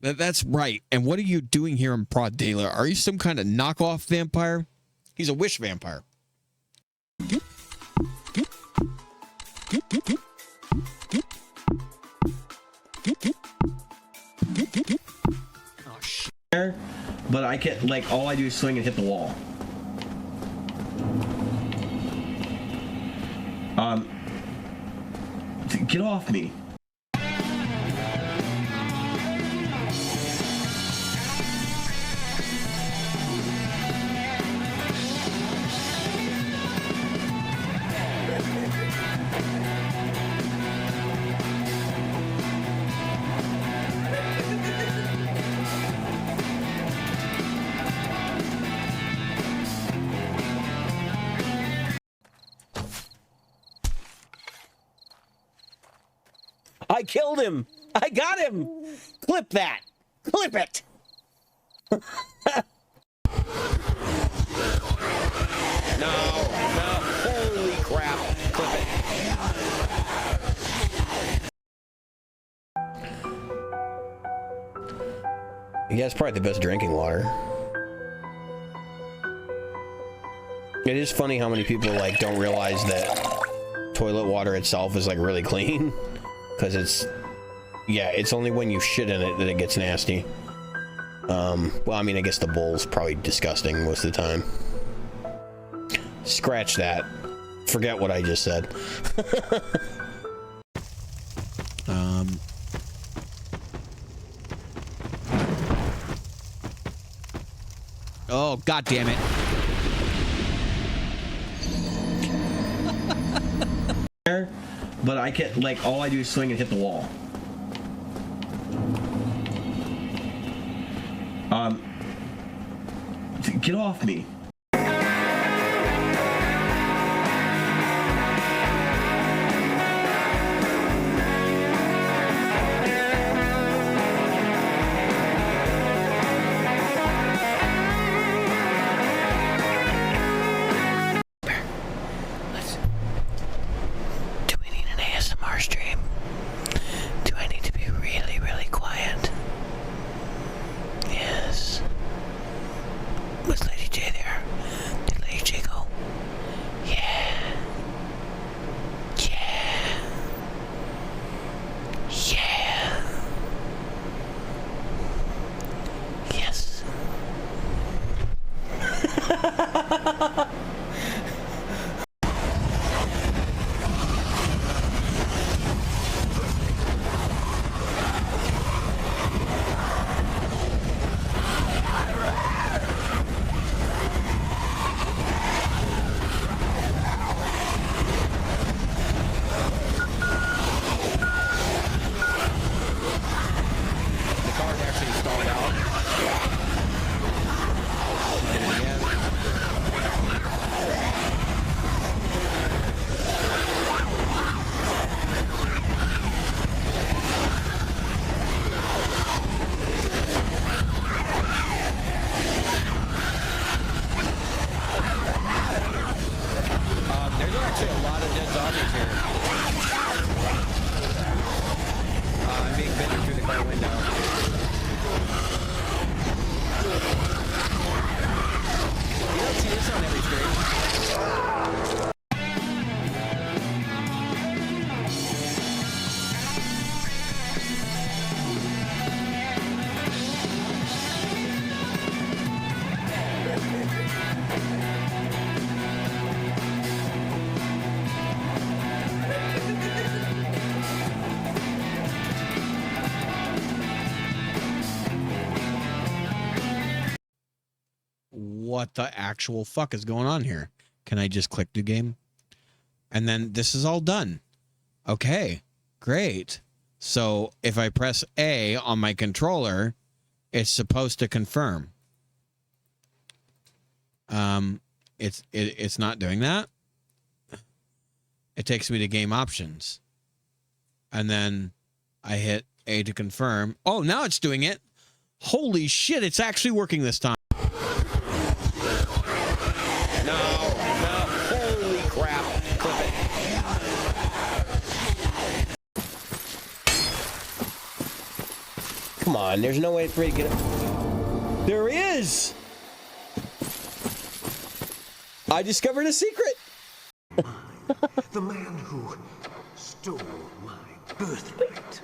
That's right. And what are you doing here in broad daylight? Are you some kind of knockoff vampire? He's a wish vampire. Oh, shit. But I can't, like, all I do is swing and hit the wall. Get off me. I killed him! I got him! Clip that! Clip it! No, holy crap! Clip it. Yeah, it's probably the best drinking water. It is funny how many people, like, don't realize that toilet water itself is, like, really clean. Because it's, yeah, it's only when you shit in it that it gets nasty. Well, I mean, I guess the bowl's probably disgusting most of the time. Scratch that. Forget what I just said. Oh, God damn it. But I can't, like, all I do is swing and hit the wall. Get off me. Stream. Do I need to be really, really quiet? Yes. Was Lady J there? Did Lady J go? Yeah. Yeah. Yeah. Yes. What the actual fuck is going on here? Can I just click new game? And then this is all done. Okay, great. So if I press A on my controller, it's supposed to confirm. It's not doing that. It takes me to game options. And then I hit A to confirm. Oh, now it's doing it. Holy shit, it's actually working this time. Holy crap. Clip it. Come Come on, there's no way for me to get it. There is! I discovered a secret! The man who stole my birthright.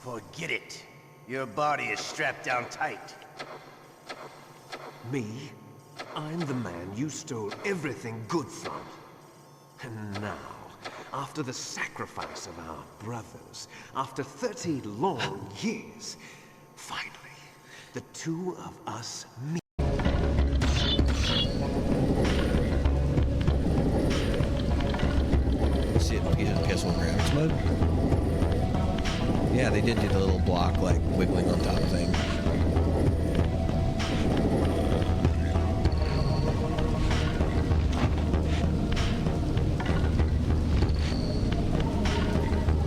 Forget it. Your body is strapped down tight. Me? I'm the man you stole everything good from. And now, after the sacrifice of our brothers, after 30 long years, finally, the two of us meet. See it in PS1 graphics mode? Yeah, they did do the little block like wiggling on top thing.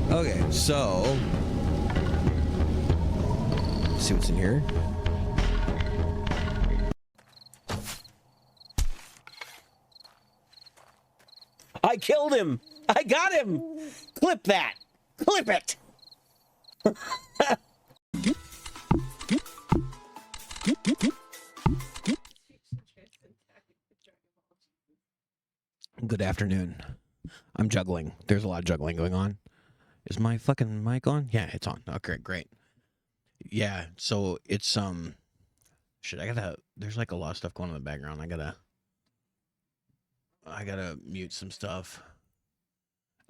Okay, so let's see what's in here. I killed him! I got him! Clip that! Clip it! Good afternoon. I'm juggling. There's a lot of juggling going on. Is my fucking mic on? Yeah, it's on. Okay, great. Yeah, so it's shit, there's like a lot of stuff going on in the background. I gotta mute some stuff.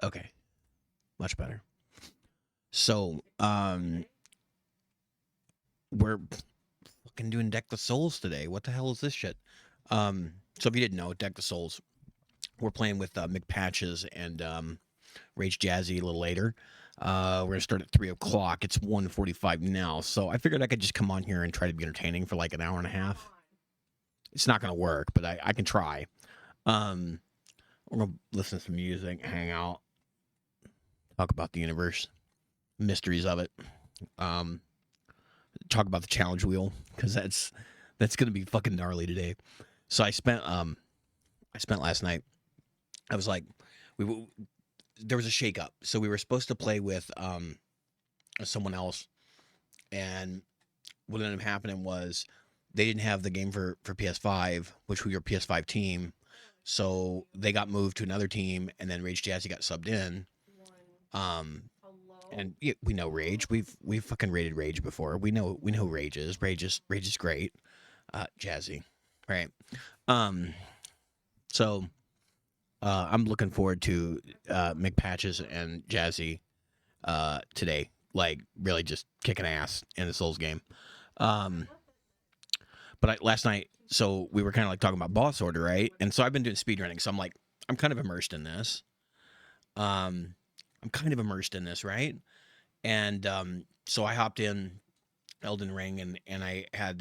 Okay. Much better. So, we're fucking doing Deck the Souls today. What the hell is this shit? So if you didn't know, Deck the Souls, we're playing with McPatches and Rage Jazzy a little later. We're gonna start at 3 o'clock. It's 1:45 now, so I figured I could just come on here and try to be entertaining for like an hour and a half. It's not gonna work, but I can try. We're gonna listen to some music, hang out, talk about the universe, mysteries of it. Talk about the challenge wheel, because that's gonna be fucking gnarly today. So I spent last night. I was like, there was a shakeup. So we were supposed to play with someone else, and what ended up happening was they didn't have the game for PS5, which we were PS5 team. So they got moved to another team, and then Rage Jazzy got subbed in. And yeah, we know Rage. We've fucking rated Rage before. We know who Rage is. Rage is great. Jazzy, right? So I'm looking forward to McPatches and Jazzy today. Like really just kicking ass in the Souls game. But last night, so we were kind of like talking about boss order, right? And so I've been doing speedrunning, so I'm like, I'm kind of immersed in this. Right? And so I hopped in Elden Ring, and I had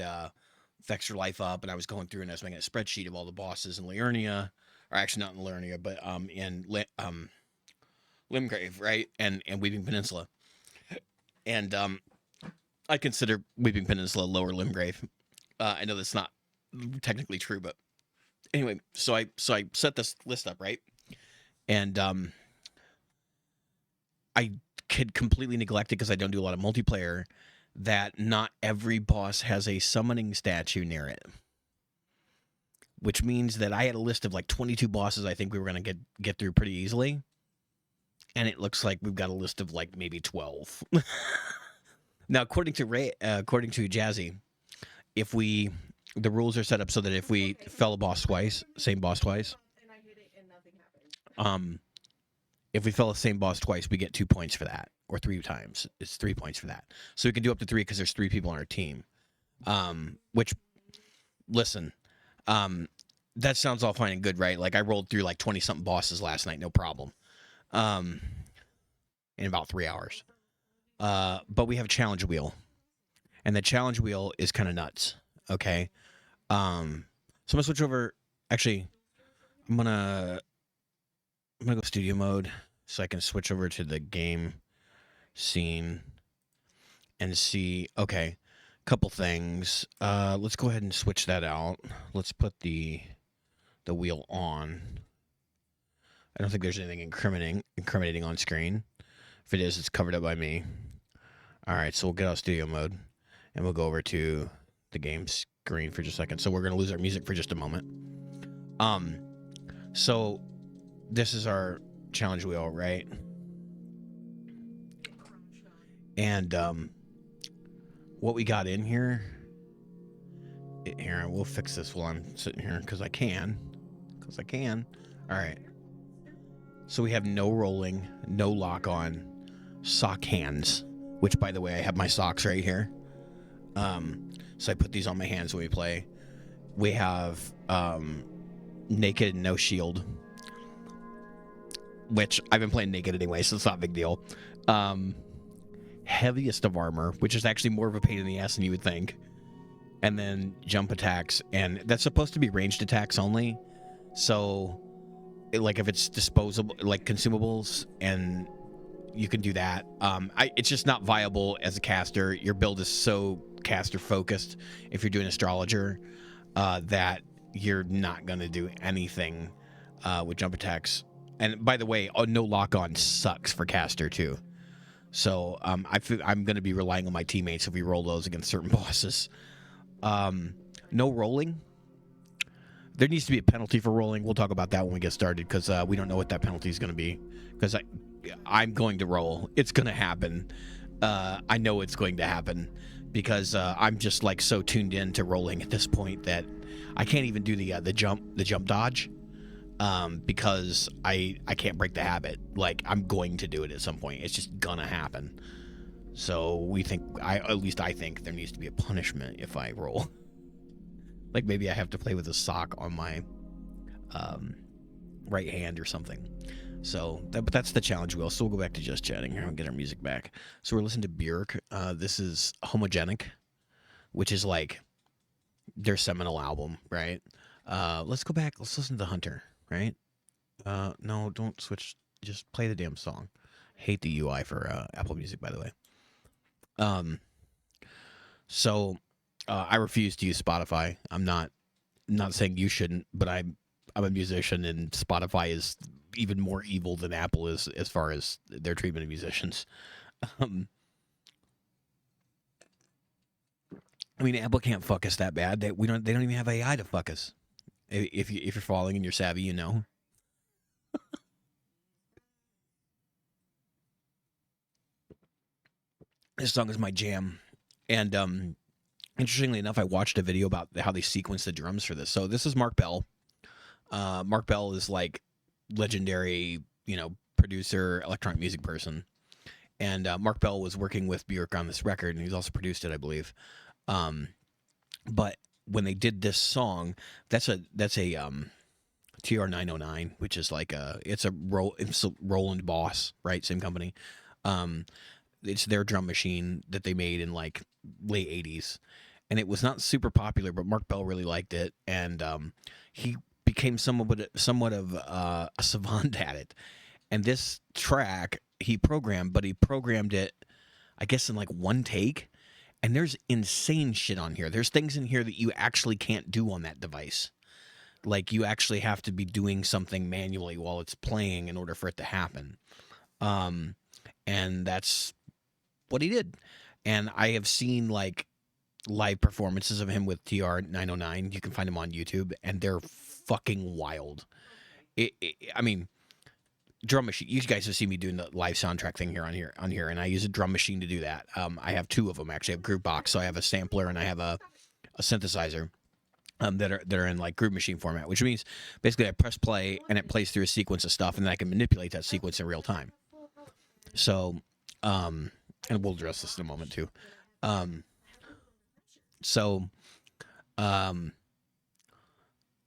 Extra Life up, and I was going through and I was making a spreadsheet of all the bosses in Liurnia, or actually not in Liurnia, but in Limgrave, right? And Weeping Peninsula. And I consider Weeping Peninsula Lower Limgrave. I know that's not technically true, but anyway, so I set this list up, right? And I could completely neglect it because I don't do a lot of multiplayer, that not every boss has a summoning statue near it. Which means that I had a list of like 22 bosses I think we were going to get through pretty easily. And it looks like we've got a list of like maybe 12. Now, according to Jazzy, the rules are set up so that if we fell a boss twice, same boss twice, if we fell the same boss twice, we get 2 points for that, or 3 times. It's 3 points for that. So we can do up to 3 because there's 3 people on our team. Which, listen, that sounds all fine and good, right? Like I rolled through like 20-something bosses last night, no problem, in about 3 hours. But we have a challenge wheel, and the challenge wheel is kind of nuts. Okay, so I'm gonna switch over. Actually, I'm gonna go studio mode so I can switch over to the game scene and see. Okay, couple things. Let's go ahead and switch that out. Let's put the wheel on. I don't think there's anything incriminating on screen. If it is, it's covered up by me. All right, so we'll get out of studio mode, and we'll go over to the game screen for just a second. So we're gonna lose our music for just a moment. So this is our challenge wheel, right? And what we got in here. Here, we'll fix this while I'm sitting here because I can. All right. So we have no rolling, no lock on, sock hands, which, by the way, I have my socks right here. So I put these on my hands when we play. We have naked and no shield, which I've been playing naked anyway, so it's not a big deal. Heaviest of armor, which is actually more of a pain in the ass than you would think. And then jump attacks, and that's supposed to be ranged attacks only. So, like, if it's disposable, like consumables, and you can do that. It's just not viable as a caster. Your build is so caster focused. If you're doing astrologer, that you're not gonna do anything with jump attacks. And by the way, no lock on sucks for caster too. So I'm gonna be relying on my teammates if we roll those against certain bosses. No rolling. There needs to be a penalty for rolling. We'll talk about that when we get started, because we don't know what that penalty is going to be. Because I'm going to roll. It's going to happen. I know it's going to happen because I'm just like so tuned in to rolling at this point that I can't even do the jump dodge because I can't break the habit. Like, I'm going to do it at some point. It's just gonna happen. So we think, at least I think there needs to be a punishment if I roll. Like, maybe I have to play with a sock on my right hand or something. So, but that's the challenge wheel. So we'll go back to just chatting here and get our music back. So we're listening to Björk. This is Homogenic, which is like their seminal album, right? Let's go back. Let's listen to Hunter, right? No, don't switch. Just play the damn song. Hate the UI for Apple Music, by the way. So I refuse to use Spotify. I'm not saying you shouldn't, but I'm a musician, and Spotify is even more evil than Apple is as far as their treatment of musicians. I mean, Apple can't fuck us that bad. They don't even have AI to fuck us. If you're following and you're savvy, you know. This song is my jam. And interestingly enough, I watched a video about how they sequence the drums for this. So this is Mark Bell. Mark Bell is like legendary, producer, electronic music person. And Mark Bell was working with Björk on this record, and he's also produced it, I believe. But when they did this song, that's a TR-909, which is like it's a Roland Boss, right? Same company. It's their drum machine that they made in like late 80s, and it was not super popular, but Mark Bell really liked it, and he became somewhat of a savant at it. And this track he programmed it, I guess, in like one take. And there's insane shit on here. There's things in here that you actually can't do on that device. Like, you actually have to be doing something manually while it's playing in order for it to happen. And that's what he did. And I have seen like live performances of him with TR-909. You can find them on YouTube, and they're fucking wild. I mean, drum machine. You guys have seen me doing the live soundtrack thing on here, and I use a drum machine to do that. I have two of them actually. I have Groovebox, so I have a sampler and I have a synthesizer that are in like Groove Machine format, which means basically I press play and it plays through a sequence of stuff, and then I can manipulate that sequence in real time. So, and we'll address this in a moment too.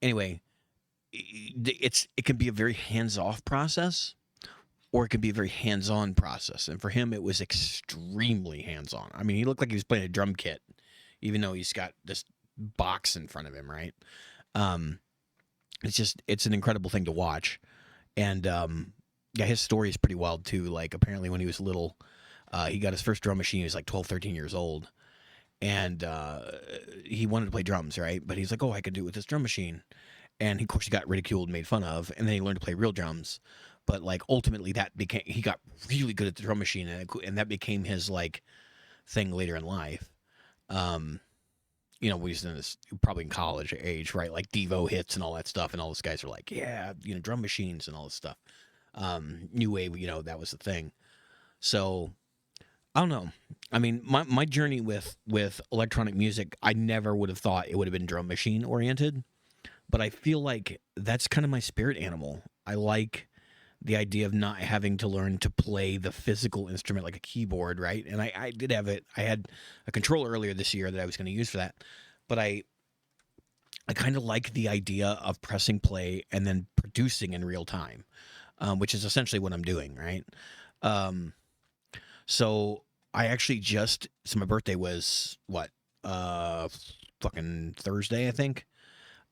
Anyway, it can be a very hands-off process, or it can be a very hands-on process. And for him, it was extremely hands-on. I mean, he looked like he was playing a drum kit, even though he's got this box in front of him, right? It's an incredible thing to watch. And yeah, his story is pretty wild too. Like, apparently when he was little, he got his first drum machine. He was like 12, 13 years old. And he wanted to play drums, right? But he's like, oh, I could do it with this drum machine. And of course he got ridiculed and made fun of. And then he learned to play real drums. But like, ultimately he got really good at the drum machine, and that became his like thing later in life. You know, we was in this probably in college age, right? Like Devo hits and all that stuff, and all those guys are like, yeah, you know, drum machines and all this stuff. New wave, you know, that was the thing. So I don't know. I mean, my journey with electronic music, I never would have thought it would have been drum machine oriented, but I feel like that's kind of my spirit animal. I like the idea of not having to learn to play the physical instrument like a keyboard, right? And I did have it. I had a controller earlier this year that I was going to use for that, but I kind of like the idea of pressing play and then producing in real time, which is essentially what I'm doing, right? So I actually so my birthday was what? Fucking Thursday, I think.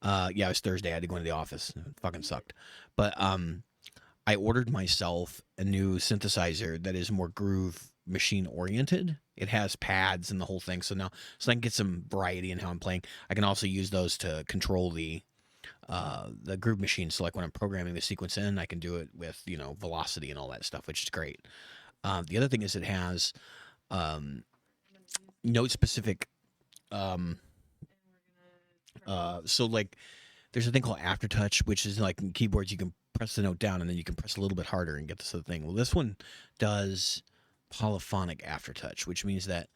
Yeah, it was Thursday. I had to go into the office. It fucking sucked. But I ordered myself a new synthesizer that is more groove machine oriented. It has pads and the whole thing. So I can get some variety in how I'm playing. I can also use those to control the groove machine. So like when I'm programming the sequence in, I can do it with, you know, velocity and all that stuff, which is great. The other thing is it has note specific. So like there's a thing called Aftertouch, which is like in keyboards, you can press the note down and then you can press a little bit harder and get this other thing. Well, this one does polyphonic Aftertouch, which means that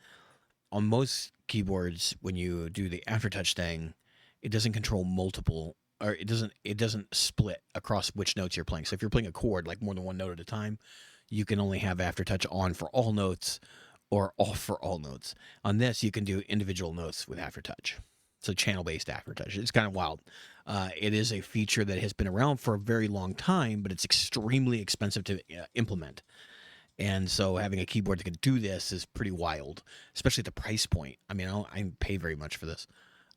on most keyboards, when you do the Aftertouch thing, it doesn't control multiple, or it doesn't split across which notes you're playing. So if you're playing a chord, like more than one note at a time, you can only have Aftertouch on for all notes or off for all notes. On this, you can do individual notes with Aftertouch. So channel-based Aftertouch. It's kind of wild. It is a feature that has been around for a very long time, but it's extremely expensive to implement. And so having a keyboard that can do this is pretty wild, especially at the price point. I mean, I don't pay very much for this.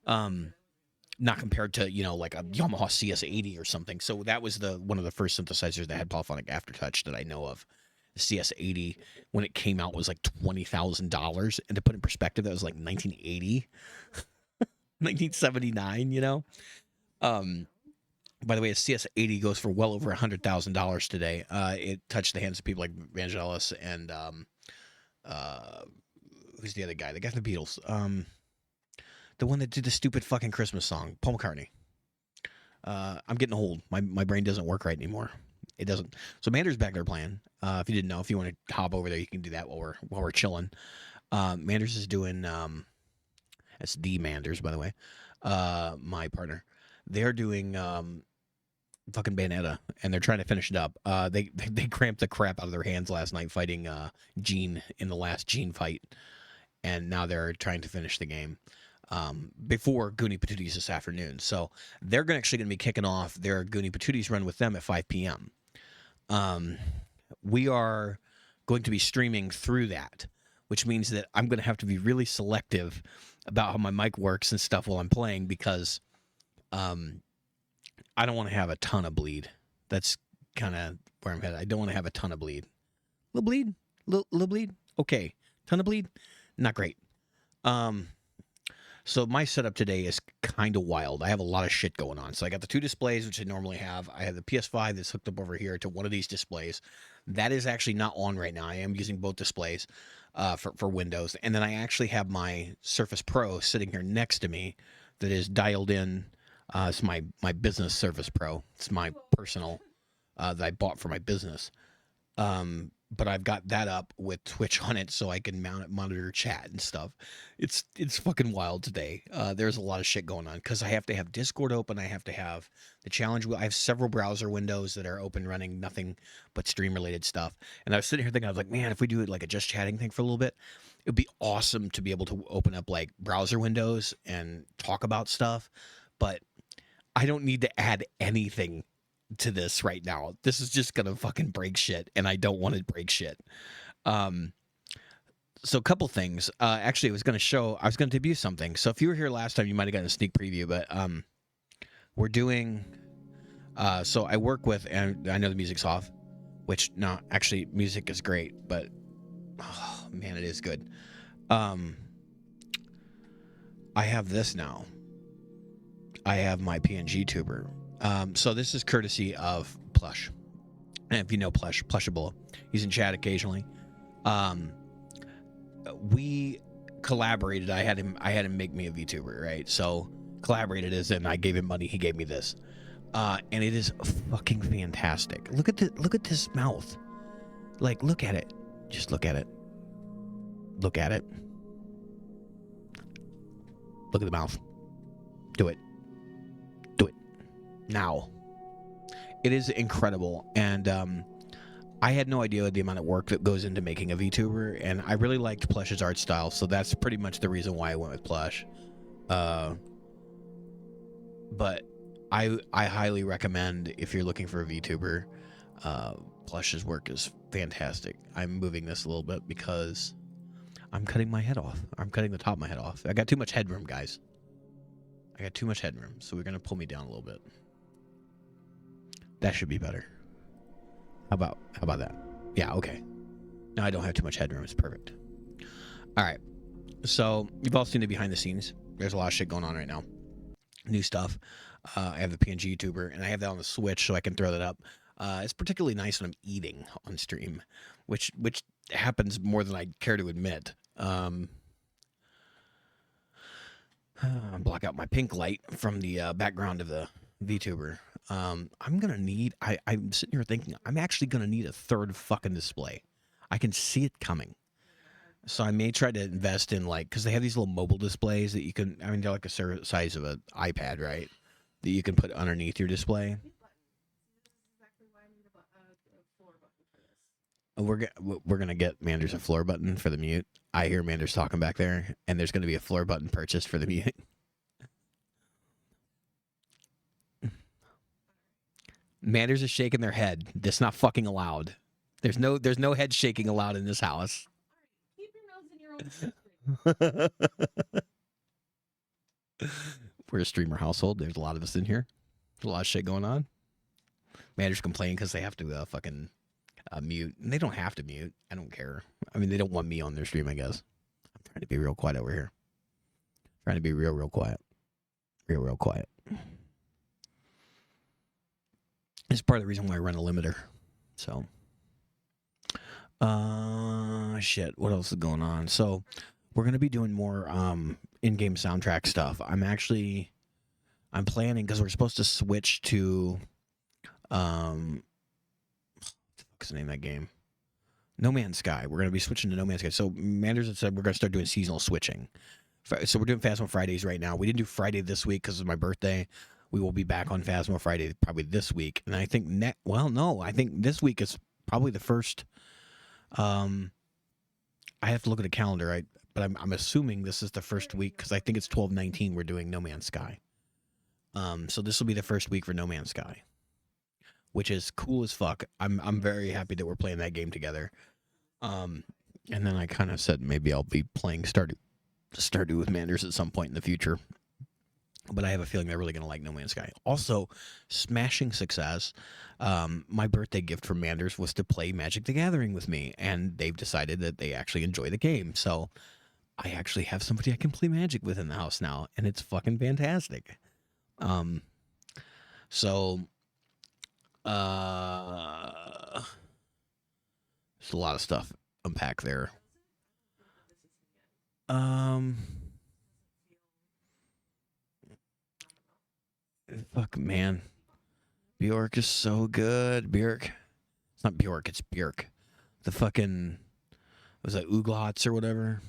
Not compared to, you know, like a Yamaha CS80 or something. So that was one of the first synthesizers that had polyphonic Aftertouch that I know of. The CS80, when it came out, was like $20,000. And to put in perspective, that was like 1980. 1979, you know. By the way, a CS80 goes for well over $100,000 today. It touched the hands of people like Vangelis and who's the other guy? The guy from the Beatles. The one that did the stupid fucking Christmas song, Paul McCartney. I'm getting old. My brain doesn't work right anymore. It doesn't. So Mander's back there playing. If you didn't know, if you want to hop over there, you can do that while we're chilling. Manders is doing. That's D Manders, by the way. My partner. They're doing fucking Bayonetta, and they're trying to finish it up. They cramped the crap out of their hands last night fighting Gene in the last Gene fight, and now they're trying to finish the game before Goonie Patooties this afternoon. So they're actually going to be kicking off their Goonie Patooties run with them at 5 p.m. We are going to be streaming through that, which means that I'm going to have to be really selective about how my mic works and stuff while I'm playing, because I don't want to have a ton of bleed. That's kind of where I'm headed. I don't want to have a ton of bleed. Little bleed? Little bleed? Okay. Ton of bleed? Not great. So my setup today is kind of wild. I have a lot of shit going on. So I got the two displays, which I normally have. I have the PS5 that's hooked up over here to one of these displays. That is actually not on right now. I am using both displays for Windows. And then I actually have my Surface Pro sitting here next to me that is dialed in. It's my business Surface Pro. It's my personal that I bought for my business. But I've got that up with Twitch on it so I can monitor chat and stuff. It's fucking wild today. There's a lot of shit going on because I have to have Discord open. I have to have the challenge. I have several browser windows that are open, running nothing but stream related stuff. And I was sitting here thinking, I was like, man, if we do it like a just chatting thing for a little bit, it would be awesome to be able to open up like browser windows and talk about stuff. But I don't need to add anything to this right now. This is just gonna fucking break shit, and I don't want to break shit. So a couple things. Actually, I was gonna debut something. So if you were here last time, you might have gotten a sneak preview, but we're doing so I work with, and I know the music's off, which no, actually music is great, but oh man, it is good. I have this now. I have my PNG tuber. So this is courtesy of Plush. And if you know Plush, Plushable, he's in chat occasionally. we collaborated. I had him make me a VTuber, right? So collaborated as in I gave him money, he gave me this. And it is fucking fantastic. Look at this mouth. Like, look at it. Just look at it. Look at it. Look at the mouth. Do it. Do it. Now. It is incredible. And I had no idea the amount of work that goes into making a VTuber, and I really liked Plush's art style, so that's pretty much the reason why I went with Plush. But I highly recommend, if you're looking for a VTuber, Plush's work is fantastic. I'm moving this a little bit because I'm cutting my head off. I'm cutting the top of my head off. I got too much headroom, guys. I got too much headroom, so we're going to pull me down a little bit. That should be better. How about that? Yeah, okay. Now I don't have too much headroom. It's perfect. All right. So you've all seen the behind the scenes. There's a lot of shit going on right now. New stuff. I have the PNG YouTuber, and I have that on the Switch, so I can throw that up. It's particularly nice when I'm eating on stream, which happens more than I care to admit. Block out my pink light from the background of the VTuber. I'm sitting here thinking I'm actually gonna need a third fucking display. I can see it coming. So I may try to invest in, like, because they have these little mobile displays that you can, I mean, they're like a size of an iPad, right? That you can put underneath your display. We're gonna get Manders a floor button for the mute. I hear Manders talking back there, and there's gonna be a floor button purchased for the mute. Manders is shaking their head. That's not fucking allowed. There's no head shaking allowed in this house. Keep your nose in your own soup. We're a streamer household. There's a lot of us in here. There's a lot of shit going on. Manders complain because they have to fucking mute. And they don't have to mute. I don't care. I mean, they don't want me on their stream, I guess. I'm trying to be real quiet over here. Trying to be real quiet. Real quiet. It's part of the reason why I run a limiter. So, shit. What else is going on? So, we're gonna be doing more in-game soundtrack stuff. I'm planning because we're supposed to switch to what the fuck's the name of that game? No Man's Sky. We're gonna be switching to No Man's Sky. So, Manders had said we're gonna start doing seasonal switching. So we're doing Phasmo Fridays right now. We didn't do Friday this week because of my birthday. We will be back on Phasmo Friday probably this week. And I think I think this week is probably the first. I have to look at a calendar, right? But I'm assuming this is the first week because I think it's 12/19 we're doing No Man's Sky. So this will be the first week for No Man's Sky, which is cool as fuck. I'm very happy that we're playing that game together. And then I kind of said maybe I'll be playing Stardew with Manders at some point in the future. But I have a feeling they're really going to like No Man's Sky. Also, smashing success. My birthday gift from Manders was to play Magic the Gathering with me. And they've decided that they actually enjoy the game. So I actually have somebody I can play Magic with in the house now. And it's fucking fantastic. So, there's a lot of stuff unpack there. Fuck, man. Bjork is so good. Bjork. It's not Bjork, it's Björk. The fucking, was that Uglots or whatever?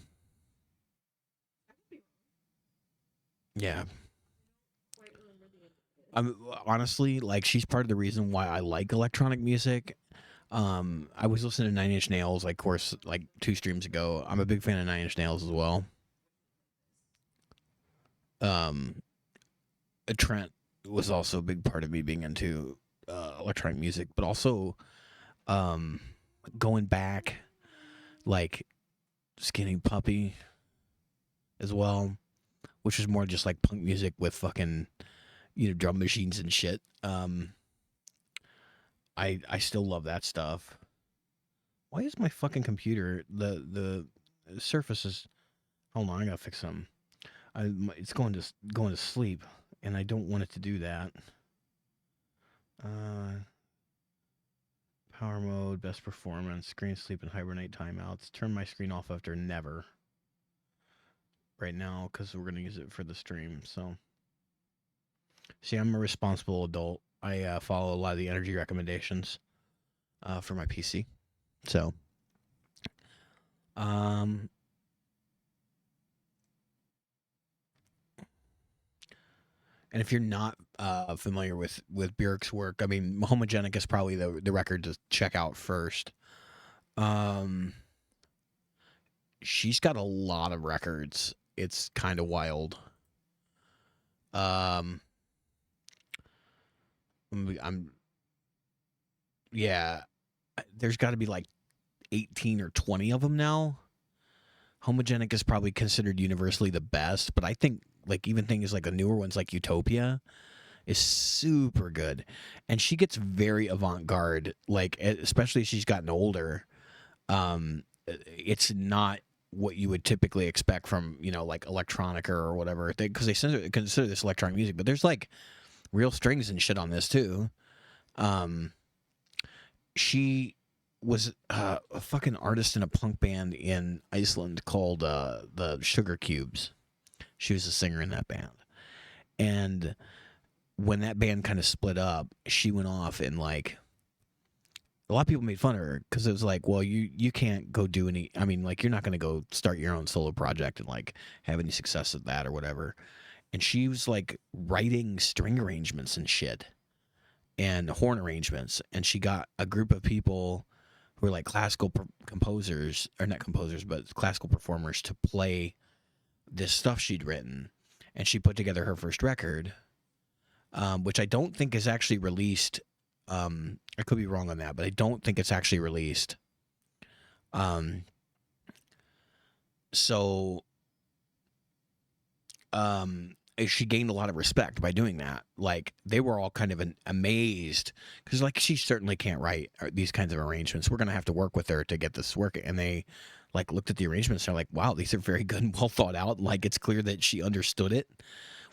Yeah. I'm honestly, like, she's part of the reason why I like electronic music. I was listening to Nine Inch Nails, like, of course, like 2 streams ago. I'm a big fan of Nine Inch Nails as well. Trent was also a big part of me being into electronic music, but also going back, like Skinny Puppy as well, which is more just like punk music with fucking, drum machines and shit. I still love that stuff. Why is my fucking computer, the Surface is, hold on, I gotta fix something. It's going to sleep, and I don't want it to do that. Power mode, best performance, screen sleep and hibernate timeouts. Turn my screen off after never. Right now, because we're gonna use it for the stream. So, see, I'm a responsible adult. I follow a lot of the energy recommendations for my PC. So, and if you're not familiar with Björk's work, I mean, Homogenic is probably the record to check out first. She's got a lot of records. It's kind of wild. Yeah, there's got to be like 18 or 20 of them now. Homogenic is probably considered universally the best, but I think like even things like the newer ones like Utopia is super good. And she gets very avant-garde, like especially as she's gotten older. It's not what you would typically expect from, you know, like electronica or whatever, because they consider this electronic music, but there's like real strings and shit on this too. She was a fucking artist in a punk band in Iceland called the Sugar Cubes. She was a singer in that band. And when that band kind of split up, she went off and like a lot of people made fun of her because it was like, well, you can't go do any, I mean, like you're not going to go start your own solo project and like have any success at that or whatever. And she was like writing string arrangements and shit and horn arrangements. And she got a group of people who were like classical composers, or not composers, but classical performers to play this stuff she'd written. And she put together her first record, which I don't think is actually released. I could be wrong on that, but I don't think it's actually released. She gained a lot of respect by doing that. Like they were all kind of amazed because like she certainly can't write these kinds of arrangements. We're gonna have to work with her to get this work. And they like looked at the arrangements. And they're like, wow, these are very good and well thought out. Like it's clear that she understood it,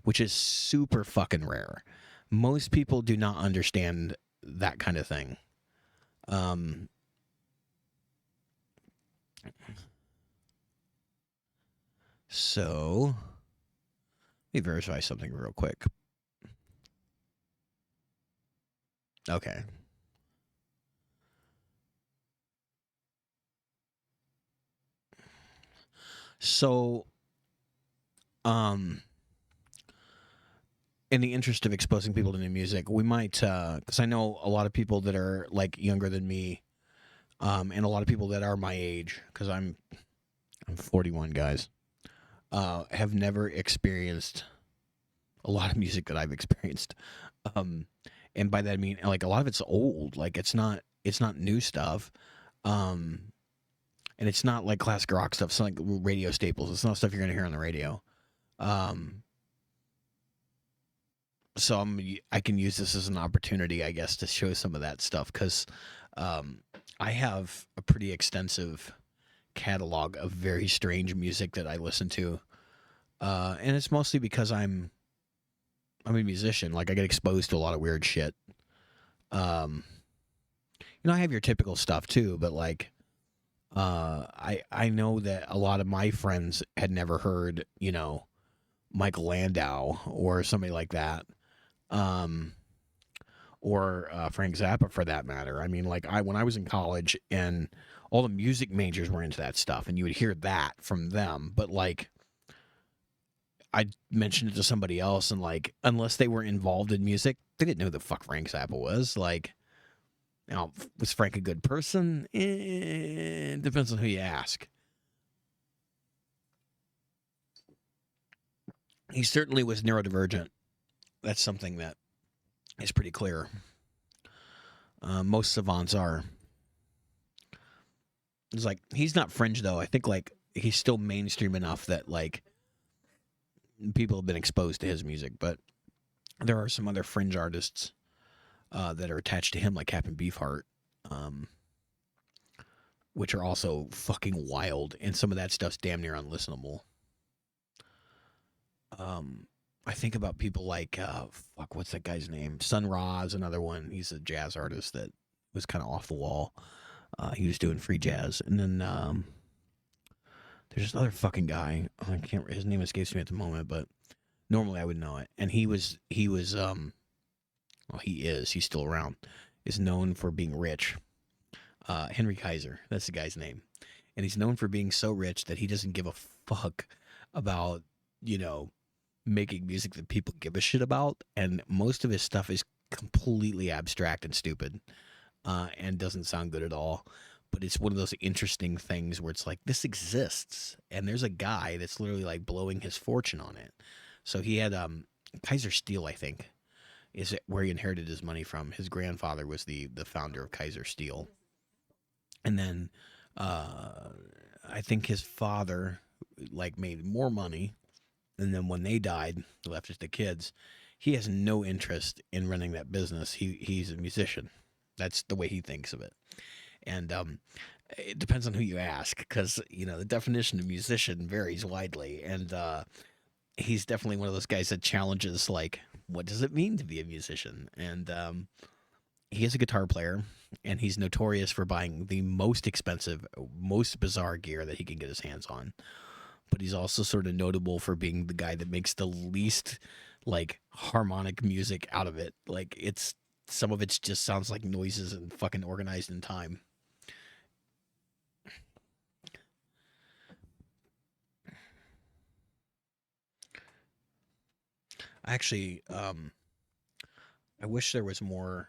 which is super fucking rare. Most people do not understand that kind of thing. So let me verify something real quick. Okay. So, in the interest of exposing people to new music, we might, because I know a lot of people that are like younger than me, and a lot of people that are my age, because I'm 41, guys, have never experienced a lot of music that I've experienced, and by that I mean like a lot of it's old, like it's not new stuff, and it's not like classic rock stuff. It's not like radio staples. It's not stuff you're gonna hear on the radio. So I can use this as an opportunity, I guess, to show some of that stuff because I have a pretty extensive catalog of very strange music that I listen to, and it's mostly because I'm a musician. Like I get exposed to a lot of weird shit. I have your typical stuff too, but like I know that a lot of my friends had never heard, Michael Landau or somebody like that. Or Frank Zappa for that matter. I mean, like when I was in college and all the music majors were into that stuff and you would hear that from them, but like I mentioned it to somebody else and like, unless they were involved in music, they didn't know who the fuck Frank Zappa was. Like, was Frank a good person? It depends on who you ask. He certainly was neurodivergent. That's something that is pretty clear. Most savants are. It's like, he's not fringe though. I think like he's still mainstream enough that like people have been exposed to his music, but there are some other fringe artists that are attached to him, like Captain Beefheart, which are also fucking wild, and some of that stuff's damn near unlistenable. I think about people like what's that guy's name? Sun Ra is another one. He's a jazz artist that was kind of off the wall. He was doing free jazz, and then there's this other fucking guy. I can't. His name escapes me at the moment, but normally I would know it. And he was well, he is. He's still around. Is known for being rich. Henry Kaiser. That's the guy's name. And he's known for being so rich that he doesn't give a fuck about, making music that people give a shit about. And most of his stuff is completely abstract and stupid, and doesn't sound good at all. But it's one of those interesting things where it's like, this exists. And there's a guy that's literally like blowing his fortune on it. So he had Kaiser Steel, I think, is where he inherited his money from. His grandfather was the founder of Kaiser Steel. And then I think his father like made more money, and then when they died, left it to the kids. He has no interest in running that business. He's a musician. That's the way he thinks of it. And it depends on who you ask, because the definition of musician varies widely. And he's definitely one of those guys that challenges, like, what does it mean to be a musician? And he is a guitar player, and he's notorious for buying the most expensive, most bizarre gear that he can get his hands on. But he's also sort of notable for being the guy that makes the least like harmonic music out of it. Like, some of it just sounds like noises and fucking organized in time. Actually, I wish there was more.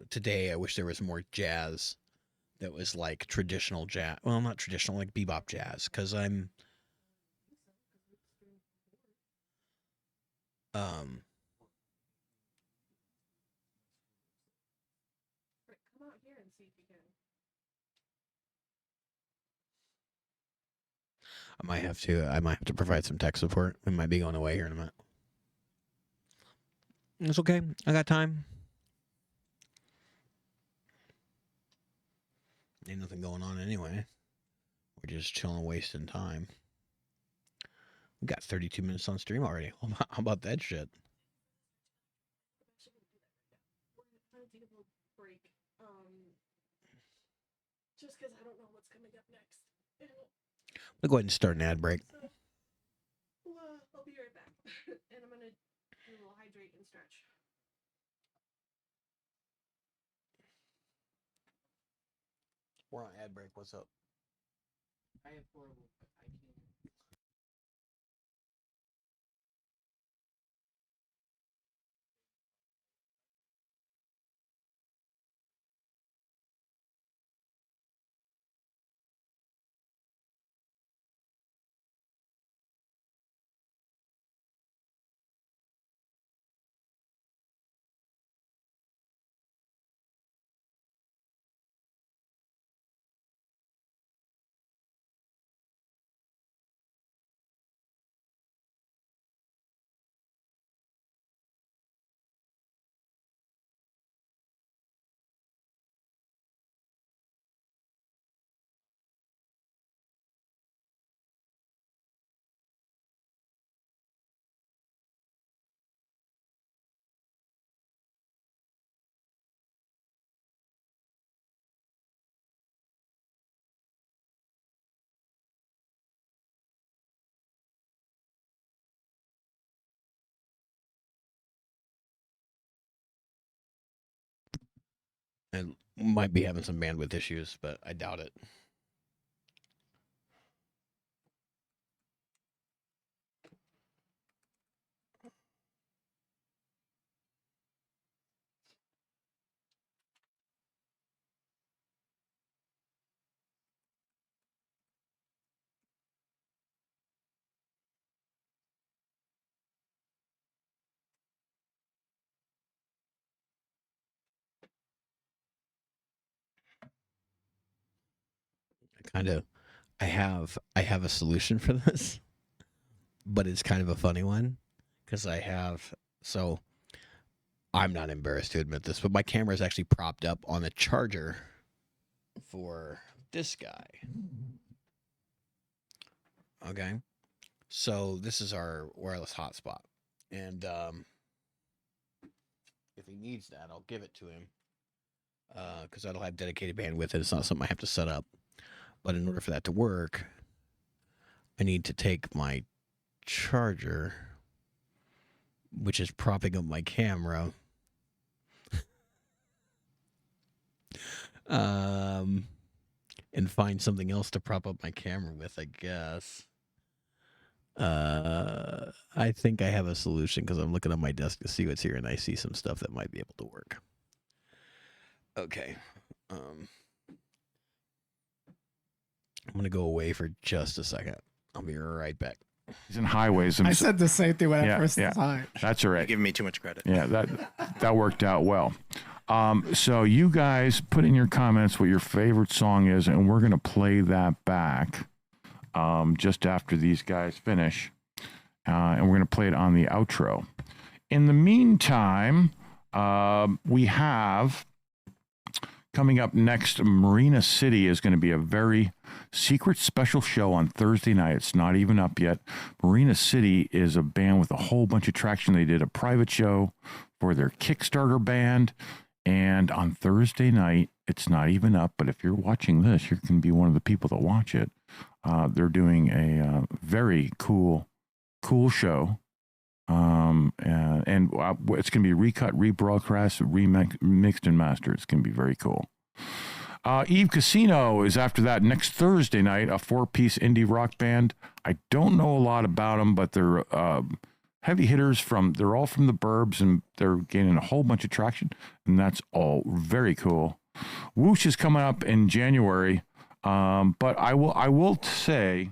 Today, I wish there was more jazz that was like traditional jazz. Well, not traditional, like bebop jazz, because I'm. Rick, come out here and see if you can. I might have to provide some tech support. We might be going away here in a minute. It's okay. I got time. Ain't nothing going on anyway. We're just chilling, wasting time. We got 32 minutes on stream already. How about that shit? We're gonna take a little break. Just because I don't know what's coming up next. And We'll go ahead and start an ad break. so, I'll be right back. And I'm gonna do a little hydrate and stretch. We're on ad break. What's up? I have horrible, but I can't. I might be having some bandwidth issues, but I doubt it. I have a solution for this, but it's kind of a funny one because I'm not embarrassed to admit this, but my camera is actually propped up on the charger for this guy. Okay. So this is our wireless hotspot. And if he needs that, I'll give it to him. because that'll have dedicated bandwidth and it's not something I have to set up. But in order for that to work, I need to take my charger, which is propping up my camera, and find something else to prop up my camera with, I guess. I think I have a solution because I'm looking on my desk to see what's here and I see some stuff that might be able to work. Okay. I'm going to go away for just a second. I'll be right back. He's in highways. I said the same thing when I Yeah, first yeah. saw it. That's all right. You're giving me too much credit. Yeah, that worked out well. So you guys put in your comments what your favorite song is, and we're going to play that back just after these guys finish. And we're going to play it on the outro. In the meantime, we have coming up next, Marina City is going to be a very secret special show on Thursday night. It's not even up yet. Marina City is a band with a whole bunch of traction. They did a private show for their Kickstarter band. And on Thursday night, it's not even up, but if you're watching this, you can be one of the people that watch it. They're doing a very cool show. And it's going to be recut, rebroadcast, remixed, and mastered. It's going to be very cool. Eve Casino is after that next Thursday night, a 4-piece indie rock band. I don't know a lot about them, but they're heavy hitters they're all from the burbs, and they're gaining a whole bunch of traction, and that's all very cool. Whoosh is coming up in January, but I will say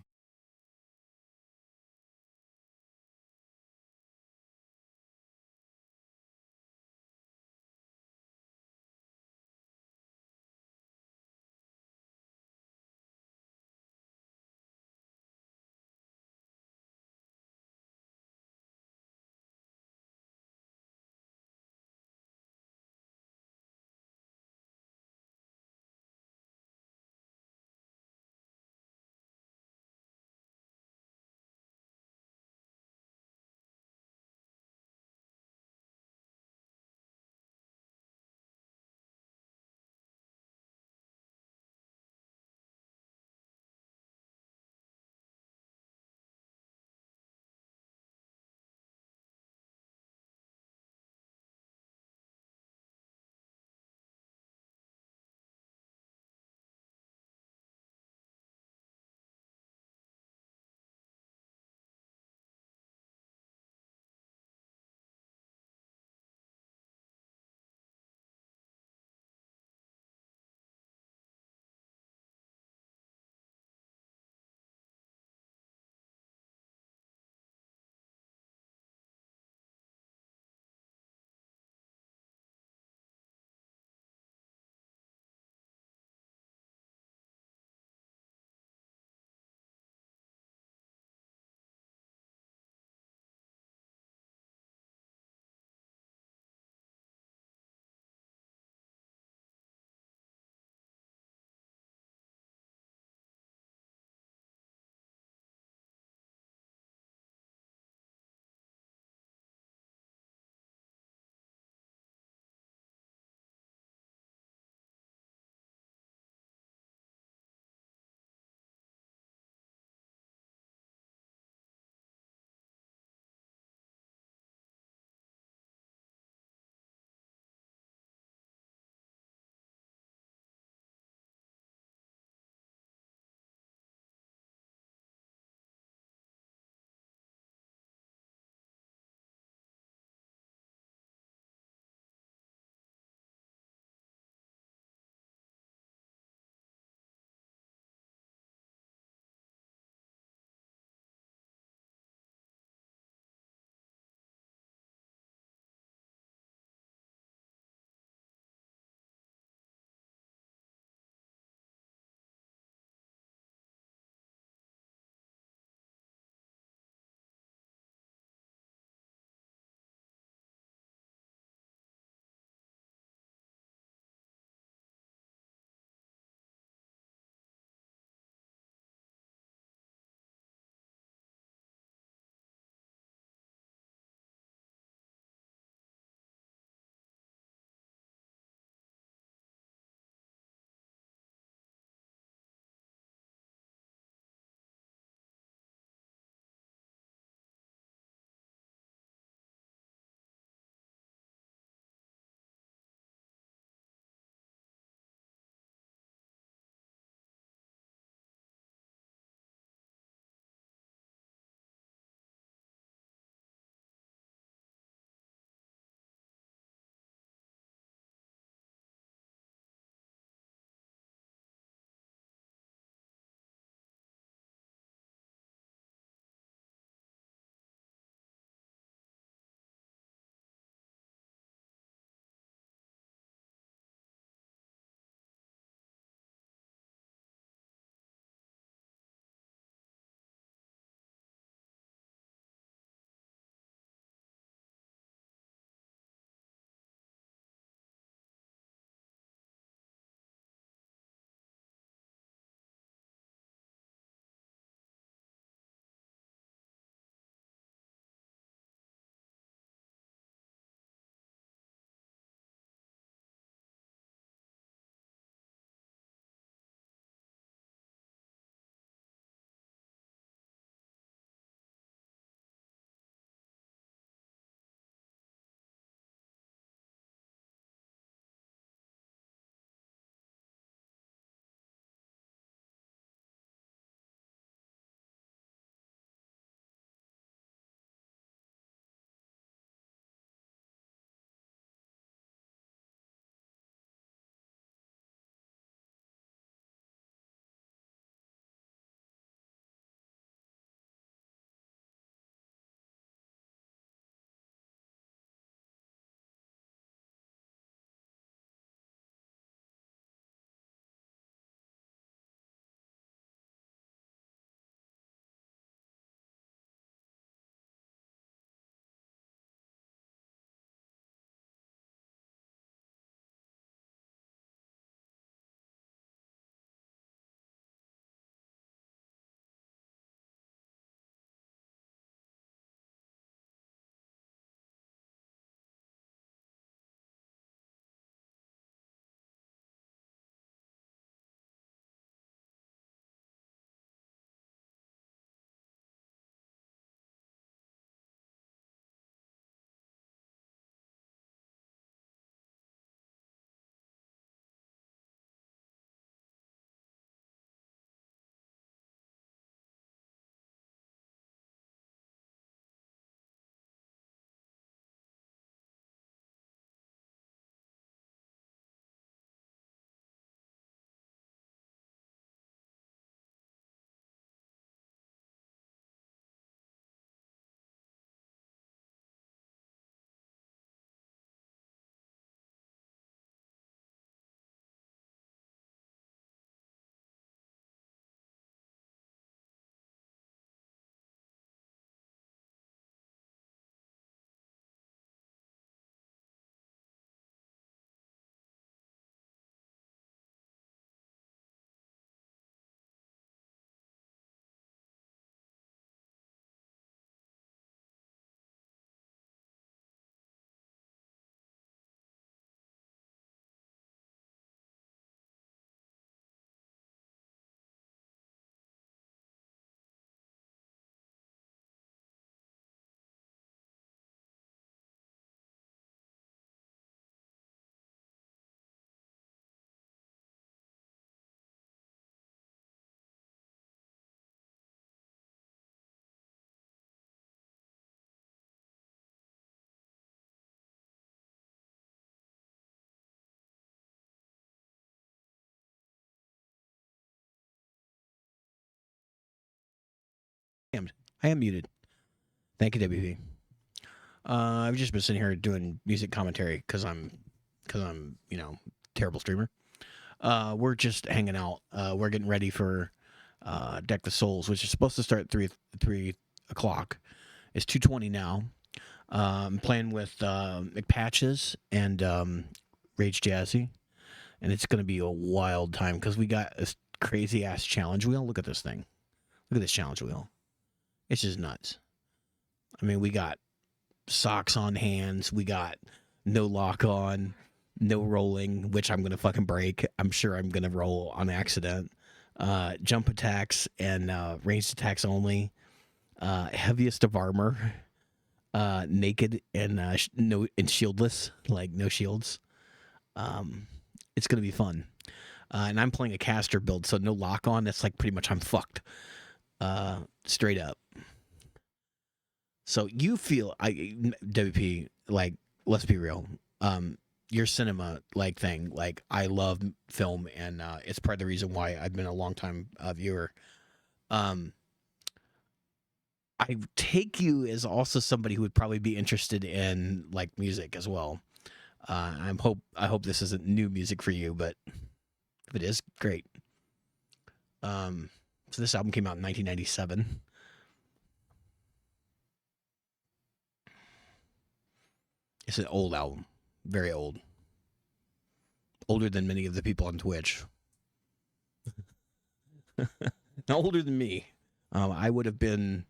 I am muted. Thank you, WP. I've just been sitting here doing music commentary because I'm terrible streamer. We're just hanging out. We're getting ready for Deck the Souls, which is supposed to start at 3 o'clock. It's 2:20 now. I'm playing with McPatches and Rage Jazzy, and it's going to be a wild time because we got this crazy ass challenge wheel. Look at this thing. Look at this challenge wheel. It's just nuts. I mean, we got socks on hands. We got no lock on, no rolling, which I'm going to fucking break. I'm sure I'm going to roll on accident. Jump attacks and ranged attacks only. Heaviest of armor. Naked and shieldless, like no shields. It's going to be fun. And I'm playing a caster build, so no lock on. That's like pretty much I'm fucked. Straight up. So you feel WP, like, let's be real. Your cinema like thing, like I love film, and it's part of the reason why I've been a long time viewer. I take you as also somebody who would probably be interested in like music as well. I hope this isn't new music for you, but if it is, great. So this album came out in 1997. It's an old album, very old, older than many of the people on Twitch. Older than me. I would have been,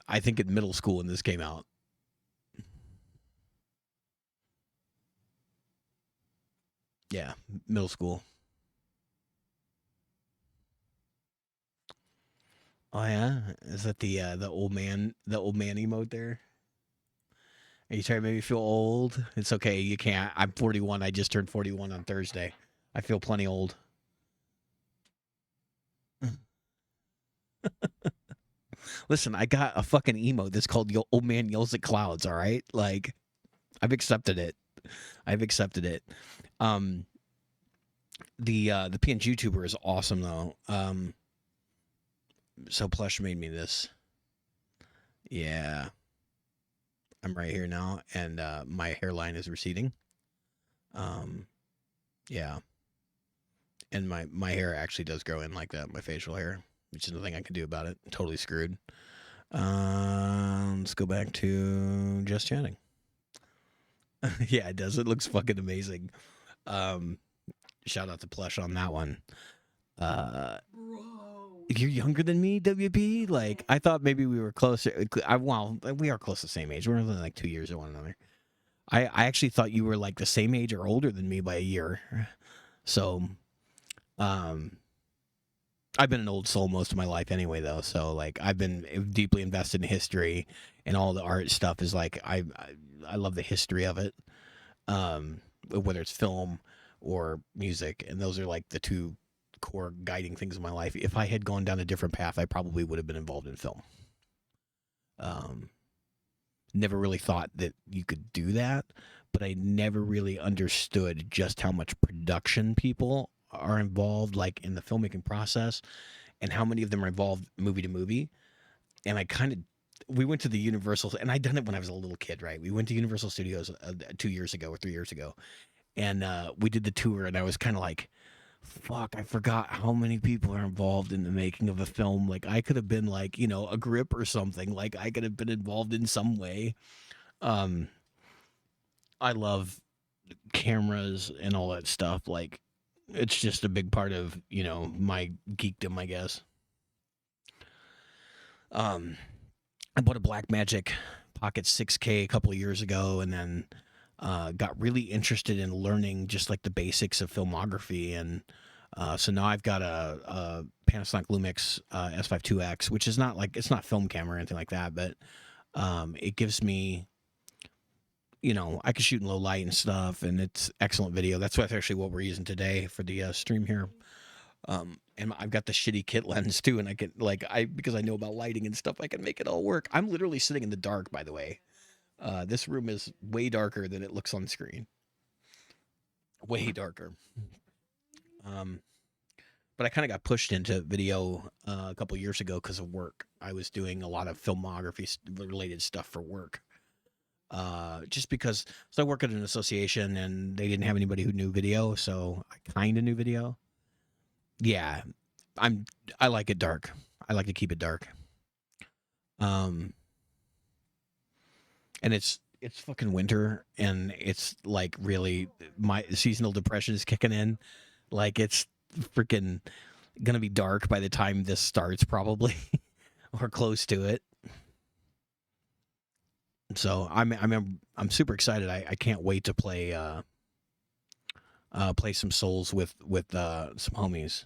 I think, in middle school when this came out. Yeah, middle school. Oh yeah, is that the old man emote there? Are you trying to make me feel old? It's okay, you can't. I'm 41. I just turned 41 on Thursday. I feel plenty old. Listen, I got a fucking emote that's called Old Man Yells at Clouds, all right? Like, I've accepted it. The PNG YouTuber is awesome, though. So Plush made me this. Yeah. I'm right here now, and my hairline is receding. Yeah. And my hair actually does grow in like that, my facial hair, which is nothing I can do about it. I'm totally screwed. Let's go back to just chatting. Yeah, it does. It looks fucking amazing. Shout out to Plush on that one. Bro. You're younger than me, WP? Like, I thought maybe we were closer. Well, we are close to the same age. We're only like 2 years of one another. I actually thought you were like the same age or older than me by a year. So, I've been an old soul most of my life anyway, though. So, like, I've been deeply invested in history, and all the art stuff is like, I love the history of it, whether it's film or music. And those are like the two core guiding things in my life. If I had gone down a different path, I probably would have been involved in film. Never really thought that you could do that, but I never really understood just how much production people are involved, like in the filmmaking process, and how many of them are involved movie to movie. And we went to the Universal, and I'd done it when I was a little kid, right? We went to Universal Studios 2 years ago or 3 years ago, and we did the tour, and I was kind of like, fuck, I forgot how many people are involved in the making of a film. Like, I could have been like, a grip or something. Like, I could have been involved in some way. I love cameras and all that stuff. Like, it's just a big part of, my geekdom, I guess. I bought a Blackmagic Pocket 6K a couple of years ago, and then got really interested in learning just like the basics of filmography. And so now I've got a Panasonic Lumix S5 2X, which is not like, it's not film camera or anything like that, but it gives me, I can shoot in low light and stuff, and it's excellent video. That's actually what we're using today for the stream here. And I've got the shitty kit lens too, and I can because I know about lighting and stuff, I can make it all work. I'm literally sitting in the dark, by the way. This room is way darker than it looks on screen. Way darker. but I kind of got pushed into video a couple years ago because of work. I was doing a lot of filmography related stuff for work. Just because, so I work at an association and they didn't have anybody who knew video, so I kind of knew video. Yeah, I like it dark. I like to keep it dark. And it's fucking winter, and it's like really my seasonal depression is kicking in. Like it's freaking gonna be dark by the time this starts, probably, or close to it. So I'm super excited. I can't wait to play play some Souls with some homies.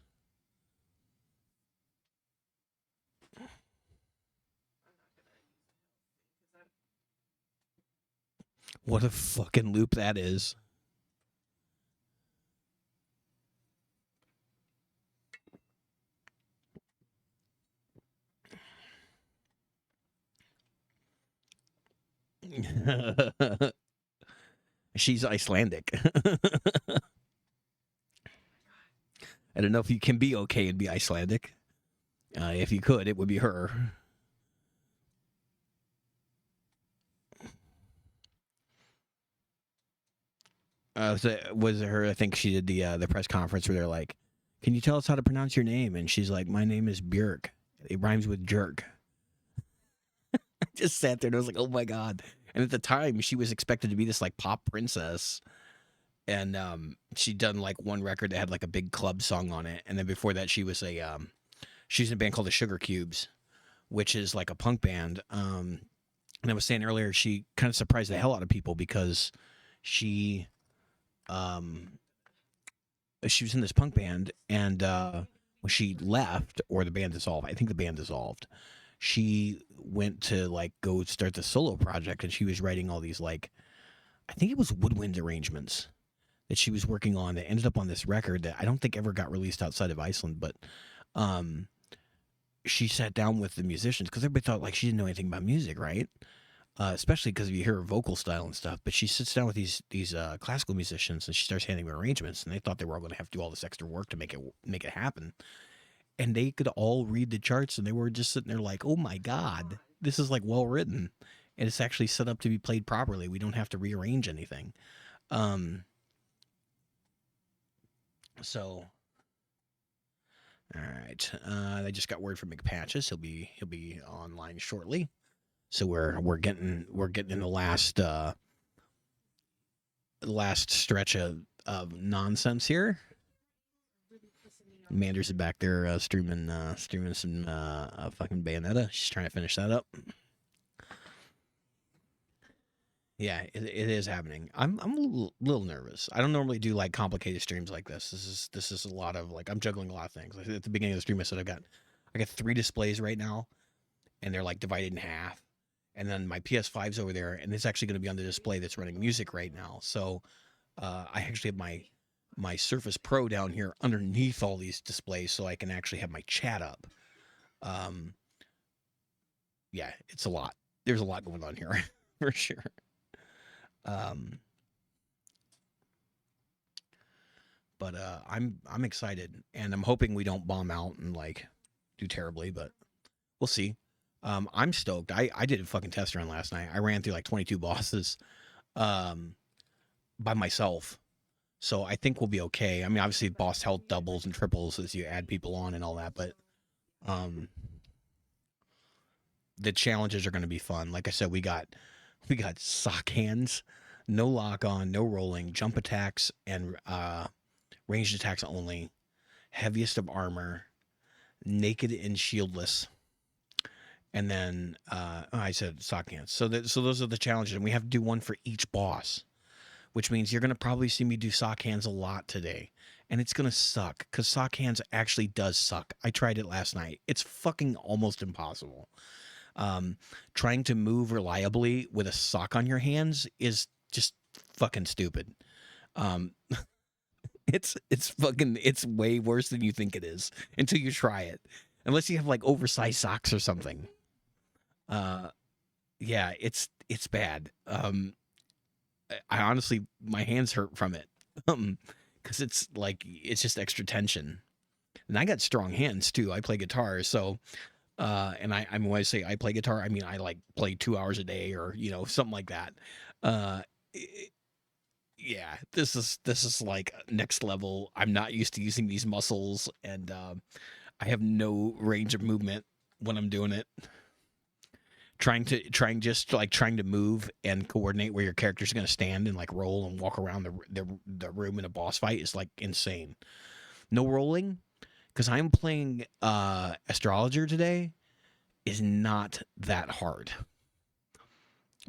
What a fucking loop that is. She's Icelandic. I don't know if you can be okay and be Icelandic. If you could, it would be her. Was it her? I think she did the press conference where they're like, "Can you tell us how to pronounce your name?" And she's like, "My name is Björk. It rhymes with jerk." I just sat there and I was like, "Oh my god!" And at the time, she was expected to be this like pop princess, and she'd done like one record that had like a big club song on it, and then before that, she's in a band called the Sugar Cubes, which is like a punk band. And I was saying earlier, she kind of surprised the hell out of people because she was in this punk band, and when she left, or the band dissolved, I think the band dissolved, she went to like go start the solo project, and she was writing all these like, I think it was woodwind arrangements that she was working on that ended up on this record that I don't think ever got released outside of Iceland. But she sat down with the musicians because everybody thought like she didn't know anything about music, right? Especially because you hear her vocal style and stuff. But she sits down with these classical musicians, and she starts handing them arrangements, and they thought they were all going to have to do all this extra work to make it happen. And they could all read the charts, and they were just sitting there like, "Oh my god, this is like well written, and it's actually set up to be played properly. We don't have to rearrange anything." So, all right. I just got word from McPatches. He'll be online shortly. So we're getting in the last stretch of nonsense here. Manders is back there streaming some fucking Bayonetta. She's trying to finish that up. Yeah, it is happening. I'm a little nervous. I don't normally do like complicated streams like this. This is a lot of like, I'm juggling a lot of things. Like, at the beginning of the stream, I said I got 3 displays right now, and they're like divided in half. And then my PS5's over there, and it's actually going to be on the display that's running music right now. So I actually have my Surface Pro down here underneath all these displays, so I can actually have my chat up. Yeah, it's a lot. There's a lot going on here for sure. But I'm excited, and I'm hoping we don't bomb out and like do terribly, but we'll see. I'm stoked. I did a fucking test run last night. I ran through like 22 bosses by myself. So I think we'll be okay. I mean, obviously boss health doubles and triples as you add people on and all that, but the challenges are going to be fun. Like I said, we got sock hands, no lock on, no rolling, jump attacks, and ranged attacks only, heaviest of armor, naked and shieldless. And then I said sock hands. So those are the challenges, and we have to do one for each boss, which means you're going to probably see me do sock hands a lot today. And it's going to suck, because sock hands actually does suck. I tried it last night. It's fucking almost impossible. Trying to move reliably with a sock on your hands is just fucking stupid. It's way worse than you think it is until you try it. Unless you have like oversized socks or something. Yeah, it's bad. I honestly, my hands hurt from it. Because it's just extra tension. And I got strong hands too. I play guitar, so and I mean when I say I play guitar, I mean I like play 2 hours a day or something like that. Uh, yeah, this is like next level. I'm not used to using these muscles, and I have no range of movement when I'm doing it. Trying to move and coordinate where your character's going to stand and like roll and walk around the room in a boss fight is like insane. No rolling, because I'm playing Astrologer today, is not that hard.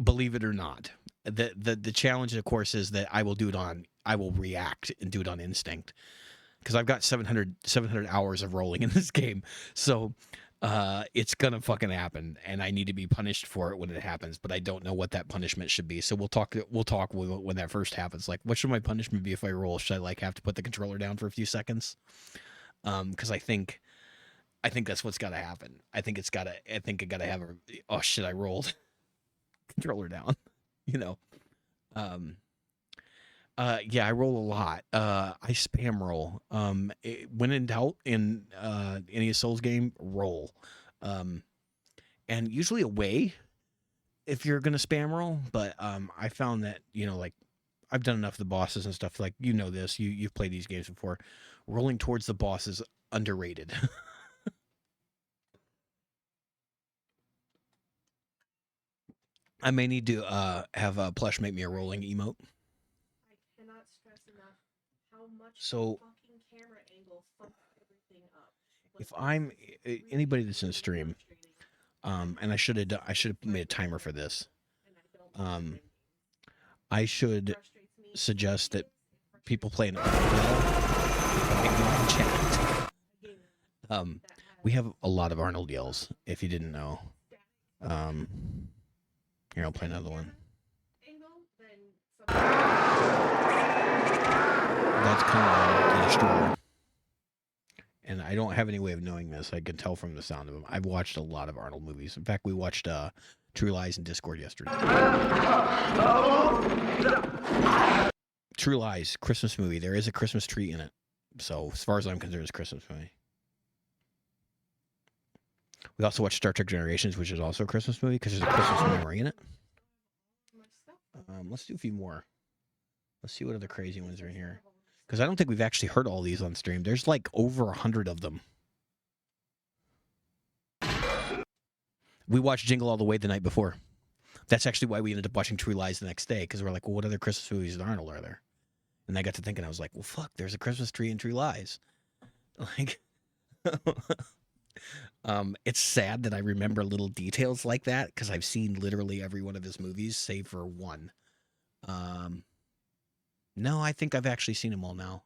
Believe it or not. The challenge, of course, is that I will react and do it on instinct, because I've got 700 hours of rolling in this game. So it's gonna fucking happen, and I need to be punished for it when it happens, but I don't know what that punishment should be. So we'll talk when that first happens. Like, what should my punishment be if I roll? Should I like have to put the controller down for a few seconds? Because I think that's what's got to happen. I think it got to have a, oh shit, I rolled controller down. Yeah, I roll a lot. I spam roll. When in doubt in any Souls game, roll. And usually away if you're gonna spam roll. But I found that like I've done enough of the bosses and stuff. Like this, you've played these games before. Rolling towards the boss is underrated. I may need to have Plush make me a rolling emote. I cannot stress enough how much So fucking camera angle fucks everything up. if I'm anybody that's in the stream, and I should have made a timer for this. I should suggest that people play an chat. We have a lot of Arnold yells, if you didn't know. Here, I'll play another one. That's Conan the Destroyer. And I don't have any way of knowing this. I can tell from the sound of them. I've watched a lot of Arnold movies. In fact, we watched True Lies in Discord yesterday. True Lies, Christmas movie. There is a Christmas tree in it. So, as far as I'm concerned, it's a Christmas movie. We also watched Star Trek Generations, which is also a Christmas movie because there's a Christmas memory in it. Let's do a few more. Let's see what other crazy ones are in here. Because I don't think we've actually heard all these on stream. There's like over 100 of them. We watched Jingle All the Way the night before. That's actually why we ended up watching True Lies the next day. Because we're like, well, what other Christmas movies with Arnold are there? And I got to thinking, I was like, well, fuck, there's a Christmas tree in True Lies. Like... it's sad that I remember little details like that because I've seen literally every one of his movies save for one. No, I think I've actually seen them all now.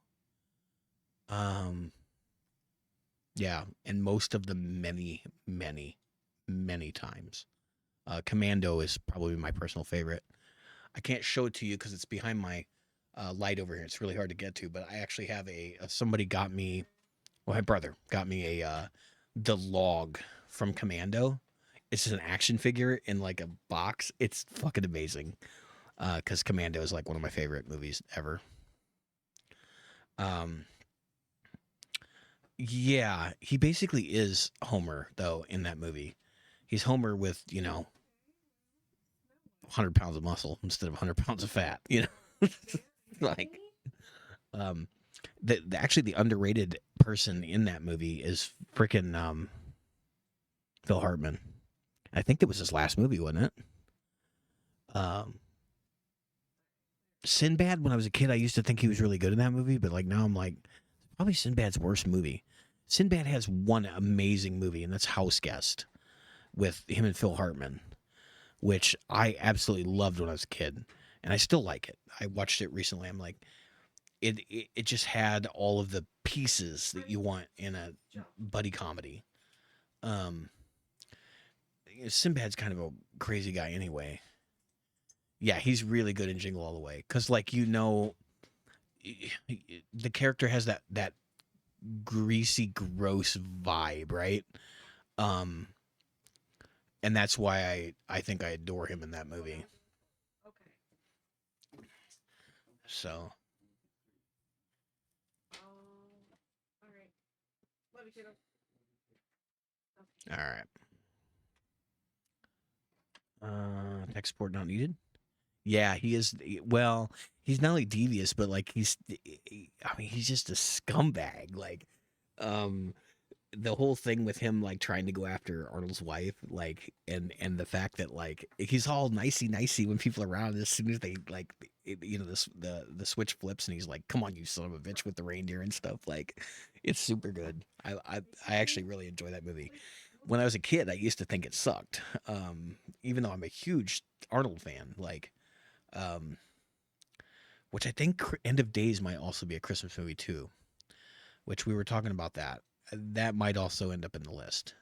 Yeah, and most of them many, many, many times. Commando is probably my personal favorite. I can't show it to you because it's behind my light over here. It's really hard to get to, but I actually have somebody got me, well, my brother got me the log from Commando. It's an action figure in like a box. It's fucking amazing. Because Commando is like one of my favorite movies ever. Yeah, he basically is Homer though in that movie. He's Homer with 100 pounds of muscle instead of 100 pounds of fat. Like, actually the underrated person in that movie is freaking Phil Hartman. I think it was his last movie, wasn't it? Sinbad, when I was a kid, I used to think he was really good in that movie, but like now I'm like, probably Sinbad's worst movie. Sinbad has one amazing movie, and that's House Guest with him and Phil Hartman, which I absolutely loved when I was a kid, and I still like it. I watched it recently. I'm like, it just had all of the pieces that you want in a buddy comedy. Sinbad's kind of a crazy guy anyway. Yeah, he's really good in Jingle All the Way because, like, the character has that greasy, gross vibe, right? And that's why I think I adore him in that movie. Okay. So. All right. channel. All right. Tech support not needed. Yeah, he is. Well, he's not only devious, but like he's just a scumbag. Like, the whole thing with him like trying to go after Arnold's wife, like, and the fact that like he's all nicey when people are around. As soon as they like, the switch flips and he's like, "Come on, you son of a bitch," with the reindeer and stuff. Like, it's super good. I actually really enjoy that movie. When I was a kid, I used to think it sucked. Even though I'm a huge Arnold fan, like, which I think End of Days might also be a Christmas movie too. Which we were talking about that. That might also end up in the list.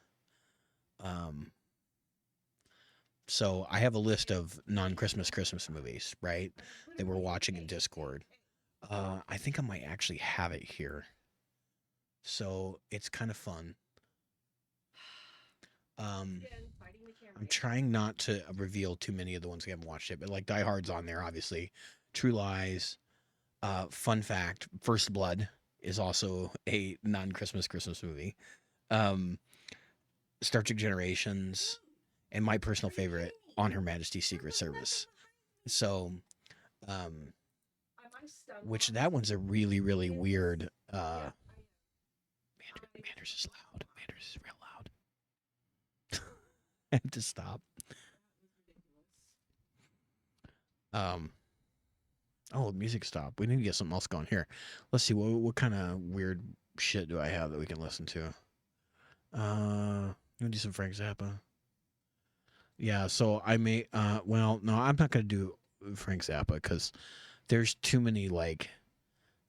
So I have a list of non-Christmas Christmas movies, right? That we're watching in Discord. I think I might actually have it here. So it's kind of fun. I'm trying not to reveal too many of the ones we haven't watched yet, but like Die Hard's on there, obviously. True Lies. Fun fact, First Blood is also a non-Christmas Christmas movie. Star Trek Generations, and my personal favorite, On Her Majesty's Secret Service. So, which that one's a really, really weird. Manders is loud. Manders is real loud. I have to stop. Oh, music stopped. We need to get something else going here. Let's see, what kind of weird shit do I have that we can listen to? You want to do some Frank Zappa? Yeah, so I may, well, no, I'm not going to do Frank Zappa because there's too many, like,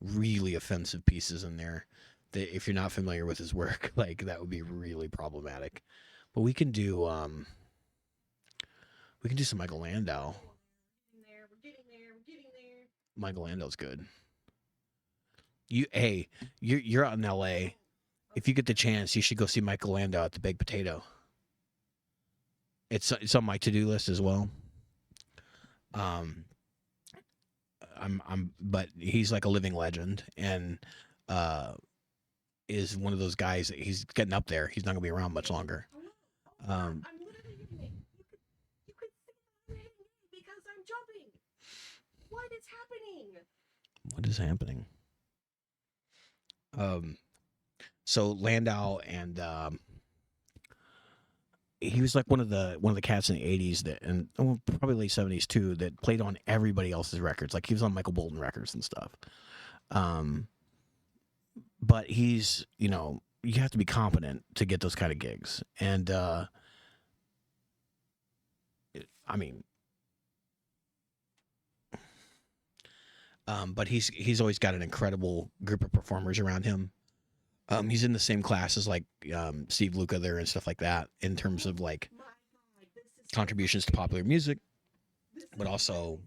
really offensive pieces in there that if you're not familiar with his work, like, that would be really problematic. But we can do some Michael Landau. Michael Landau's good. You're out in LA. If you get the chance, you should go see Michael Landau at the Baked Potato. It's on my to-do list as well. But he's like a living legend and is one of those guys that he's getting up there. He's not gonna be around much longer. I'm literally hitting it. You could see I'm hitting it because I'm jumping. What is happening? What is happening? So Landau and he was like one of the cats in the 80s that, and probably late 70s too, that played on everybody else's records. Like he was on Michael Bolton records and stuff. But he's, you have to be competent to get those kind of gigs. And but he's always got an incredible group of performers around him. He's in the same class as like Steve Luca there and stuff like that in terms of like contributions to popular music, but also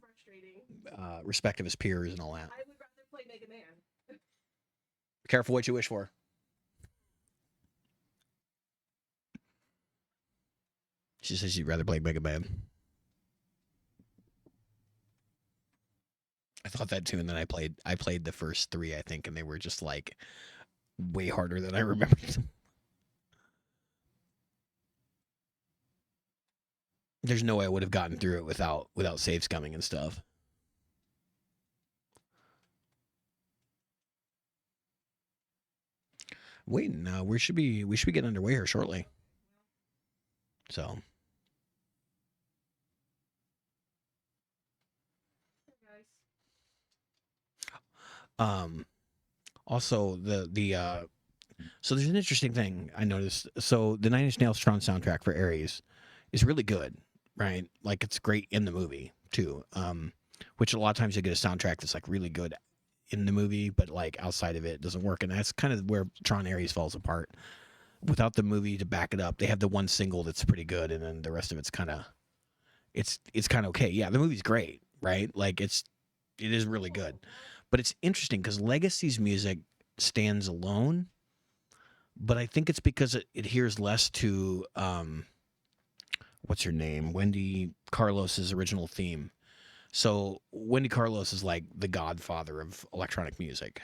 respect of his peers and all that. I would rather play Mega Man. Careful what you wish for. She says she'd rather play Mega Man. I thought that too, and then I played the first 3, I think, and they were just like way harder than I remembered them. There's no way I would have gotten through it without save scumming and stuff. Wait, no, we should be getting underway here shortly. So. Also so there's an interesting thing I noticed. So the Nine Inch Nails Tron soundtrack for Ares is really good, right? Like it's great in the movie too. Which a lot of times you get a soundtrack that's like really good in the movie, but like outside of it doesn't work. And that's kind of where Tron Ares falls apart. Without the movie to back it up, they have the one single that's pretty good, and then the rest of it's kind of okay. Yeah, the movie's great, right? Like it is really good. But it's interesting because Legacy's music stands alone, but I think it's because it adheres less to what's her name? Wendy Carlos's original theme. So Wendy Carlos is like the godfather of electronic music,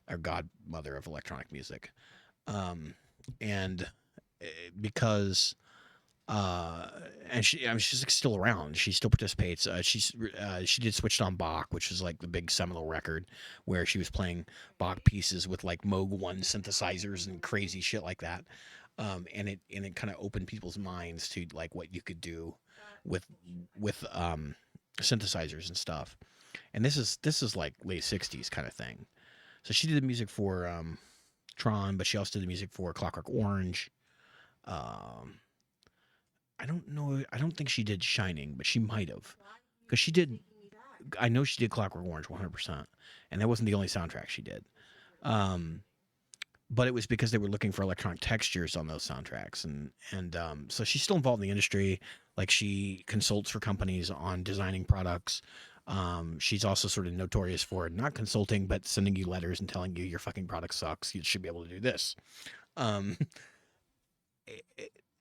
or godmother of electronic music. And because and she, I mean, she's like still around. She still participates. She did Switched on Bach, which was like the big seminal record where she was playing Bach pieces with like Moog 1 synthesizers and crazy shit like that. And it kind of opened people's minds to like what you could do with synthesizers and stuff. And this is like late 60s kind of thing. So she did the music for Tron, but she also did the music for Clockwork Orange. I don't know. I don't think she did Shining, but she might have, because she did. I know she did Clockwork Orange 100%, and that wasn't the only soundtrack she did. But it was because they were looking for electronic textures on those soundtracks, and so she's still involved in the industry. Like, she consults for companies on designing products. She's also sort of notorious for not consulting, but sending you letters and telling you your fucking product sucks. You should be able to do this.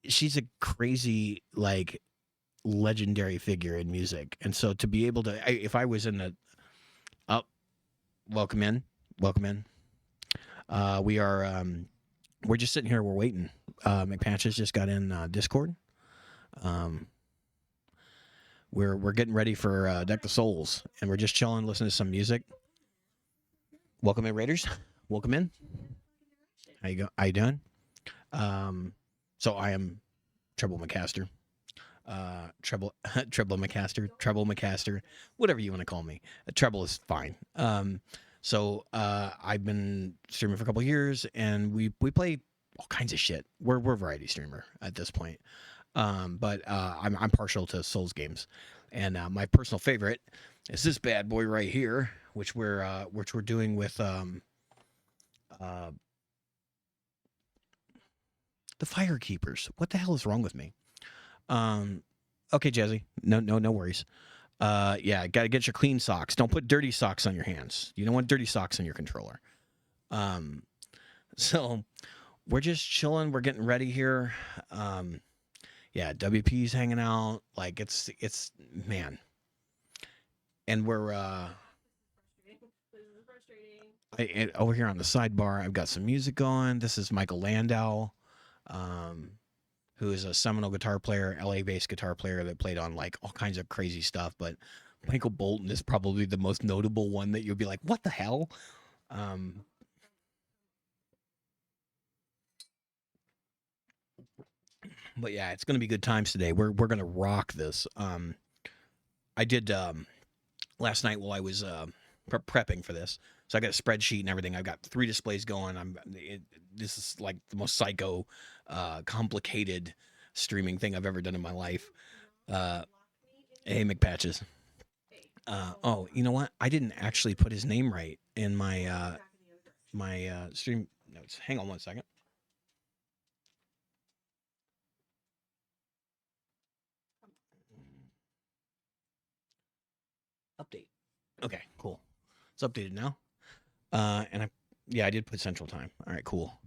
She's a crazy, like, legendary figure in music. And so to be able to, if I was in the, welcome in. We're just sitting here. We're waiting. McPatches just got in Discord. We're getting ready for Deck the Souls, and we're just chilling, listening to some music. Welcome in, Raiders. Welcome in. How you doing? So I am Treble McCaster. Treble McCaster, whatever you want to call me. Treble is fine. So I've been streaming for a couple of years, and we play all kinds of shit. We're a variety streamer at this point. But I'm partial to Souls games, and my personal favorite is this bad boy right here, which we're doing with the Firekeepers. What the hell is wrong with me? Okay, Jazzy. No worries. Yeah, gotta get your clean socks. Don't put dirty socks on your hands. You don't want dirty socks on your controller. So we're just chilling. We're getting ready here. Yeah, WP's hanging out. Like, it's man. And we're over here on the sidebar, I've got some music going. This is Michael Landau, who is a seminal guitar player, LA-based guitar player that played on like all kinds of crazy stuff. But Michael Bolton is probably the most notable one that you'll be like, what the hell? But yeah, it's gonna be good times today. We're gonna rock this. I did last night while I was prepping for this. So I got a spreadsheet and everything. I've got 3 displays going. This is like the most psycho, complicated streaming thing I've ever done in my life. Hey, McPatches. Oh, you know what? I didn't actually put his name right in my stream notes. Hang on one second. Update. Okay, cool. It's updated now. And I did put Central Time. All right, cool.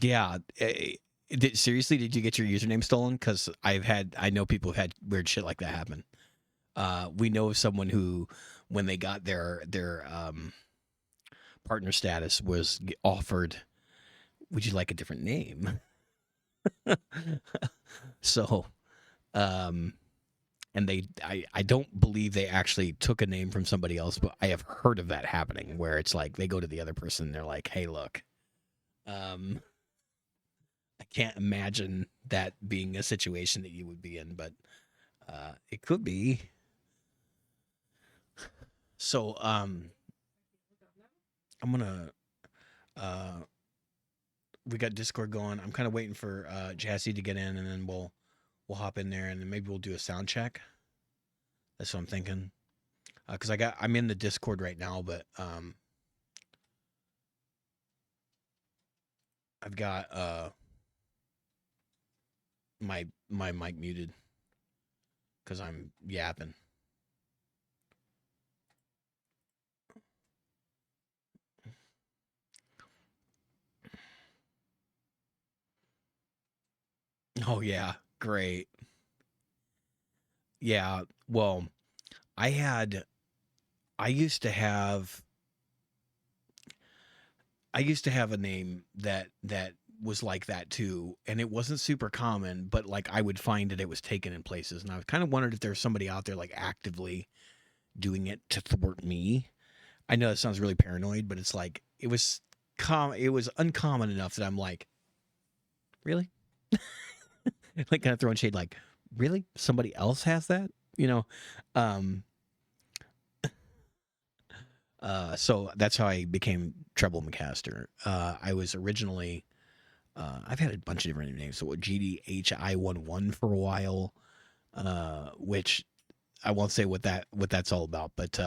Yeah. Seriously, did you get your username stolen? Because I know people have had weird shit like that happen. We know of someone who, when they got their partner status, was offered, would you like a different name? So, and I don't believe they actually took a name from somebody else, but I have heard of that happening where it's like they go to the other person and they're like, hey, look, I can't imagine that being a situation that you would be in, but it could be. So I'm gonna we got Discord going. I'm kind of waiting for Jassy to get in, and then we'll hop in there, and then maybe we'll do a sound check. That's what I'm thinking. Because I'm in the Discord right now, but I've got my mic muted because I'm yapping. Oh yeah, great. Yeah, well, I used to have I used to have a name that was like that too, and it wasn't super common, but like I would find it was taken in places, and I kind of wondered if there's somebody out there like actively doing it to thwart me. I know that sounds really paranoid, but it's like it was uncommon enough that I'm like, really? Like kind of throwing shade, like, really? Somebody else has that? You know? So that's how I became Treble McCaster. I was originally, I've had a bunch of different names. So GDHI11 for a while, which I won't say what that's all about, but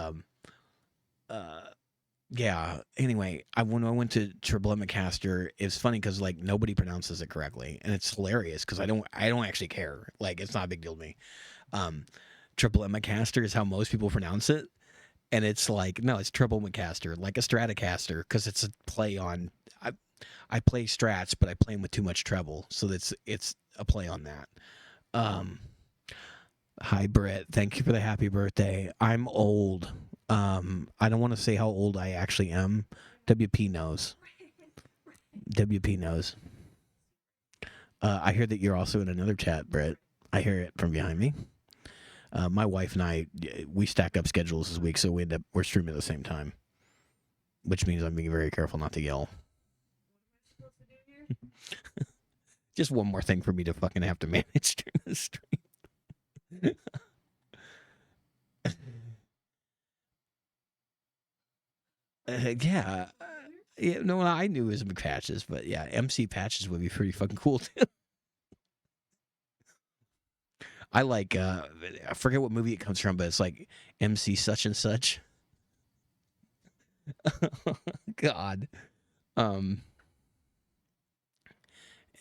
yeah. Anyway, when I went to Treble McCaster, it's funny because like nobody pronounces it correctly, and it's hilarious because I don't actually care. Like it's not a big deal to me. Triple McCaster is how most people pronounce it. And it's like, no, it's Treble McCaster, like a Stratocaster, because it's a play on. I play strats, but I play them with too much treble, so it's a play on that. Hi, Brett. Thank you for the happy birthday. I'm old. I don't want to say how old I actually am. WP knows. WP knows. I hear that you're also in another chat, Brett. I hear it from behind me. My wife and I, we stacked up schedules this week, so we're streaming at the same time, which means I'm being very careful not to yell. Just one more thing for me to fucking have to manage during the stream. Yeah. Yeah, no, I knew it was McPatches, but yeah, MC Patches would be pretty fucking cool too. I like I forget what movie it comes from, but it's like MC such and such. God.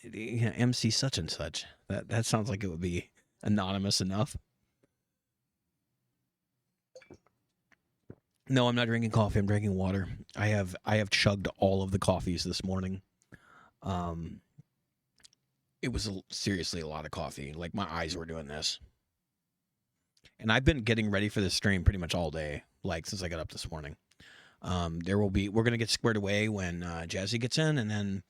Yeah, MC such and such. That sounds like it would be anonymous enough. No, I'm not drinking coffee. I'm drinking water. I have chugged all of the coffees this morning. It was seriously a lot of coffee. Like my eyes were doing this. And I've been getting ready for this stream pretty much all day, like since I got up this morning. We're gonna get squared away when Jazzy gets in, and then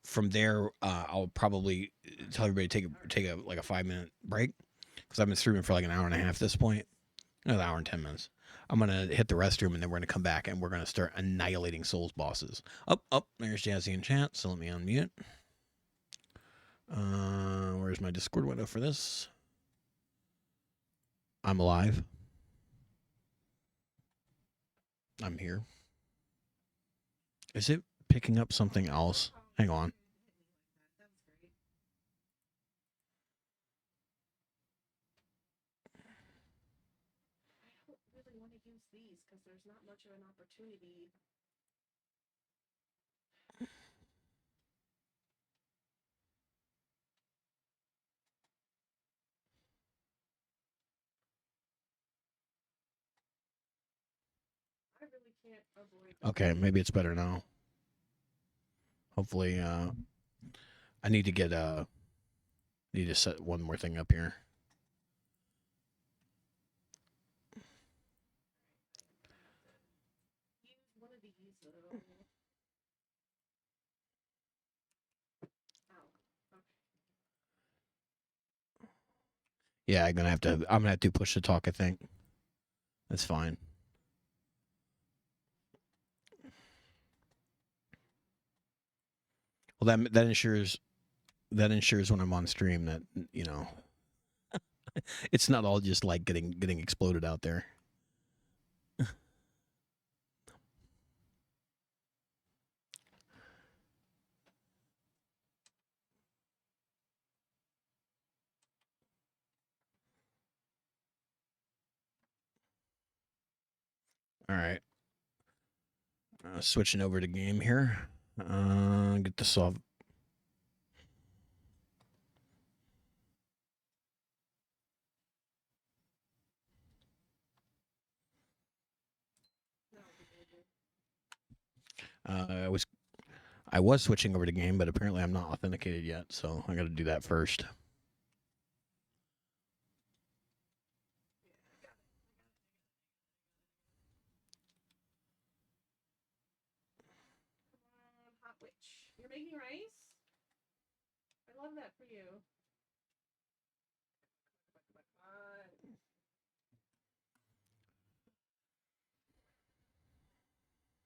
from there, I'll probably tell everybody to take a 5-minute break because I've been streaming for like an hour and a half at this point. Another hour and 10 minutes. I'm gonna hit the restroom and then we're gonna come back and we're gonna start annihilating Souls bosses. There's Jazzy in chat, so let me unmute. Where's my Discord window for this? I'm alive. I'm here. Is it picking up something else? Hang on. I don't really want to use these because there's not much of an opportunity. I really can't avoid. Okay, maybe it's better now. Hopefully, I need to set one more thing up here. Use one of these though. Ow. Okay. Yeah, I'm gonna have to push to talk, I think. That's fine. Well, that ensures when I'm on stream that, you know, it's not all just like getting exploded out there. All right. Switching over to game here. Get this off. I was switching over to game, but apparently I'm not authenticated yet, so I got to do that first. love that for you.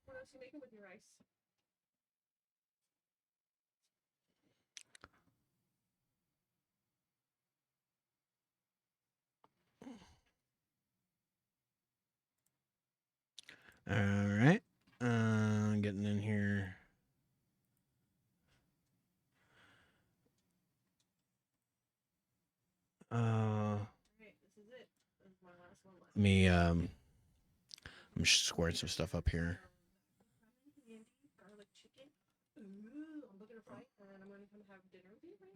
What else are you making with your rice? All right. Getting in here. Alright, this is it. This is my last one left. I'm just squaring some stuff up here. Candy, garlic chicken. Ooh, I'm looking to fight, and I'm gonna come have dinner with you right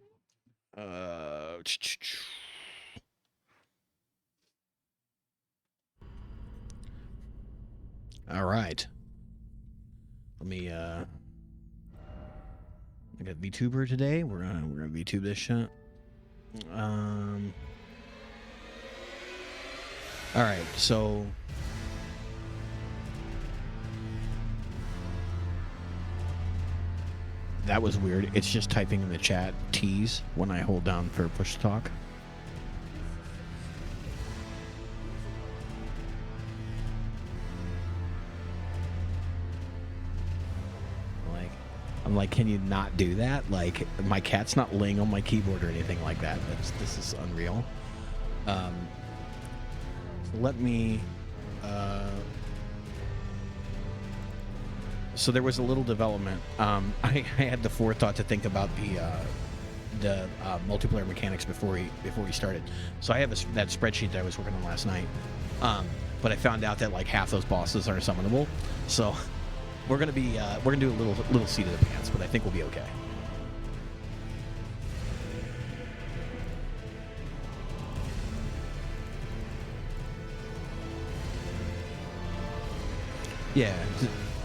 now. All right. Let me I got VTuber today. We're gonna VTube this shit. All right, so that was weird. It's just typing in the chat tease when I hold down for push to talk. I'm like, can you not do that? Like, my cat's not laying on my keyboard or anything like that. This is unreal. So let me. So there was a little development. I had the forethought to think about the multiplayer mechanics before we started. So I have that spreadsheet that I was working on last night. But I found out that like half those bosses are summonable. So. We're gonna do a little seat of the pants, but I think we'll be okay. Yeah,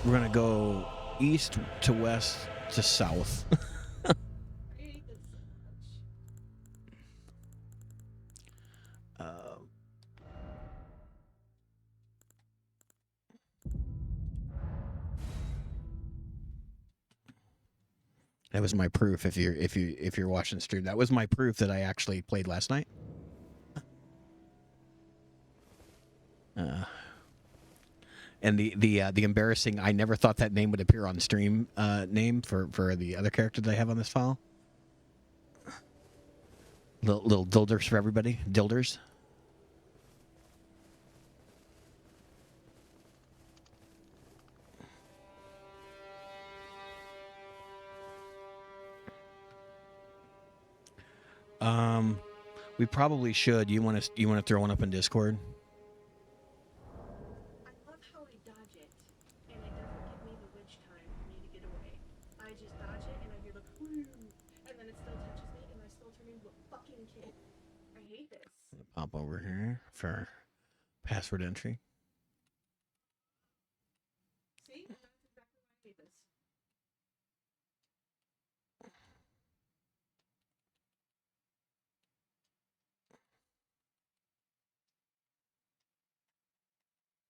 we're gonna go east to west to south. I hate this so much. That was my proof. If you're watching the stream, that was my proof that I actually played last night. And the embarrassing, I never thought that name would appear on stream name for the other character that I have on this file. Little dilders for everybody. Dilders. We probably should. You want to throw one up in Discord? I love how I dodge it, and it doesn't give me the witch time for me to get away. I just dodge it, and I hear the whoo, and then it still touches me, and I still turn into a fucking kid. I hate this. Pop over here for password entry. See? That's exactly why I hate this.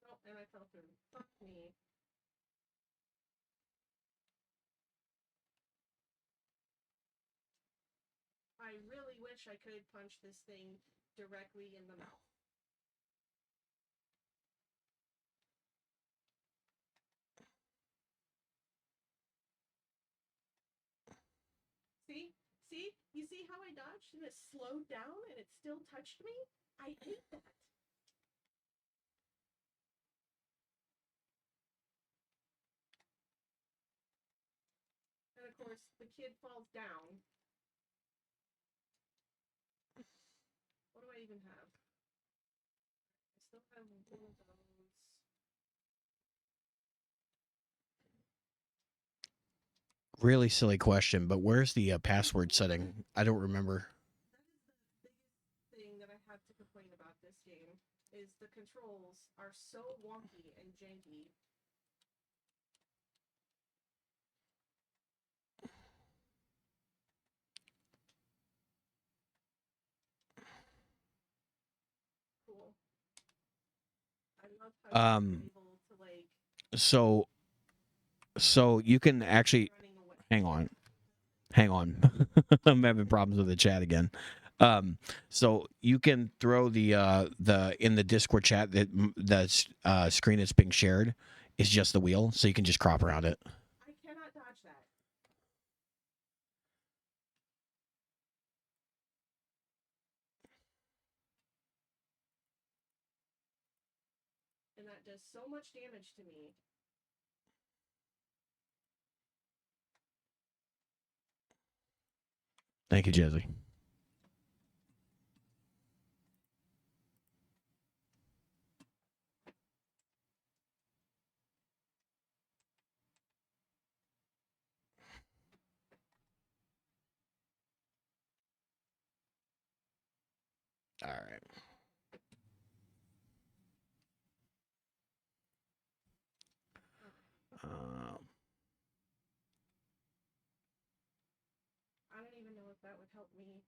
Oh, and I fell through. Fuck me. I really wish I could punch this thing directly in the mouth. See? See? You see how I dodged and it slowed down and it still touched me? I hate that. And of course, the kid falls down. What do I even have? I still have one of those. Really silly question, but where's the password setting? I don't remember. That is the biggest thing that I have to complain about this game is the controls are so wonky and janky. Cool. I love how you're able to like So you can actually running away. hang on. Hang on. I'm having problems with the chat again. So you can throw the in the Discord chat that the screen that's being shared is just the wheel, so you can just crop around it. I cannot dodge that. And that does so much damage to me. Thank you, Jesse. All right. I don't even know if that would help me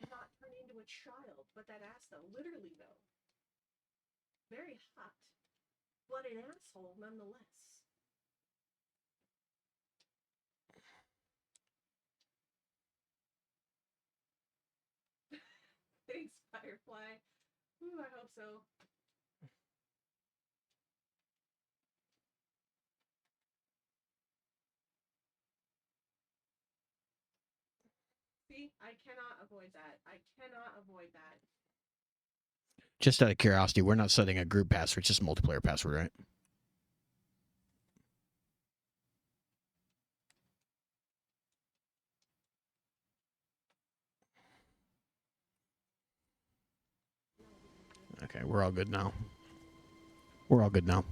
not turn into a child. But that ass, though, literally, though, very hot. Blooded asshole, nonetheless. Thanks, Firefly. Ooh, I hope so. See, I cannot avoid that. I cannot avoid that. Just out of curiosity, we're not setting a group password, it's just a multiplayer password, right? Okay, we're all good now. We're all good now.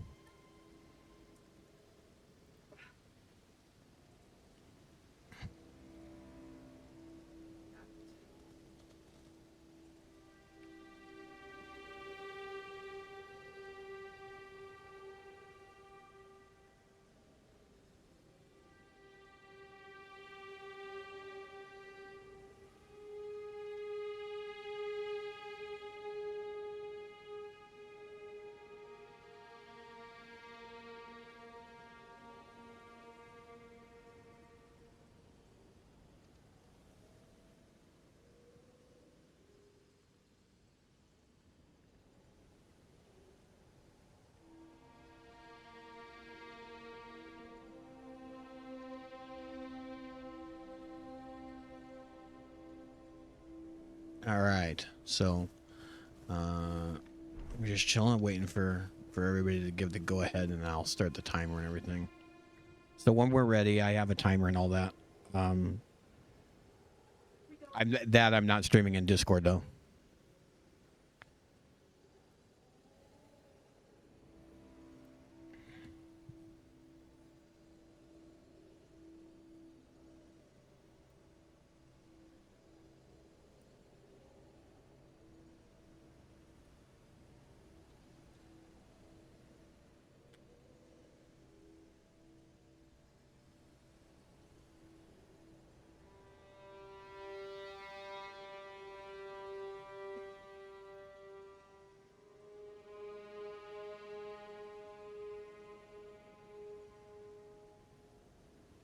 All right, so we're just chilling, waiting for everybody to give the go ahead, and I'll start the timer and everything. So when we're ready, I have a timer and all that. I'm not streaming in Discord though.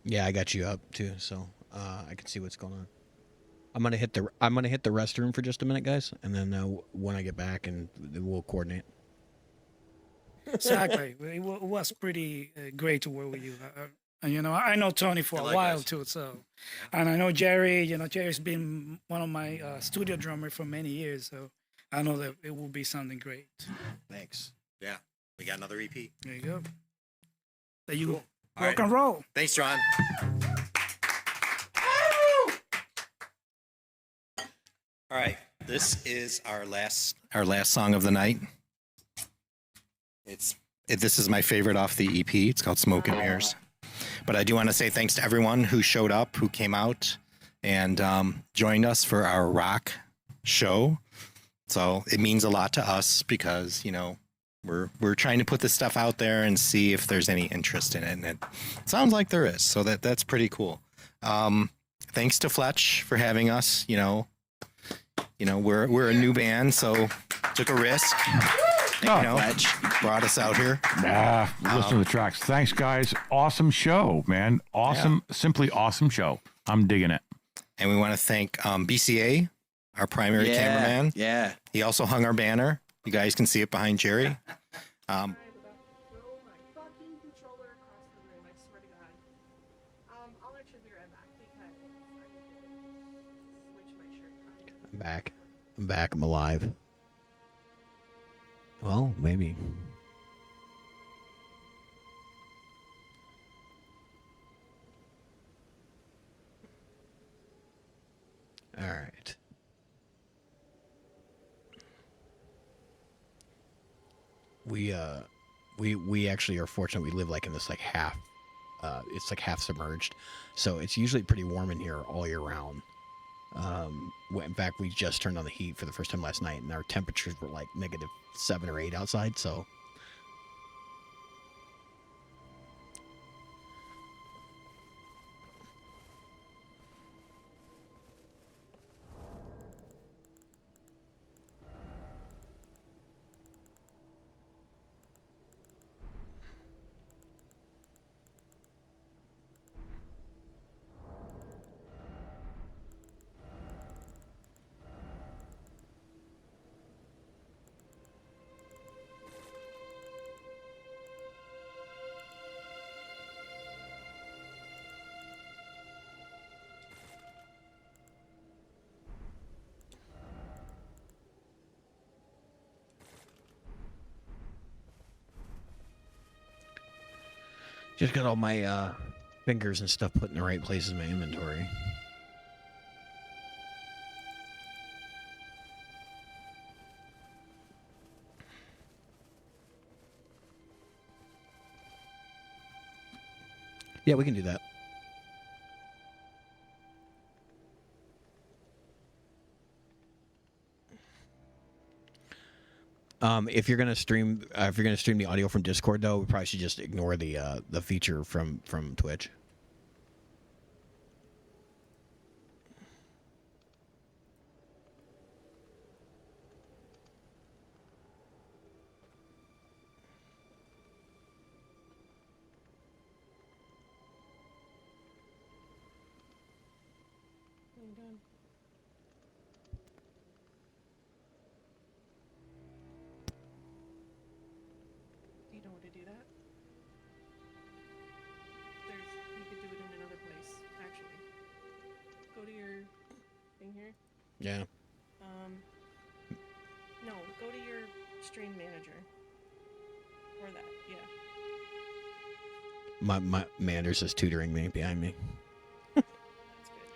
Yeah, I got you up too, so I can see what's going on. I'm gonna hit the restroom for just a minute, guys, and then when I get back, and we'll coordinate. Exactly. It was pretty great to work with you. And, you know, I know Tony for a while too, so, and I know Jerry. You know, Jerry's been one of my studio drummers for many years, so I know that it will be something great. Thanks. Yeah, we got another EP. There you go. There you go. All Rock right. and roll. Thanks, John. All right, this is our last song of the night. This is my favorite off the EP. It's called Smoke and Mirrors. But I do want to say thanks to everyone who showed up, who came out and joined us for our rock show. So it means a lot to us because, you know, we're trying to put this stuff out there and see if there's any interest in it. And it sounds like there is. So that's pretty cool. Thanks to Fletch for having us. You know, we're a new band, so took a risk. Fletch brought us out here. Listen to the tracks. Thanks, guys. Awesome show, man. Awesome, simply awesome show. I'm digging it. And we want to thank BCA, our primary cameraman. Yeah. He also hung our banner. You guys can see it behind Jerry. I'm about to throw my fucking controller across the room, I swear to God. I'll actually be right back because I need to switch my shirt. I'm back. I'm back. I'm alive. Well, maybe. All right. We actually are fortunate. We live like in this like half. It's like half submerged, so it's usually pretty warm in here all year round. In fact, we just turned on the heat for the first time last night, and our temperatures were like -7 or 8 outside. So, just got all my fingers and stuff put in the right places in my inventory. Yeah, we can do that. If you're gonna stream, the audio from Discord, though, we probably should just ignore the feature from Twitch. Do you know where to do that? You could do it in another place, actually. Go to your thing here. Yeah. No, go to your stream manager. Or that, yeah. My Manders is tutoring me behind me. That's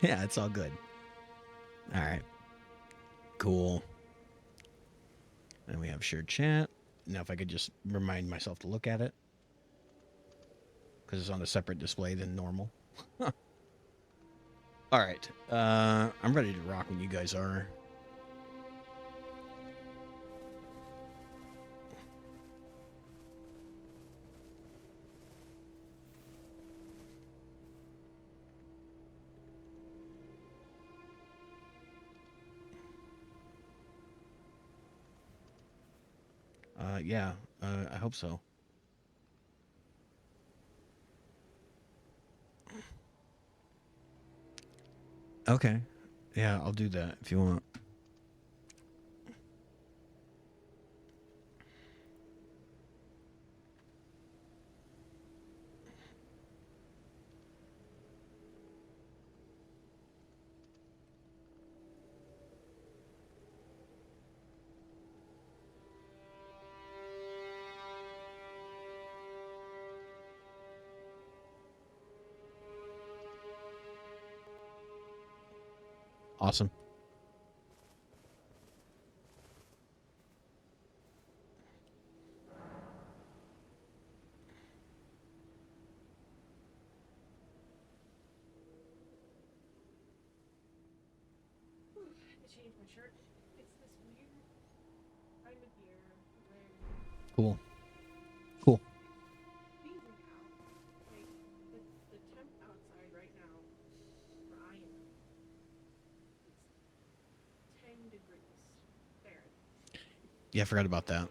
good. Yeah, it's all good. All right. Cool. And we have shared chat. Now, if I could just remind myself to look at it, because it's on a separate display than normal. All right. I'm ready to rock when you guys are. Yeah, I hope so. Okay. Yeah, I'll do that if you want. Awesome. I changed my shirt. It's this weird time of year where Cool. Cool. freezing out. Like the temp outside right now where I am, it's 10 degrees Fahrenheit. Yeah, I forgot about that.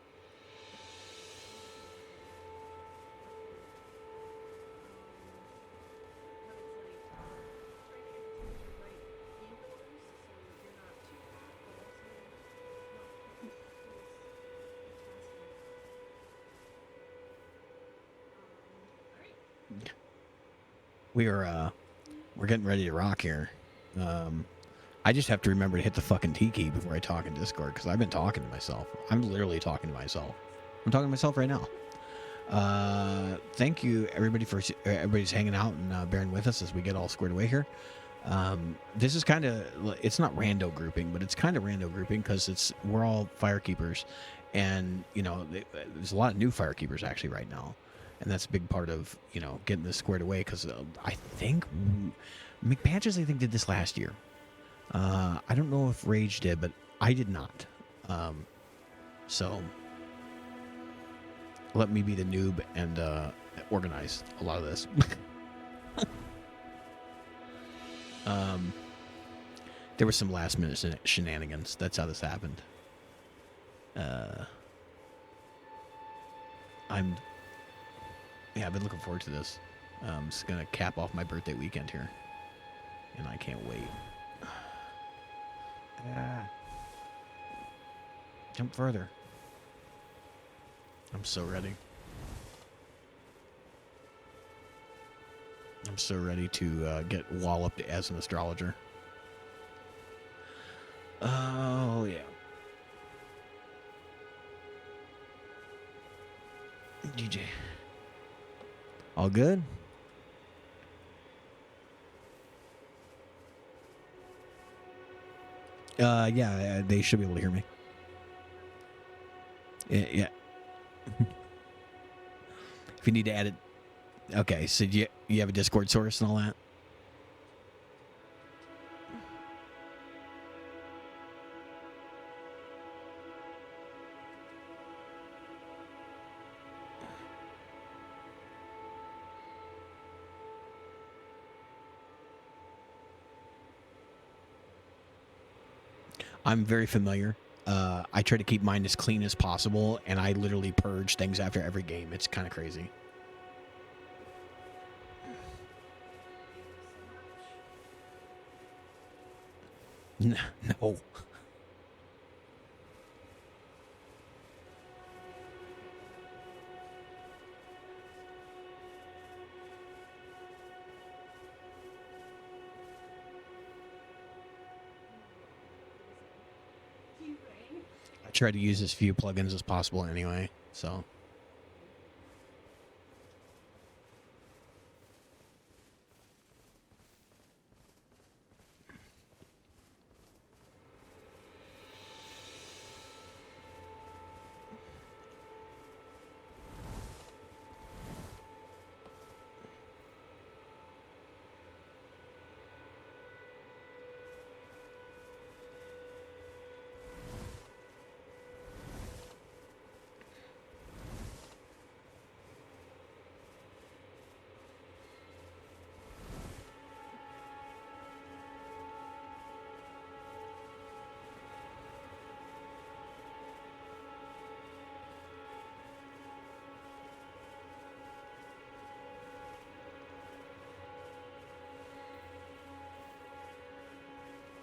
we're getting ready to rock here. I just have to remember to hit the fucking T key before I talk in Discord because I've been talking to myself. I'm literally talking to myself. I'm talking to myself right now. Thank you everybody for everybody's hanging out and bearing with us as we get all squared away here. This is kind of, it's not rando grouping, but it's kind of rando grouping because we're all firekeepers, and you know there's a lot of new firekeepers actually right now, and that's a big part of getting this squared away because I think McPatches I think did this last year. I don't know if Rage did, but I did not. So let me be the noob and organize a lot of this. There was some last minute shenanigans. That's how this happened. I've been looking forward to this. It's gonna cap off my birthday weekend here, and I can't wait. Jump further. I'm so ready. I'm so ready to get walloped as an astrologer. Oh, yeah. GJ. All good? Yeah, they should be able to hear me. Yeah. If you need to add it. Okay, so you have a Discord source and all that? I'm very familiar. I try to keep mine as clean as possible, and I literally purge things after every game. It's kind of crazy. No. I try to use as few plugins as possible anyway, so.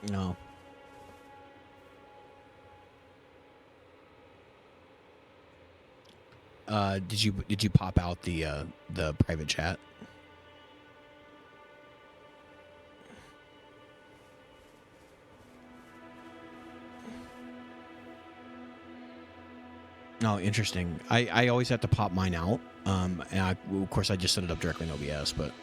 No. Did you pop out the private chat? Oh, interesting. I always have to pop mine out. And of course I just set it up directly in OBS, but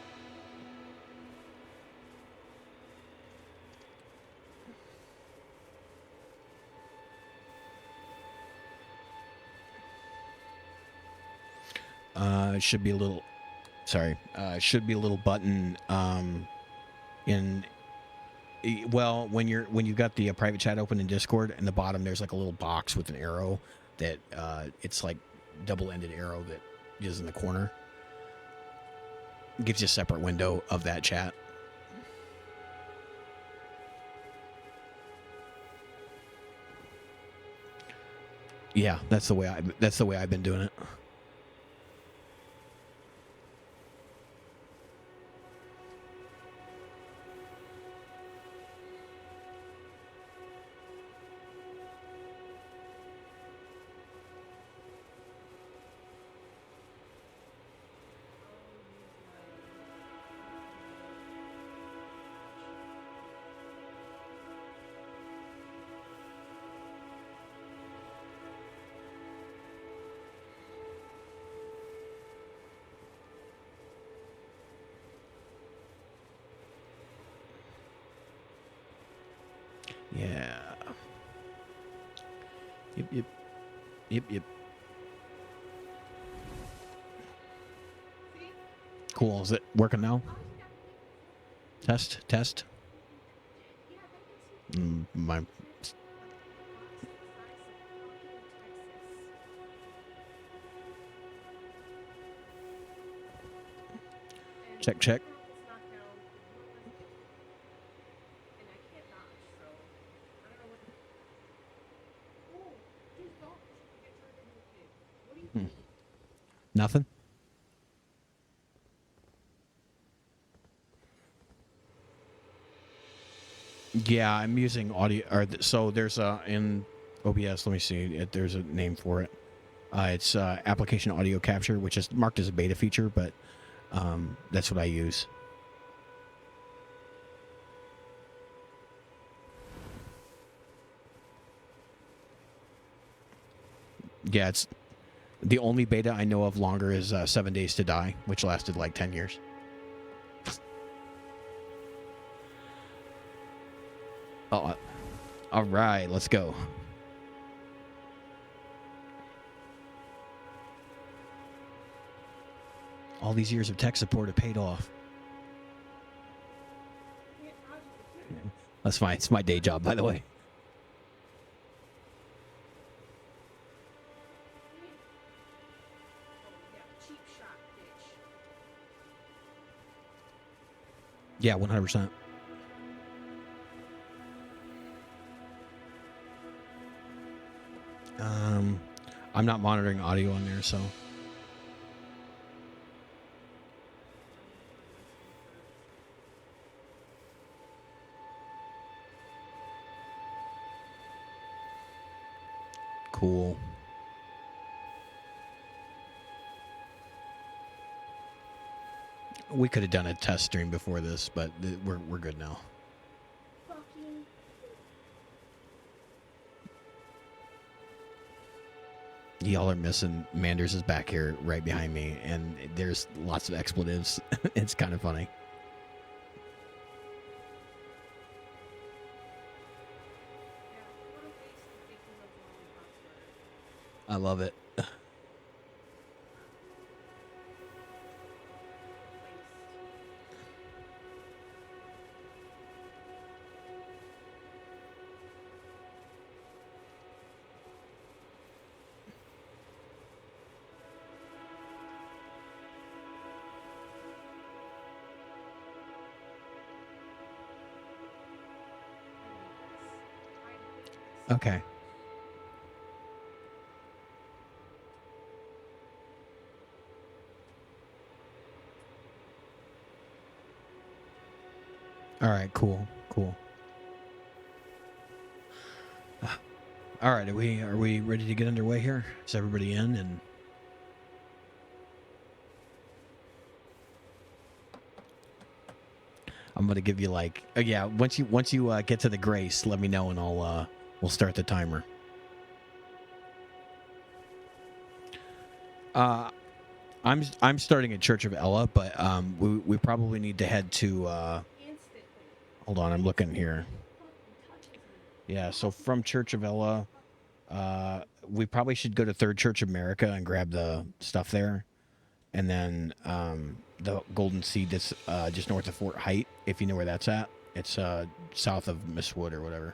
it should be a little, should be a little button when you've got the private chat open in Discord, in the bottom there's like a little box with an arrow that it's like double-ended arrow that is in the corner. It gives you a separate window of that chat. Yeah, that's the way I've been doing it. Yeah. Yep. Cool. Is it working now? Test. My. Check. Nothing. Yeah, I'm using audio. So there's in OBS. Let me see. There's a name for it. It's application audio capture, which is marked as a beta feature, but that's what I use. Yeah, it's the only beta I know of longer is 7 Days to Die, which lasted like 10 years. Oh, all right, let's go. All these years of tech support have paid off. That's fine. It's my day job, by the way. Yeah, 100%. I'm not monitoring audio on there, so. Cool. We could have done a test stream before this, but we're good now. Y'all are missing Manders is back here right behind me, and there's lots of expletives. It's kind of funny. I love it. Okay. All right, cool. All right, are we ready to get underway here? Is everybody in? And I'm gonna give you like, yeah. Once you get to the grace, let me know and we'll start the timer. I'm starting at Church of Ella, but we probably need to head to. Hold on, I'm looking here. Yeah, so from Church of Ella, we probably should go to Third Church America and grab the stuff there, and then the Golden Seed that's just north of Fort Height, if you know where that's at. It's south of Miss Wood or whatever.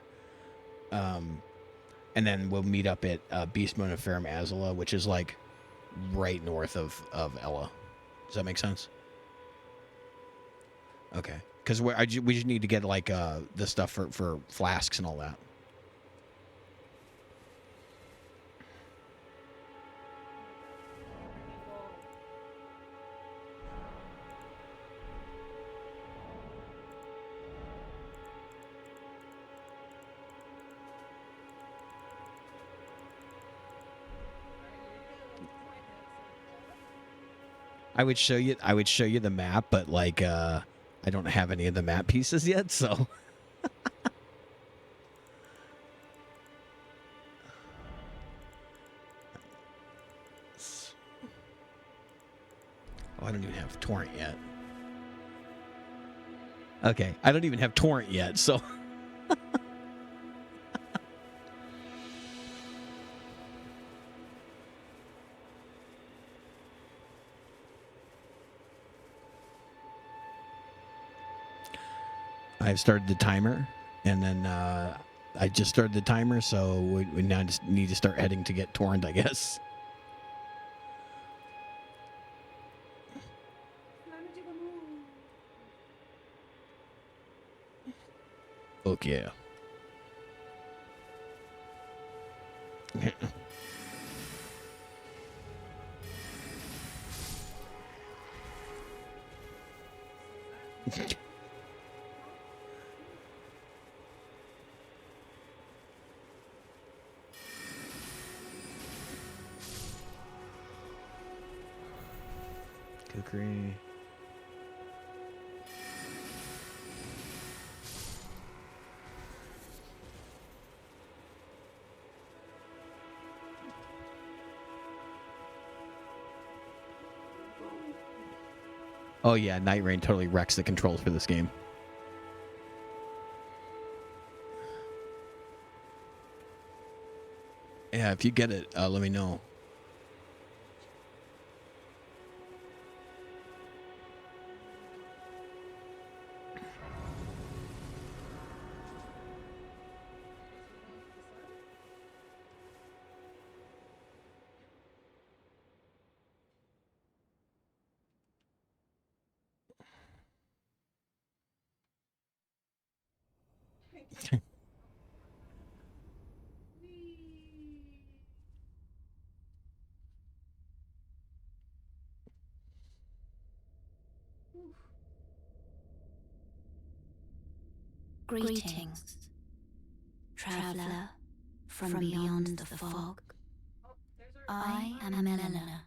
And then we'll meet up at Beast Monoferum Azula, which is like right north of Ella. Does that make sense? Okay. Because we just need to get like the stuff for flasks and all that. I would show you the map, but like I don't have any of the map pieces yet, so. Oh, I don't even have torrent yet. Okay, I don't even have torrent yet, so. I've started the timer, and then I just started the timer, so we now just need to start heading to get Torrent, I guess. Fuck yeah. Kukri. Oh yeah, Night Rain totally wrecks the controls for this game. Yeah, if you get it, let me know. Greetings, traveler from beyond the fog. I am Eleanor.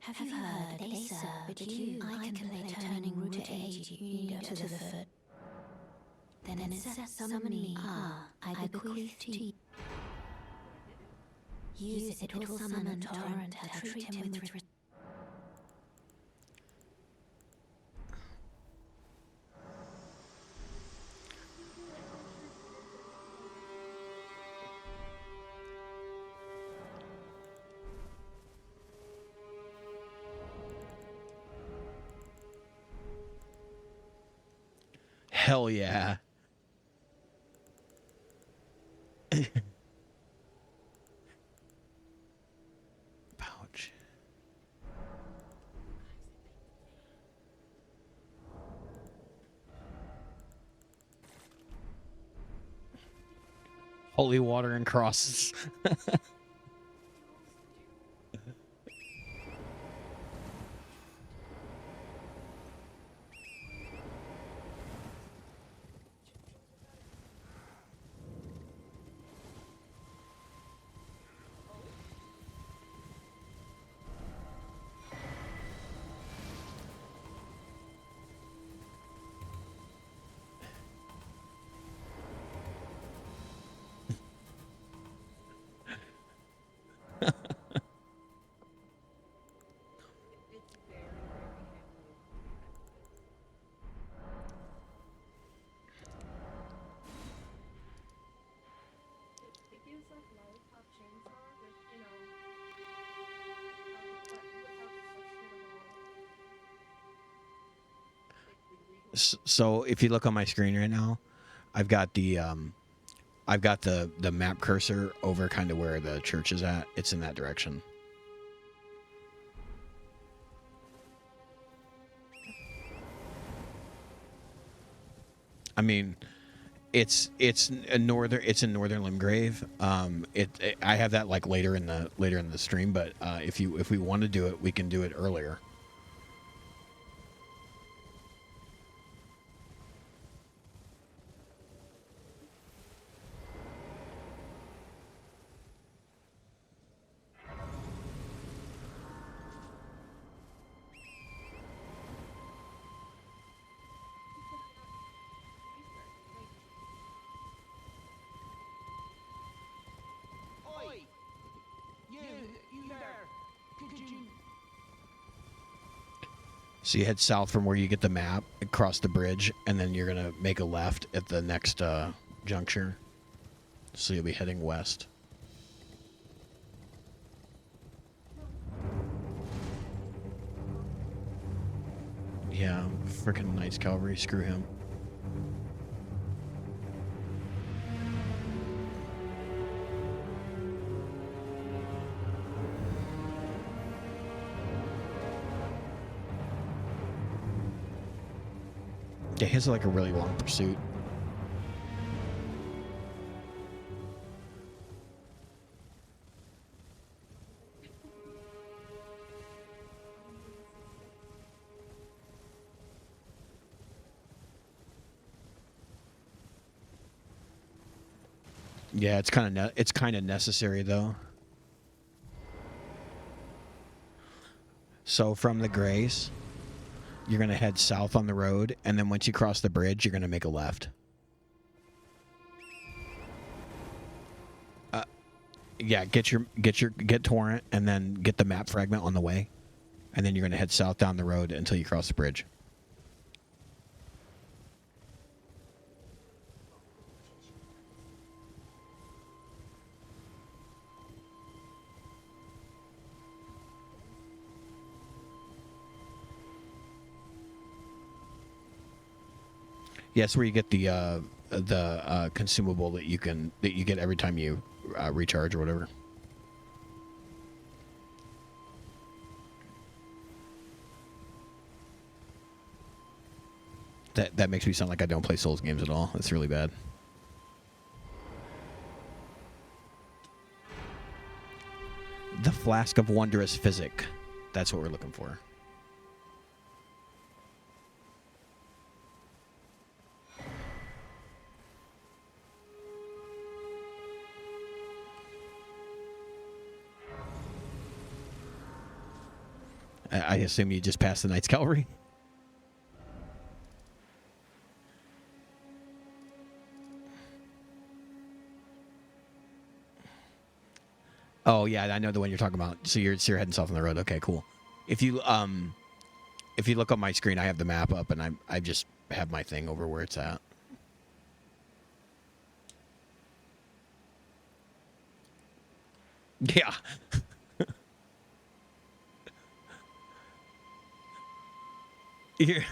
Have you heard, Asa, but I can play turning root to aid you to the foot. Then summon me, I bequeath to you. Use it will summon Torrent and treat him with respect. Hell yeah. Pouch. Holy water and crosses. So if you look on my screen right now, I've got the map cursor over kind of where the church is at. It's in that direction. I mean, it's in northern Limgrave. I have that like later in the stream, but if we want to do it, we can do it earlier. So you head south from where you get the map, across the bridge, and then you're going to make a left at the next juncture. So you'll be heading west. Yeah, freaking Knights Cavalry. Screw him. Yeah, his is like a really long pursuit. Yeah, it's kind of it's kind of necessary though. So from the Grace, you're gonna head south on the road, and then once you cross the bridge, you're gonna make a left. Yeah, get Torrent, and then get the map fragment on the way, and then you're gonna head south down the road until you cross the bridge. Yeah, it's where you get the consumable that you get every time you recharge or whatever. That makes me sound like I don't play Souls games at all. That's really bad. The Flask of Wondrous Physic. That's what we're looking for. I assume you just passed the Knights Cavalry? Oh yeah, I know the one you're talking about. So you're heading south on the road. Okay, cool. If you look on my screen, I have the map up, and I just have my thing over where it's at. Yeah. Here.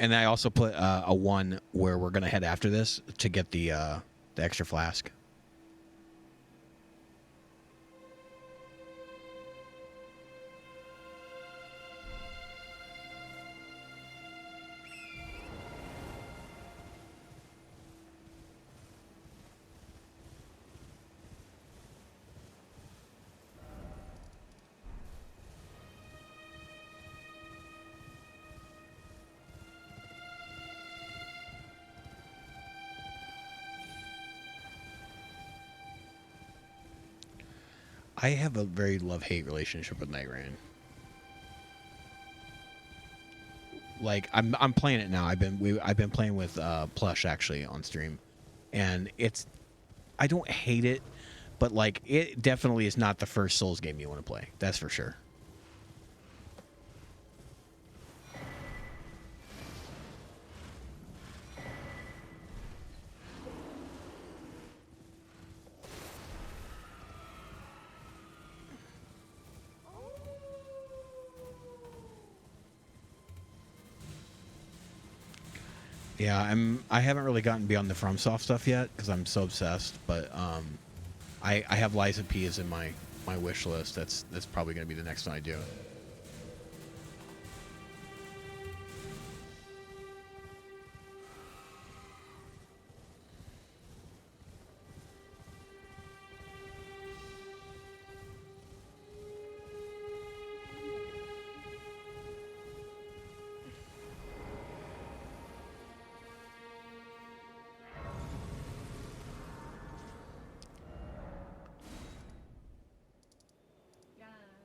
And I also put a one where we're gonna head after this to get the extra flask. I have a very love-hate relationship with Night Rain. Like I'm playing it now. I've been playing with Plush actually on stream, and I don't hate it, but like it definitely is not the first Souls game you want to play. That's for sure. Yeah, I haven't really gotten beyond the FromSoft stuff yet because I'm so obsessed. But I have Lies of P as in my wish list. That's probably going to be the next one I do.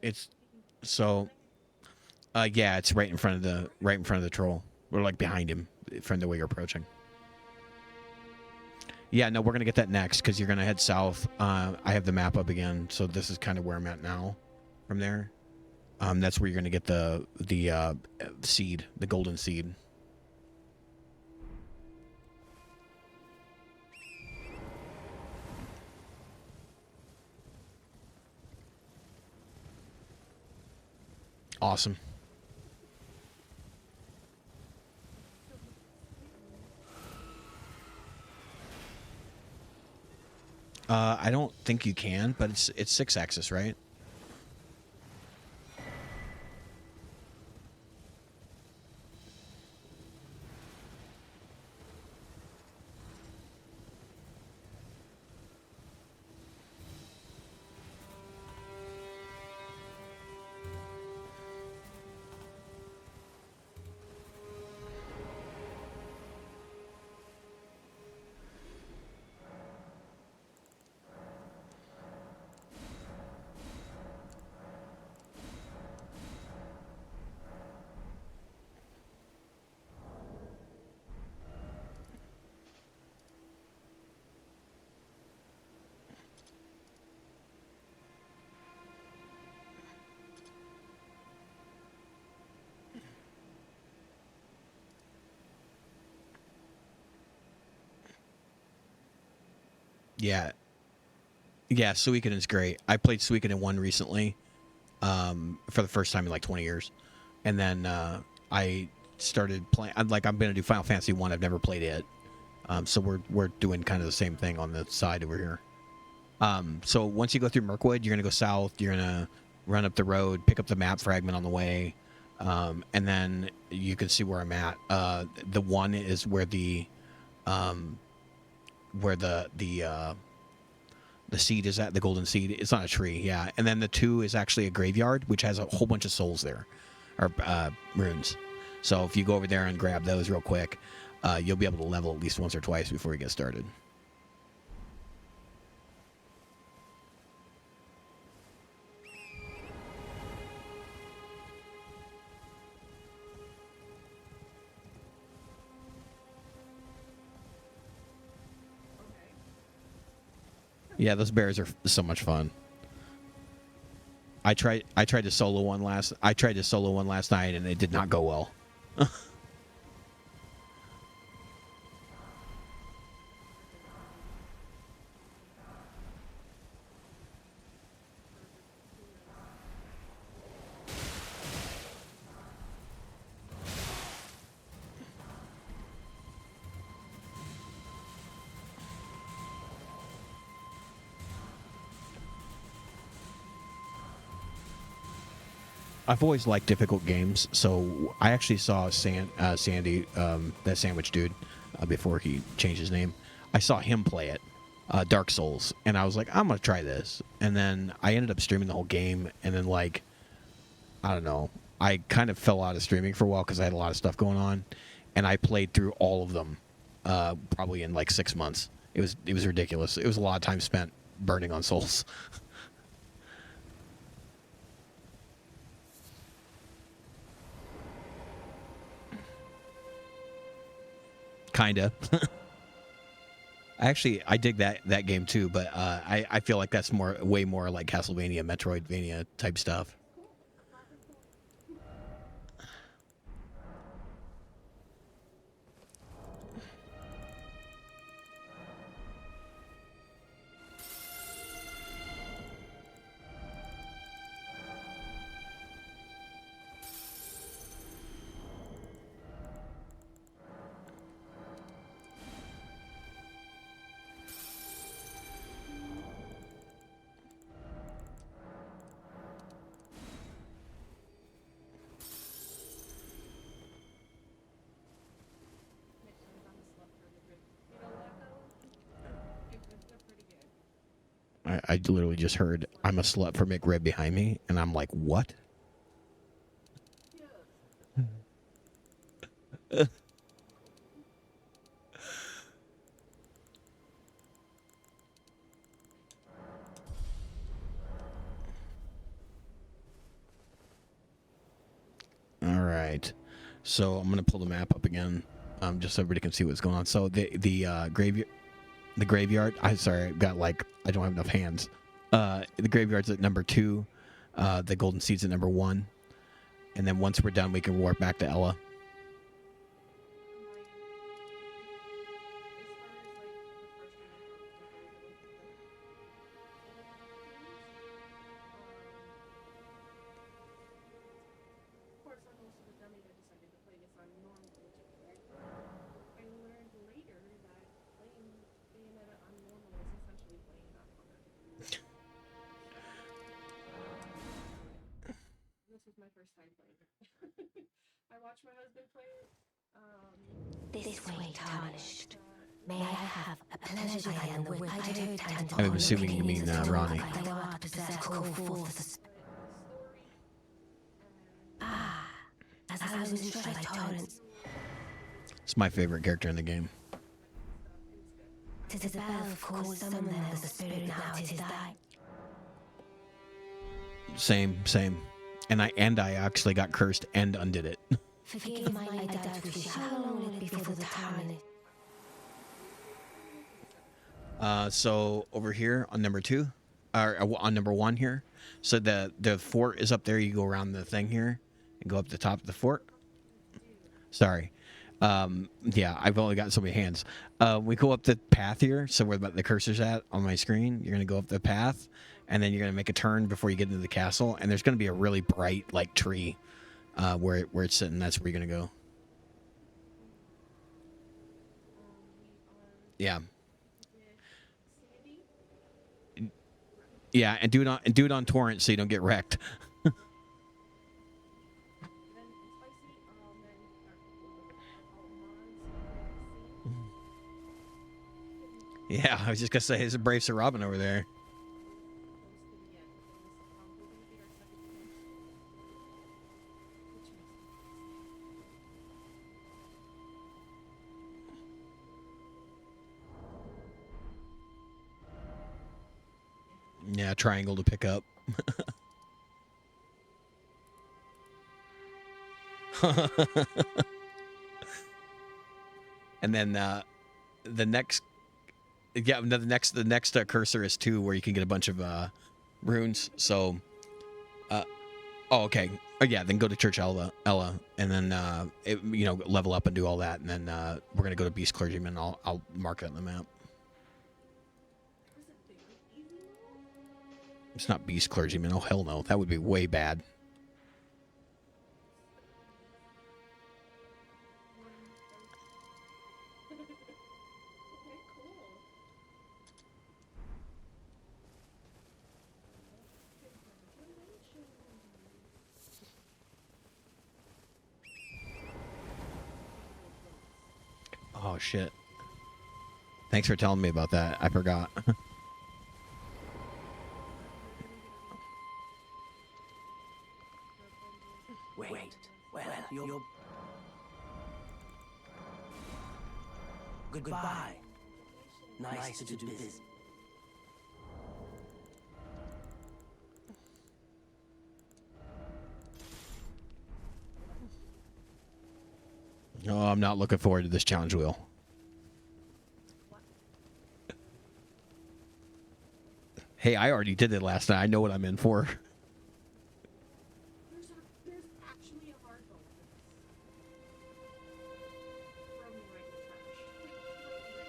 It's so Yeah, it's right in front of the troll, or like behind him, from the way you're approaching. Yeah, no, we're gonna get that next because you're gonna head south. I have the map up again, so this is kind of where I'm at now. From there, that's where you're gonna get the seed, the golden seed. Awesome. I don't think you can, but it's 6-axis, right? Yeah. Yeah, Suikoden's great. I played Suikoden 1 recently, for the first time in like 20 years. And then I started playing, I'm going to do Final Fantasy 1. I've never played it. So we're doing kind of the same thing on the side over here. So once you go through Mirkwood, you're going to go south, you're going to run up the road, pick up the map fragment on the way, and then you can see where I'm at. The 1 is where the seed is at, the golden seed. It's on a tree, yeah. And then the 2 is actually a graveyard, which has a whole bunch of souls there, or runes. So if you go over there and grab those real quick, you'll be able to level at least once or twice before you get started. Yeah, those bears are so much fun. I tried to solo one last night and it did not go well. I've always liked difficult games, so I actually saw Sandy, that sandwich dude, before he changed his name. I saw him play it, Dark Souls, and I was like, I'm gonna try this. And then I ended up streaming the whole game, and then I don't know, I kind of fell out of streaming for a while because I had a lot of stuff going on, and I played through all of them, probably in like 6 months. It was ridiculous. It was a lot of time spent burning on Souls. Kinda. Actually, I dig that game too, but I feel like that's way more like Castlevania, Metroidvania type stuff. I literally just heard "I'm a slut for McRib" behind me, and I'm like, what? So I'm gonna pull the map up again, just so everybody can see what's going on. So the graveyard. I'm sorry, I've got like I don't have enough hands. The graveyard's at number 2. The golden seed's at number 1, and then once we're done, we can warp back to Ella. This way, tarnished. May I have a pleasure then the whip I don't tend to I'm assuming you mean Ronnie. thou art possessed to call forth the as I was instructed by torrents. It's my favorite character in the game. 'Tis a bell of course summon there the spirit now 'tis thy. Same. And I actually got cursed and undid it. Forgive my doubt wish how long will it be for the tyrant? So over here on number 2, or on number 1 here. So the fort is up there. You go around the thing here and go up the top of the fort. Sorry. Yeah, I've only got so many hands. We go up the path here. So where the cursor's at on my screen, you're gonna go up the path, and then you're gonna make a turn before you get into the castle. And there's gonna be a really bright like tree where it's sitting. That's where you're gonna go. Yeah. Yeah, and do it on torrent so you don't get wrecked. Yeah, I was just gonna say there's a brave Sir Robin over there. Yeah, triangle to pick up. And then the next cursor is 2, where you can get a bunch of runes. So oh, okay. Oh yeah, then go to Church Ella, and then level up and do all that, and then we're gonna go to Beast Clergyman. I'll mark it on the map. It's not Beast Clergyman. Oh, hell no. That would be way bad. Oh, shit. Thanks for telling me about that. I forgot. Wait, well, you're... Goodbye. Nice to do business. Oh, I'm not looking forward to this challenge wheel. Hey, I already did it last night. I know what I'm in for. There's actually a hard mode for this. Throw me right in the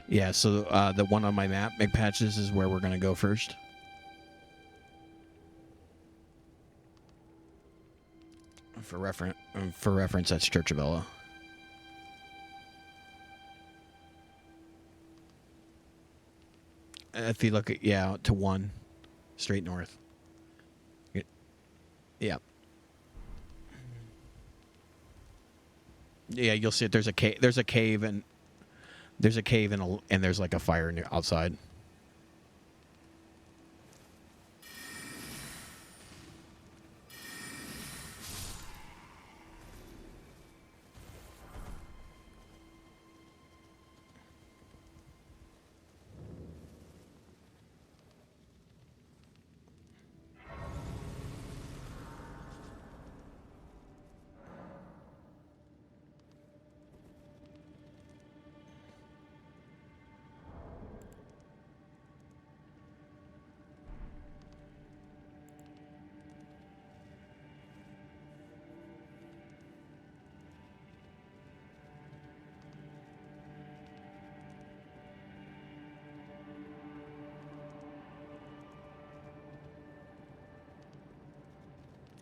Yeah, so the one on my map, McPatches, is where we're going to go first. For reference, that's Church of Ella. If you look at, to 1, straight north. Yeah. Yeah, you'll see it. There's a cave, and there's like a fire outside.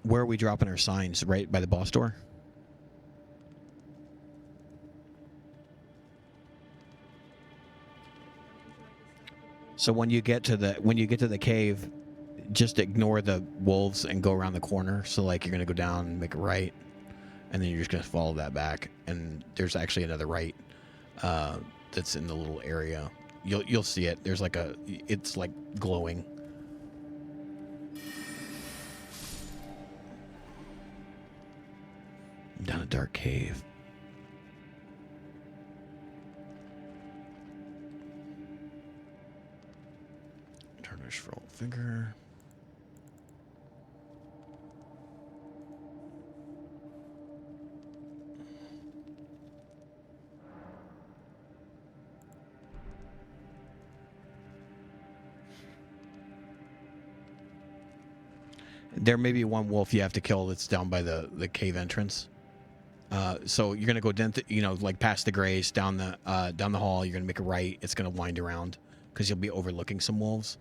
Where are we dropping our signs? Right by the boss door? So when you get to the cave, just ignore the wolves and go around the corner. So like you're gonna go down and make a right, and then you're just gonna follow that back. And there's actually another right that's in the little area. You'll see it. There's like it's like glowing. Down a dark cave. Tarnish for old finger. There may be one wolf you have to kill that's down by the cave entrance. So you're gonna go down, like past the grace, down the hall. You're gonna make a right. It's gonna wind around because you'll be overlooking some wolves,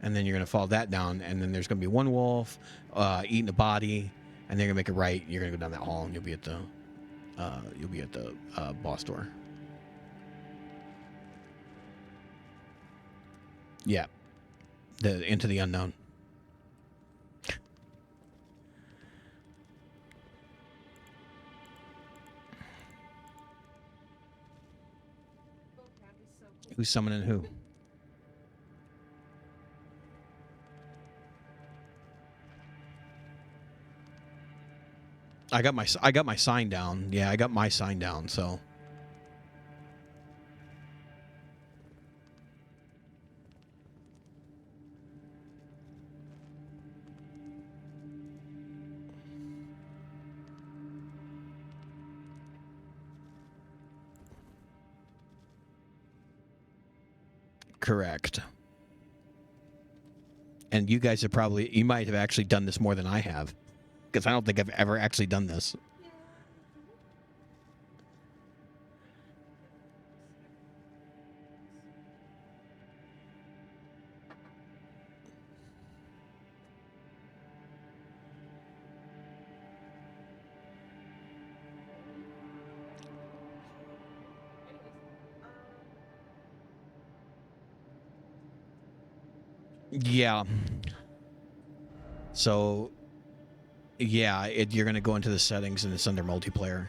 and then you're gonna follow that down. And then there's gonna be one wolf eating a body, and then you're gonna make a right. You're gonna go down that hall, and you'll be at the boss door. Yeah, into the unknown. Who's summoning who? I got my sign down. Yeah, I got my sign down, so. Correct. And you guys you might have actually done this more than I have, because I don't think I've ever actually done this. Yeah. So, yeah, you're going to go into the settings and it's under multiplayer.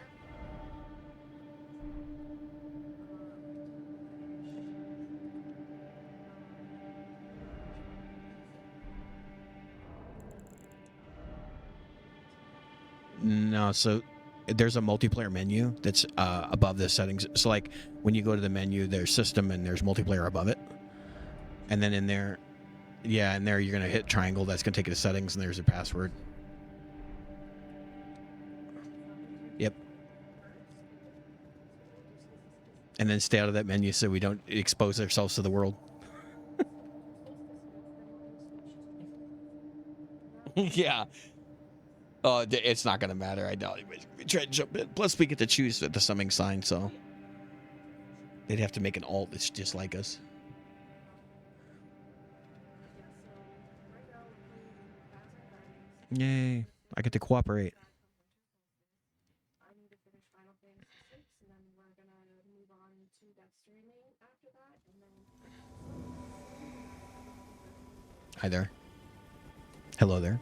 No, so there's a multiplayer menu that's above the settings. So, like, when you go to the menu, there's system and there's multiplayer above it. And then in there, yeah, in there you're going to hit triangle. That's going to take you to settings, and there's a password. Yep. And then stay out of that menu so we don't expose ourselves to the world. Yeah. Oh, it's not going to matter. I doubt we try to jump in. Plus, we get to choose the summoning sign, so they'd have to make an alt that's just like us. Yay. I get to cooperate. Hi there. Hello there.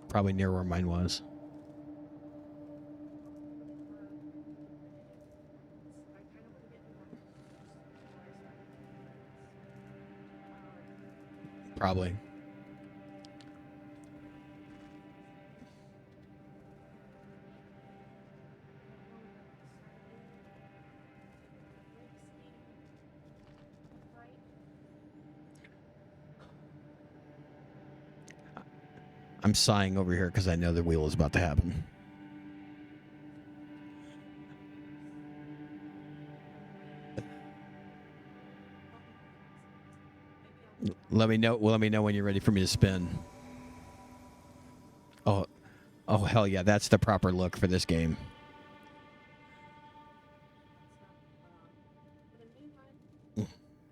Probably near where mine was. Probably. I'm sighing over here because I know the wheel is about to happen. Let me know. Well, let me know when you're ready for me to spin. Oh, hell yeah! That's the proper look for this game.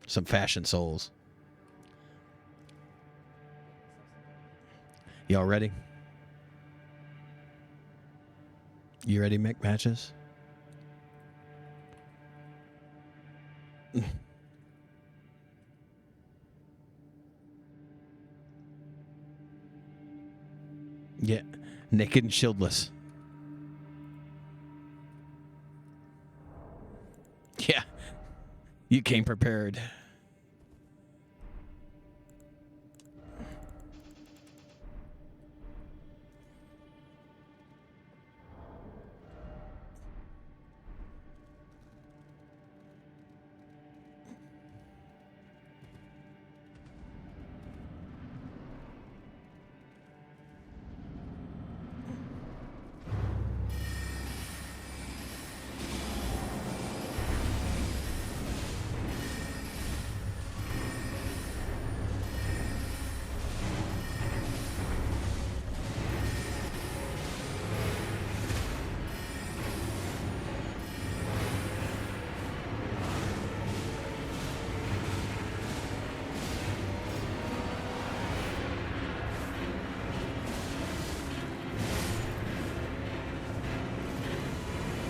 Some fashion souls. Y'all ready? You ready, Mick Matches? Yeah, naked and shieldless. Yeah, you came prepared.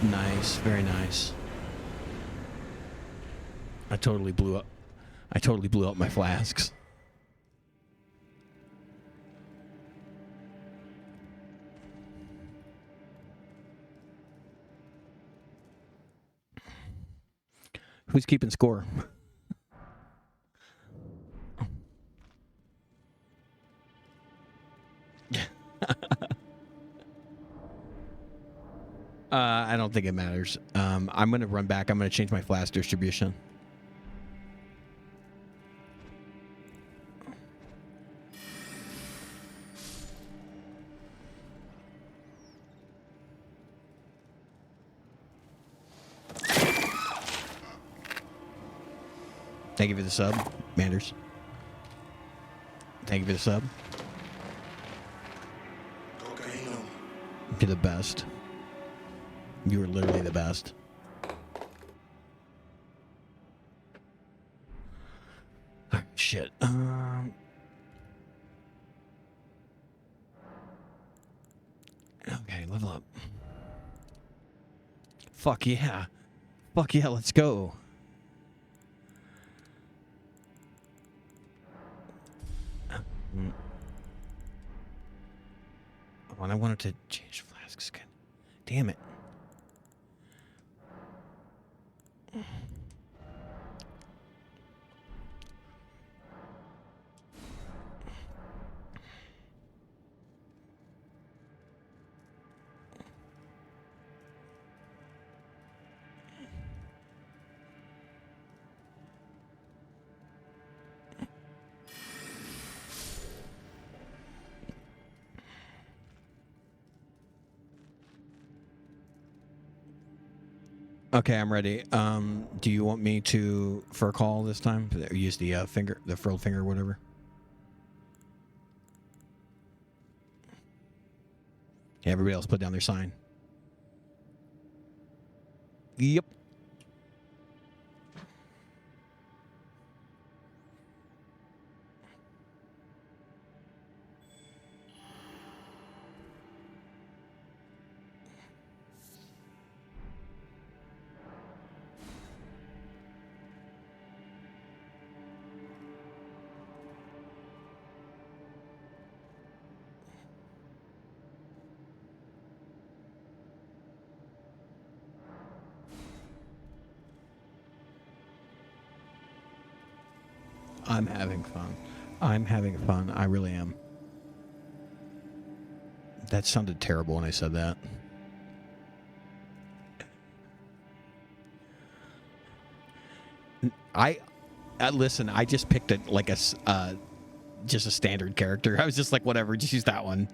Nice, very nice. I totally blew up my flasks. Who's keeping score? I don't think it matters. I'm going to run back. I'm going to change my flask distribution. Thank you for the sub, Manders. Thank you for the sub. You're the best. You were literally the best. Oh, shit. Okay, level up. Fuck yeah. Fuck yeah, let's go. Oh, and I wanted to change flasks again. Damn it. Okay, I'm ready. Do you want me to for a call this time? Or use the finger, the furled finger, whatever. Yeah, everybody else put down their sign. Yep. I'm having fun. I'm having fun. I really am. That sounded terrible when I said that. Listen, I just picked it like a just a standard character. I was just like, whatever, just use that one.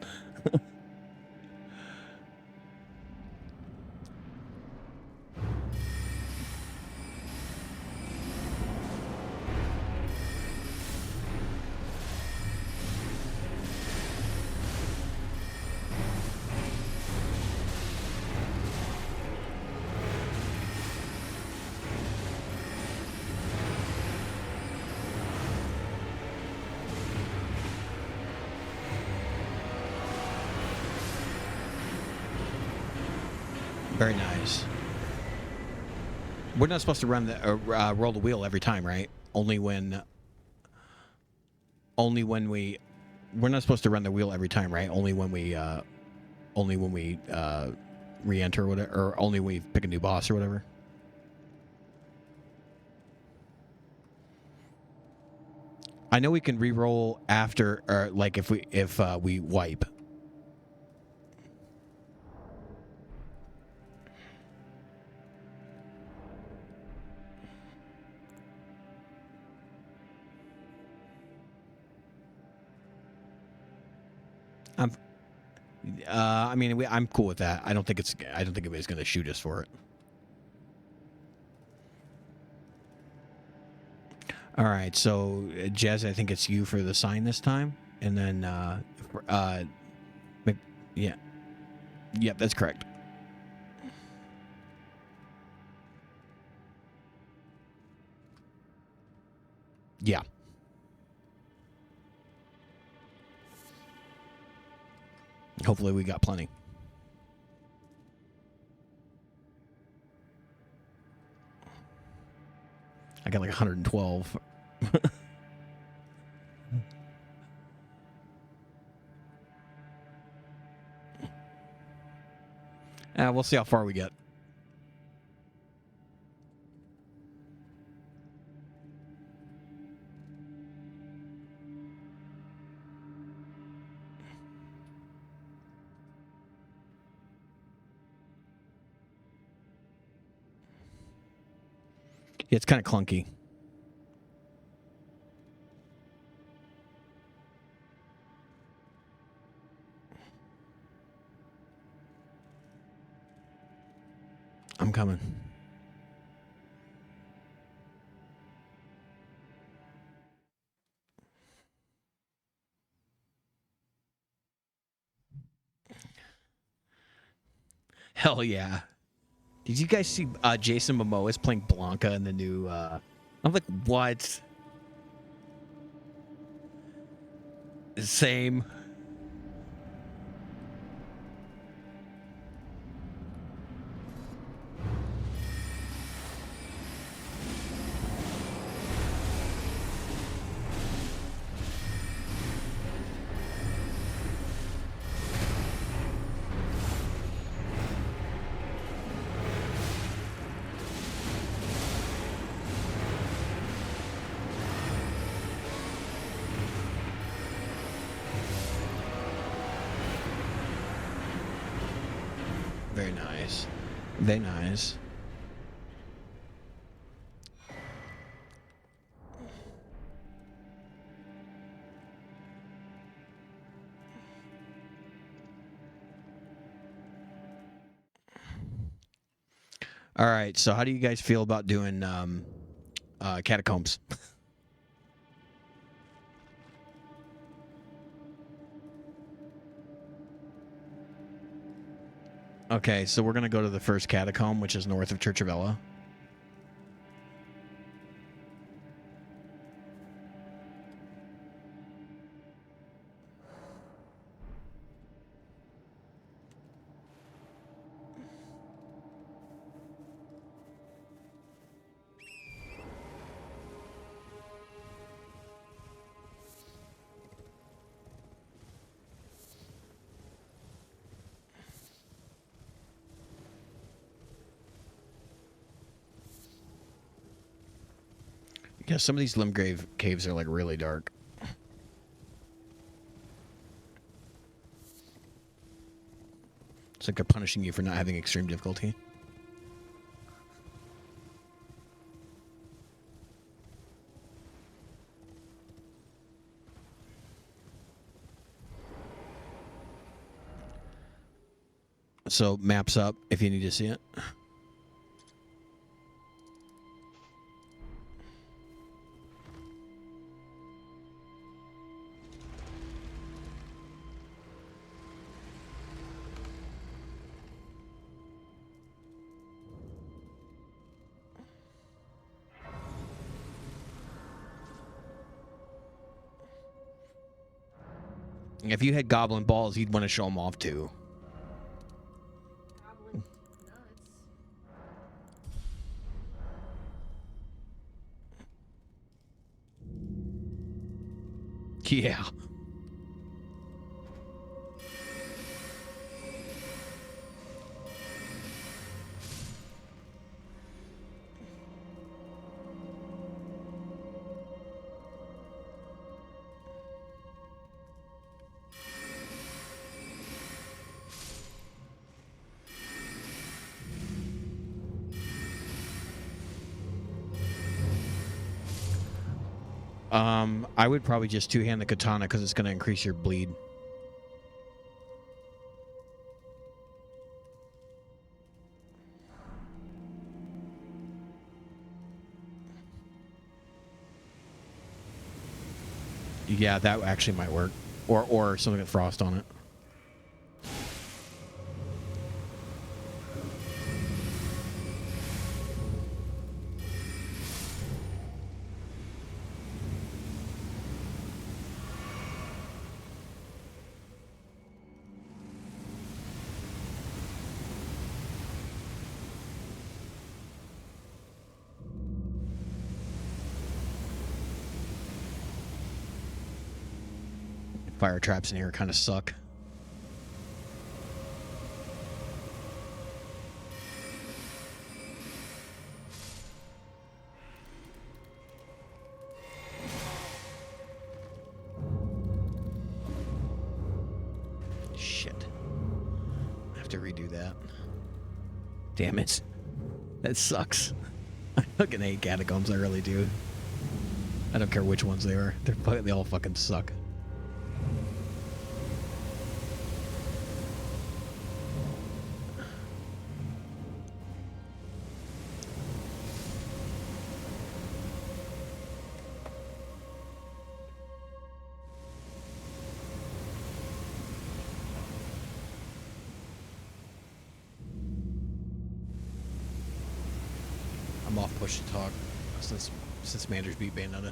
Very nice. We're not supposed to run the roll the wheel every time, right? Only when we. We're not supposed to run the wheel every time, right? Only when we re-enter or whatever, or only when we pick a new boss or whatever. I know we can re-roll after, or like if we wipe. I mean, I'm cool with that. I don't think anybody's going to shoot us for it. All right, so Jazz, I think it's you for the sign this time, and then yeah, yep, that's correct. Yeah. Hopefully we got plenty. I got like 112. We'll see how far we get. Yeah, it's kind of clunky. I'm coming. Hell yeah. Did you guys see Jason Momoa is playing Blanca in the new I'm like, what? Same. Very nice. Very nice. All right, so how do you guys feel about doing catacombs? Okay, so we're going to go to the first catacomb, which is north of Church of Ella. Yeah, some of these Limgrave caves are like really dark. It's like they're punishing you for not having extreme difficulty. So maps up if you need to see it. If you had goblin balls, you'd want to show them off too. Yeah. I would probably just two-hand the katana because it's going to increase your bleed. Yeah, that actually might work. Or something with frost on it. Fire traps in here kind of suck. Shit. I have to redo that. Damn it. That sucks. I fucking hate catacombs, I really do. I don't care which ones they are. They all fucking suck. I'm off push to talk since Manders beat Bayonetta.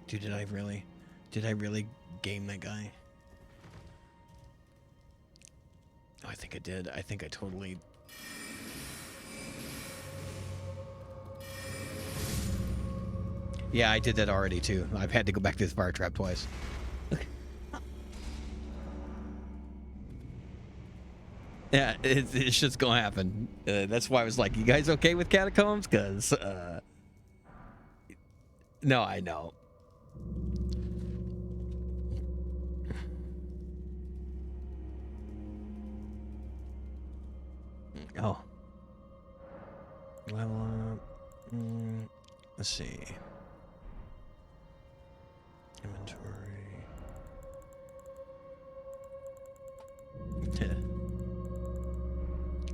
Dude, did I really game that guy? Oh, I think I did. I think I totally... Yeah, I did that already too. I've had to go back to this fire trap twice. Yeah, it's just gonna happen. That's why I was like, you guys okay with catacombs? Because, no, I know. Oh. Level up. Let's see. Inventory.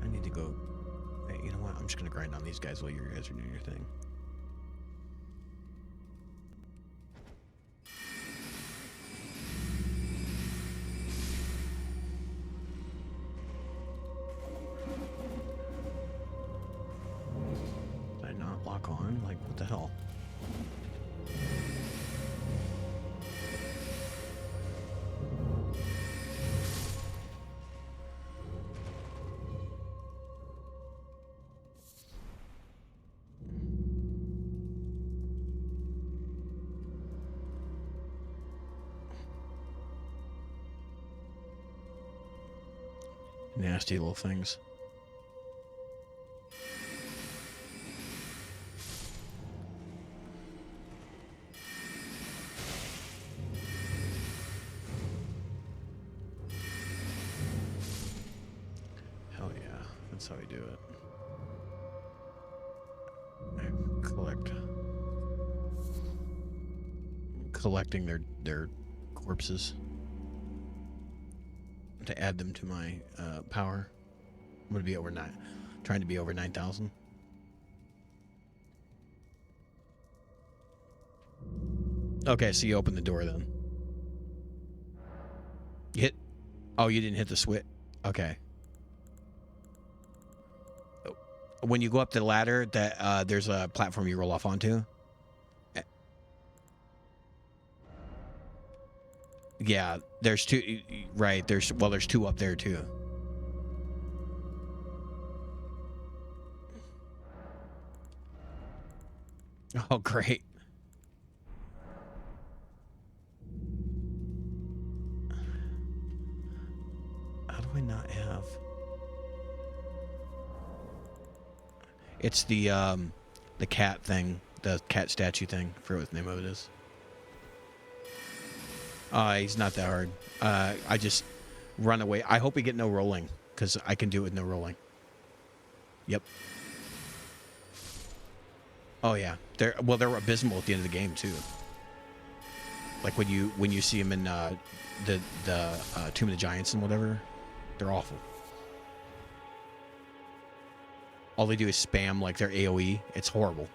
I need to go. Hey, you know what? I'm just gonna grind on these guys while you guys are doing your thing. Did I not lock on? Like, what the hell? Nasty little things. Hell yeah, that's how we do it. Collecting their corpses to add them to my power. I'm gonna be over trying to be over 9,000. Okay, so you open the door then. You hit. Oh, you didn't hit the switch. Okay. When you go up the ladder, that there's a platform you roll off onto. Yeah, there's two. Right, there's two up there too. Oh, great. How do I not have? It's the cat thing, the cat statue thing. I forget what the name of it is. He's not that hard. I just run away. I hope we get no rolling, because I can do it with no rolling. Yep. Oh yeah, they're abysmal at the end of the game too. Like when you see them in the Tomb of the Giants and whatever, they're awful. All they do is spam like their AoE. It's horrible.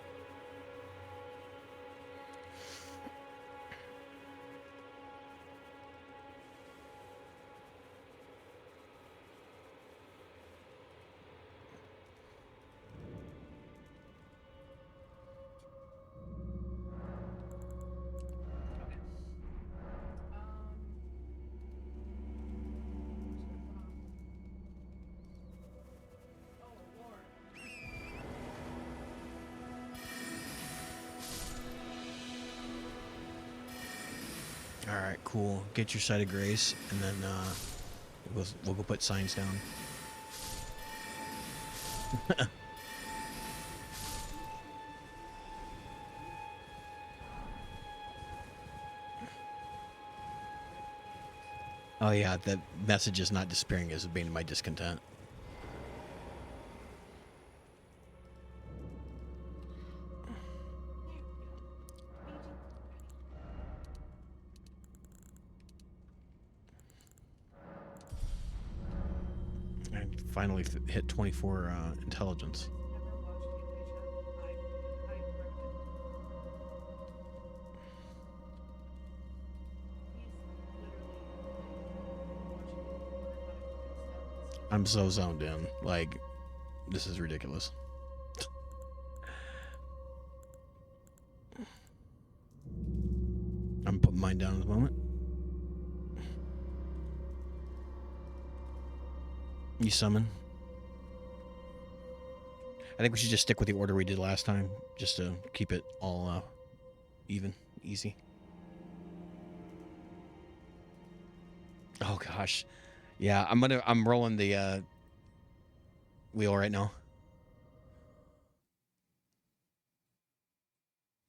All right, cool. Get your site of grace, and then we'll go put signs down. Oh yeah, the message is not disappearing as being my discontent. I finally hit 24 intelligence. I'm so zoned in. Like, this is ridiculous. I'm putting mine down at the moment. You summon. I think we should just stick with the order we did last time, just to keep it all even, easy. Oh gosh. Yeah, I'm rolling the wheel right now.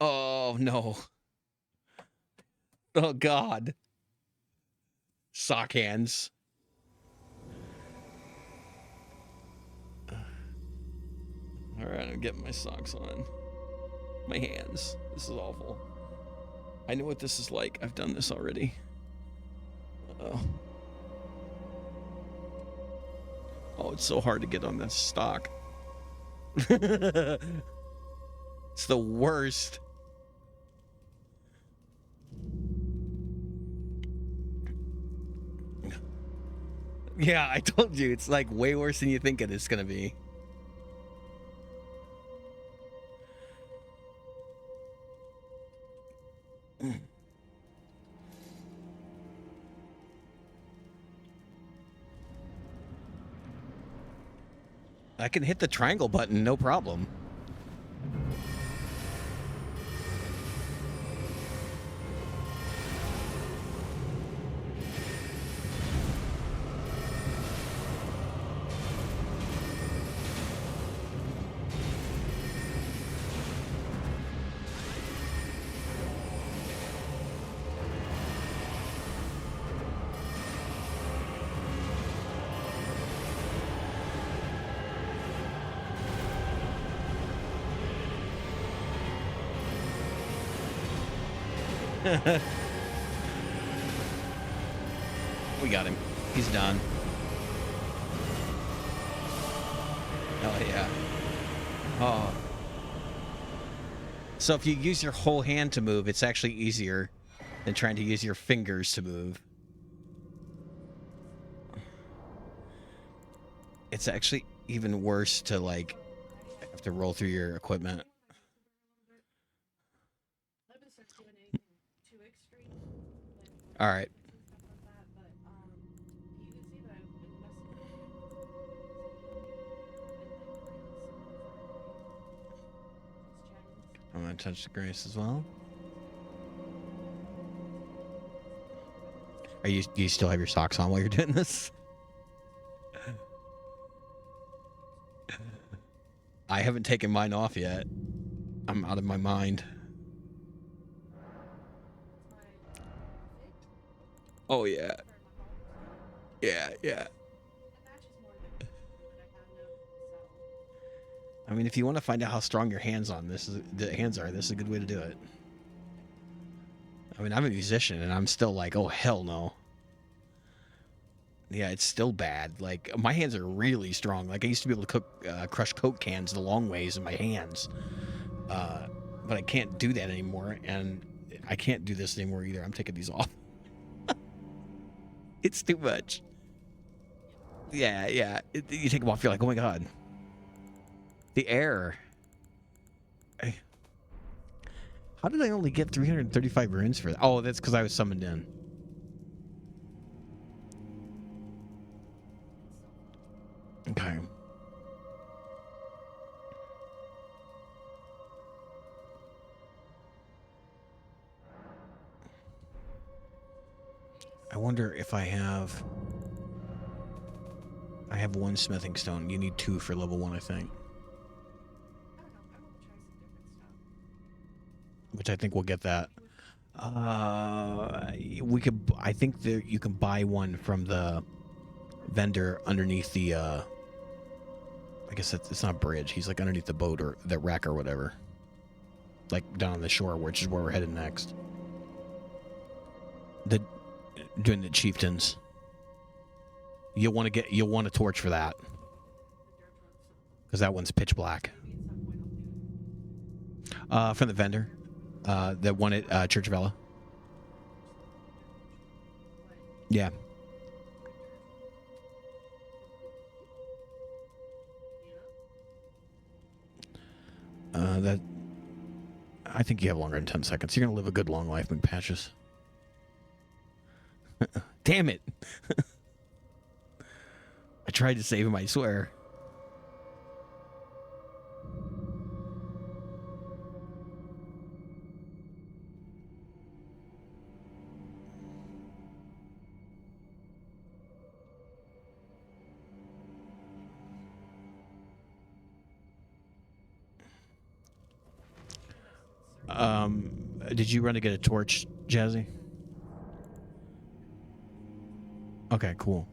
Oh no. Oh god. Sock hands. Alright, I'm getting my socks on. My hands. This is awful. I know what this is like. I've done this already. Uh-oh. Oh, it's so hard to get on this stock. It's the worst. Yeah, I told you. It's like way worse than you think it's gonna be. I can hit the triangle button, no problem. We got him. He's done. Oh, yeah. Oh. So if you use your whole hand to move, it's actually easier than trying to use your fingers to move. It's actually even worse to, like, have to roll through your equipment. All right. I'm gonna touch the grace as well. Do you still have your socks on while you're doing this? I haven't taken mine off yet. I'm out of my mind. Oh yeah. Yeah. I mean, if you want to find out how strong your hands are, this is a good way to do it. I mean, I'm a musician and I'm still like, oh hell no. Yeah, it's still bad. Like, my hands are really strong. Like, I used to be able to crush Coke cans the long ways in my hands. But I can't do that anymore, and I can't do this anymore either. I'm taking these off. It's too much. Yeah. You take them off, you're like, oh my god. The air. How did I only get 335 runes for that? Oh, that's because I was summoned in. Okay. I wonder if I have one smithing stone. You need 2 for level 1, I think. Which I think we'll get that. We could. I think that you can buy one from the vendor underneath the. I guess it's not a bridge. He's like underneath the boat or the wreck or whatever. Like down on the shore, which is where we're headed next. Doing the chieftains. You'll want a torch for that. Because that one's pitch black. From the vendor. The one at Church of Ella. Yeah. I think you have longer than 10 seconds. You're gonna live a good long life, McPatches. Damn it! I tried to save him, I swear. Did you run to get a torch, Jazzy? Okay, cool.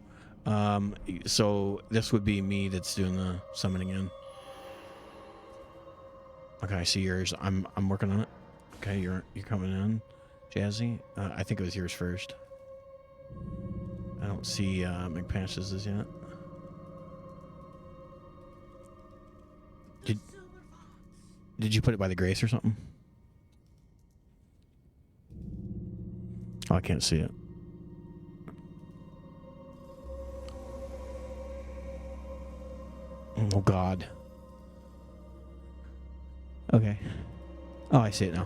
So this would be me that's doing the summoning in. Okay, I see yours. I'm working on it. Okay, you're coming in, Jazzy. I think it was yours first. I don't see McPatches yet. Did you put it by the grace or something? Oh, I can't see it. Oh, God. Okay. Oh, I see it now.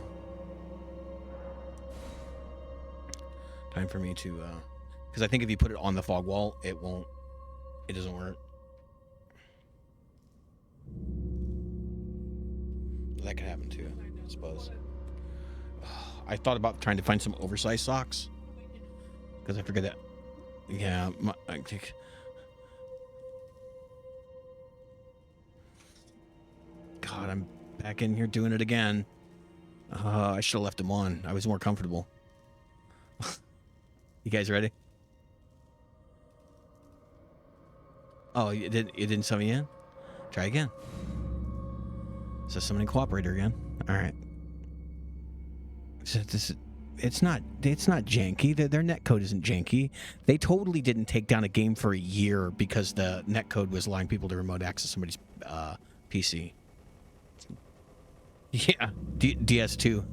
Time for me to, because I think if you put it on the fog wall, it doesn't work. That could happen too, I suppose. I thought about trying to find some oversized socks. Because I figured that... Yeah, I think... God, I'm back in here doing it again. I should have left them on. I was more comfortable. You guys ready? Oh, you didn't summon me in? Try again. So summoning cooperator again. All right. So it's not janky. Their netcode isn't janky. They totally didn't take down a game for a year because the netcode was allowing people to remote access somebody's PC. Yeah, DS2.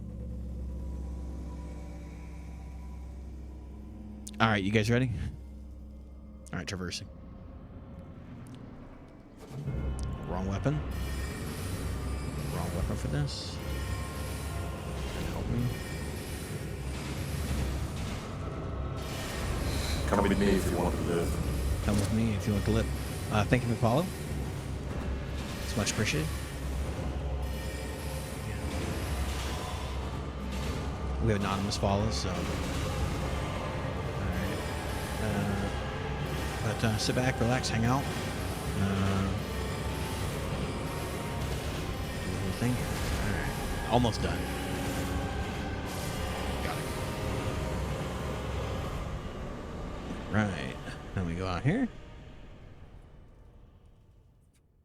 All right, you guys ready? All right, traversing. Wrong weapon. Wrong weapon for this. Help me. Come with me if you want to live. Come with me if you want to live. Thank you, Apollo. It's much appreciated. We have anonymous follows, so. Alright. But sit back, relax, hang out. Do the whole thing. Alright. Almost done. Got it. Right. Then we go out here.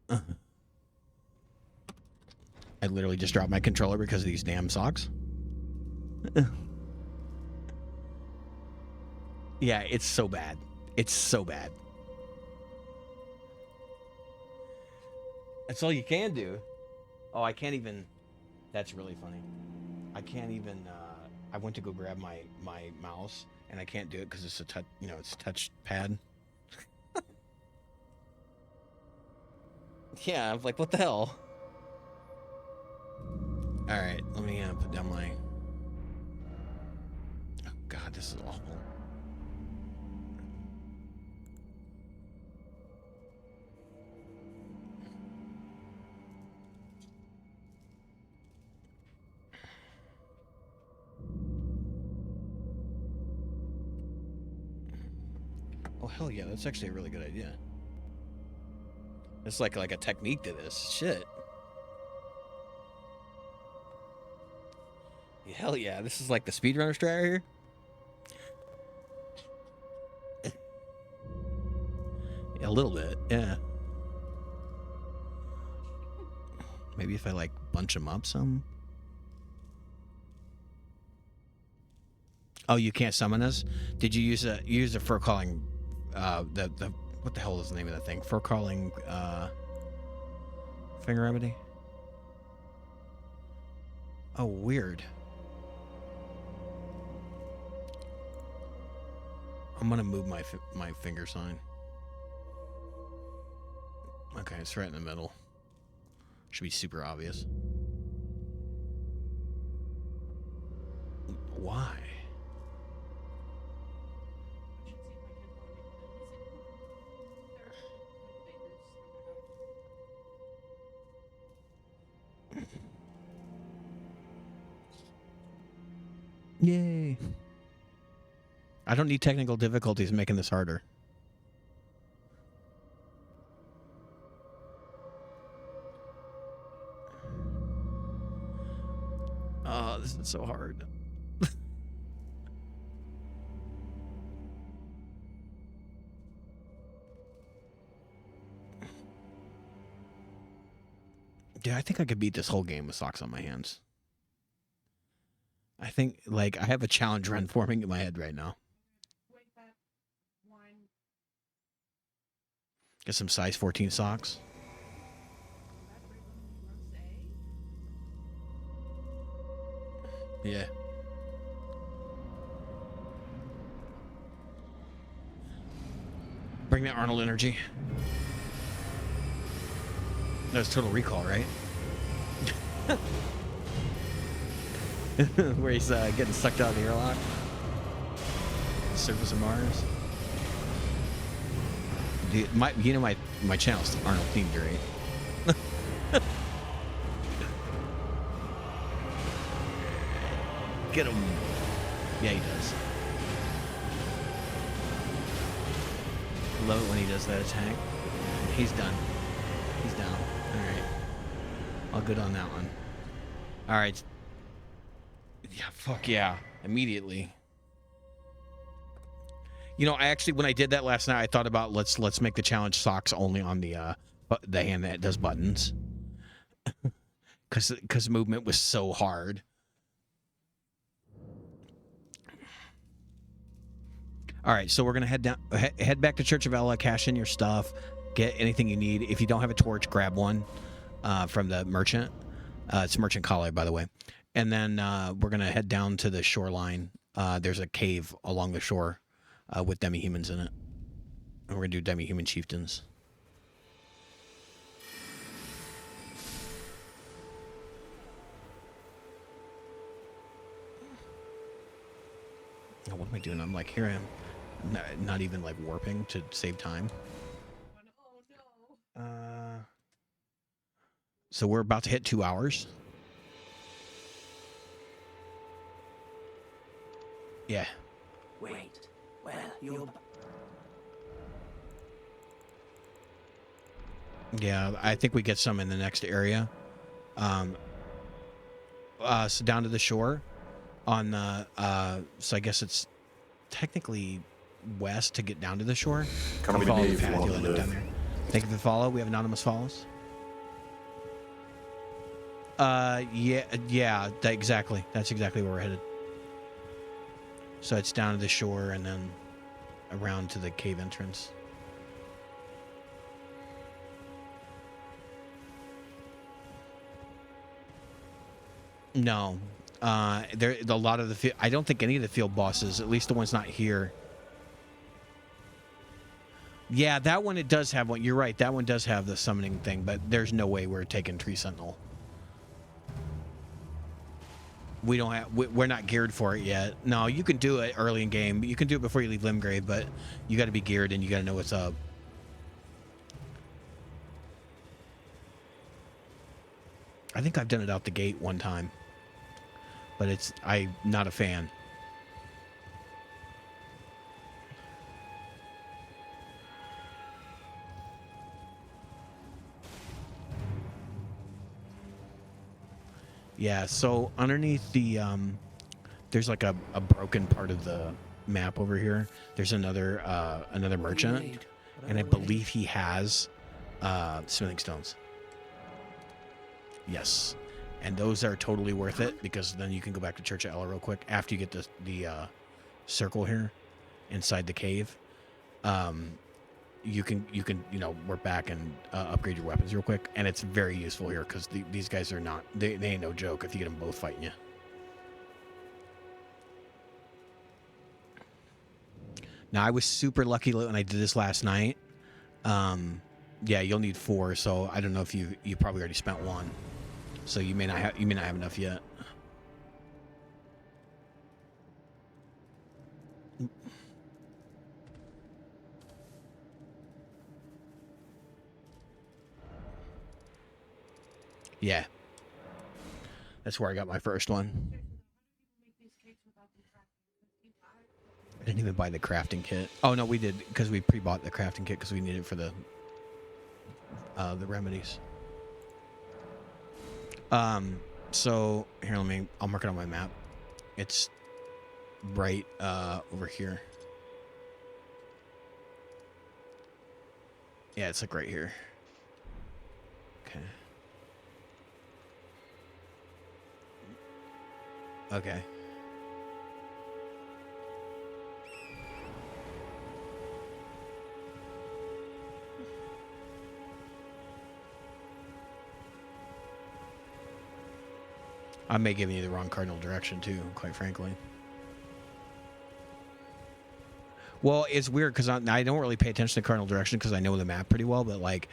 I literally just dropped my controller because of these damn socks. Yeah, it's so bad. It's so bad. That's all you can do. Oh, I can't even. That's really funny. I can't even. I went to go grab my mouse, and I can't do it because it's a touch. You know, it's a touch pad. Yeah, I'm like, what the hell? All right, let me put down my. Oh God, this is awful. Oh hell yeah, that's actually a really good idea. It's like a technique to this shit. Hell yeah, this is like the speedrunner strat right here. Yeah, a little bit, yeah. Maybe if I like bunch them up some. Oh, you can't summon us? Did you use a fur calling? The what the hell is the name of that thing? Fur calling finger remedy. Oh, weird. I'm gonna move my finger sign. Okay, it's right in the middle. Should be super obvious. Why? Yay. I don't need technical difficulties making this harder. Oh, this is so hard. Yeah, I think I could beat this whole game with socks on my hands. I think, like, I have a challenge run forming in my head right now. Get some size 14 socks. Yeah. Bring that Arnold energy. That was Total Recall, right? Where he's getting sucked out of the airlock. The surface of Mars. Dude, my channel's Arnold themed, right? Get him. Yeah, he does. Love it when he does that attack. He's done. He's down. Alright. All good on that one. Alright. Yeah, fuck yeah. Immediately. You know, I actually, when I did that last night, I thought about let's make the challenge socks only on the hand that does buttons. Because movement was so hard. All right, so we're gonna head back to Church of Ella, cash in your stuff, get anything you need. If you don't have a torch, grab one from the merchant. It's Merchant Collar, by the way. And then we're gonna head down to the shoreline. There's a cave along the shore with demi-humans in it, and we're gonna do demi-human chieftains. Oh, what am I doing? I'm like, here I am. Not even like warping to save time. So we're about to hit 2 hours. Yeah. Wait. Well, you'll... Yeah, I think we get some in the next area. So down to the shore on the, so I guess it's technically west to get down to the shore. Come with follow me the if you path, want you'll to end up down live. there. Thank you for the follow. We have anonymous follows. Yeah, exactly. That's exactly where we're headed. So it's down to the shore and then around to the cave entrance. No, there a lot of the. I don't think any of the field bosses, at least the ones not here. Yeah, that one it does have one. You're right. That one does have the summoning thing, but there's no way we're taking Tree Sentinel. We don't have. We're not geared for it yet. No, you can do it early in game. You can do it before you leave Limgrave, but you got to be geared and you got to know what's up. I think I've done it out the gate one time, but I'm not a fan. Yeah, so underneath the there's like a broken part of the map over here. There's another merchant, and I believe he has smithing stones. Yes, and those are totally worth it because then you can go back to Church of Ella real quick after you get the circle here inside the cave. You can work back and upgrade your weapons real quick, and it's very useful here because these guys are not they ain't no joke if you get them both fighting you. Now I was super lucky when I did this last night. Yeah, you'll need 4, so I don't know if you probably already spent 1, so you may not have enough yet. Yeah. That's where I got my first one. I didn't even buy the crafting kit. Oh, no, we did, because we pre-bought the crafting kit because we needed it for the remedies. So, here, I'll mark it on my map. It's right over here. Yeah, it's like right here. Okay. Okay. I may give you the wrong cardinal direction too, quite frankly. Well, it's weird because I don't really pay attention to cardinal direction because I know the map pretty well, but like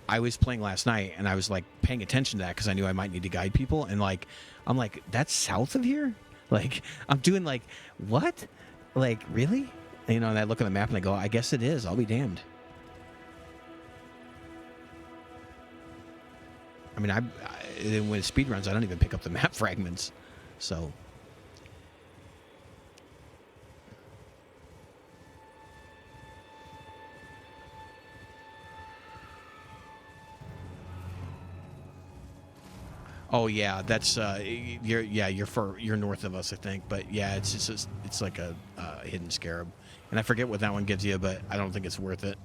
I was playing last night and I was like paying attention to that because I knew I might need to guide people, and like I'm like, that's south of here? Like I'm doing like, what? Like really? And, and I look at the map and I go, I guess it is. I'll be damned. I mean, when speed runs, I don't even pick up the map fragments, so. Oh yeah, that's you're north of us, I think. But yeah, it's like a hidden scarab, and I forget what that one gives you, but I don't think it's worth it.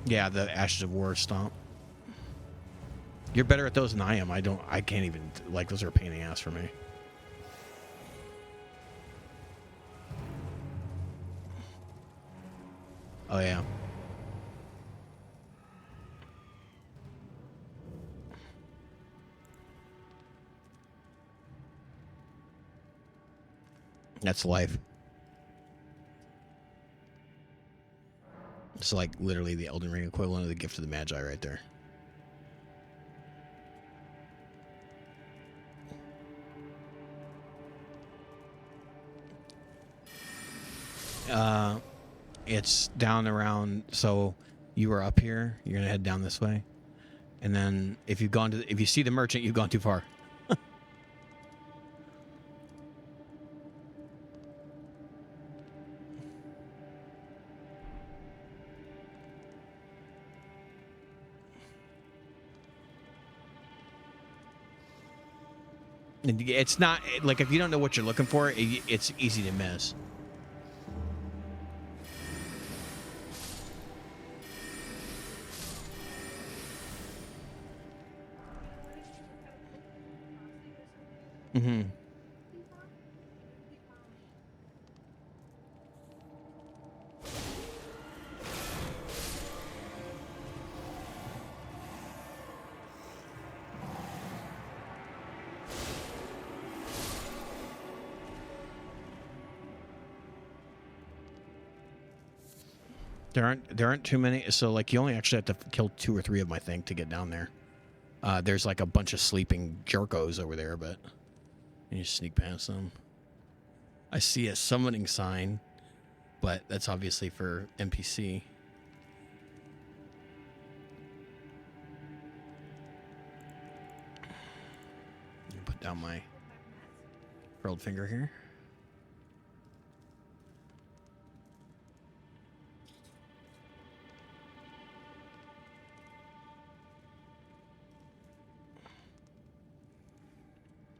Yeah, the Ashes of War stomp. You're better at those than I am. I can't even, like, those are a pain in the ass for me. Oh yeah. That's life. It's like literally the Elden Ring equivalent of the Gift of the Magi right there. It's down around, so you were up here, you're gonna head down this way. And then if you see the merchant, you've gone too far. And it's not like if you don't know what you're looking for, it's easy to miss. Mm-hmm. There aren't too many, so like you only actually have to kill 2 or 3 of them, I think, to get down there. There's like a bunch of sleeping jerkos over there, but you just sneak past them. I see a summoning sign, but that's obviously for NPC. Put down my curled finger here.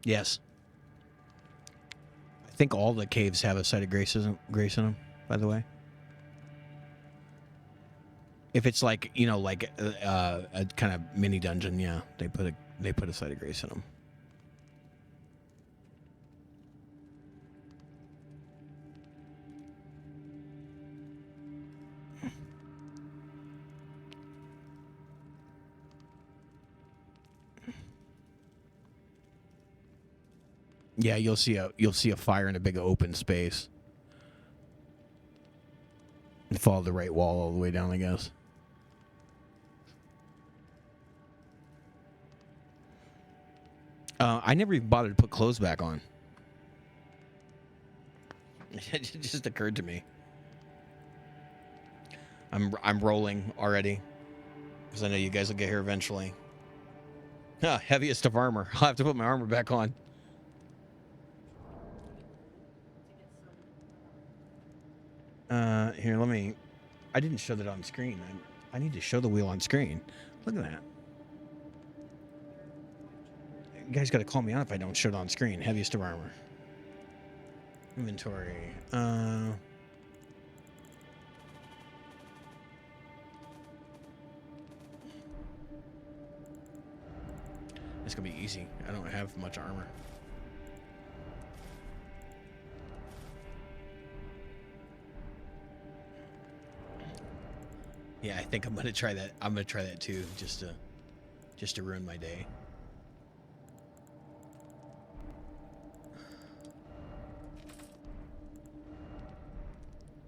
Yes. I think all the caves have a site of grace in them, by the way. If it's like, you know, like a kind of mini dungeon, yeah, they put a site of grace in them. Yeah, you'll see a fire in a big open space. And follow the right wall all the way down, I guess. I never even bothered to put clothes back on. It just occurred to me. I'm rolling already because I know you guys will get here eventually. Heaviest of armor. I'll have to put my armor back on. Here, let me... I didn't show that on screen. I need to show the wheel on screen. Look at that. You guys got to call me out if I don't show it on screen. Heaviest of armor. Inventory. It's going to be easy. I don't have much armor. Yeah, I think I'm gonna try that. I'm gonna try that too, just to ruin my day.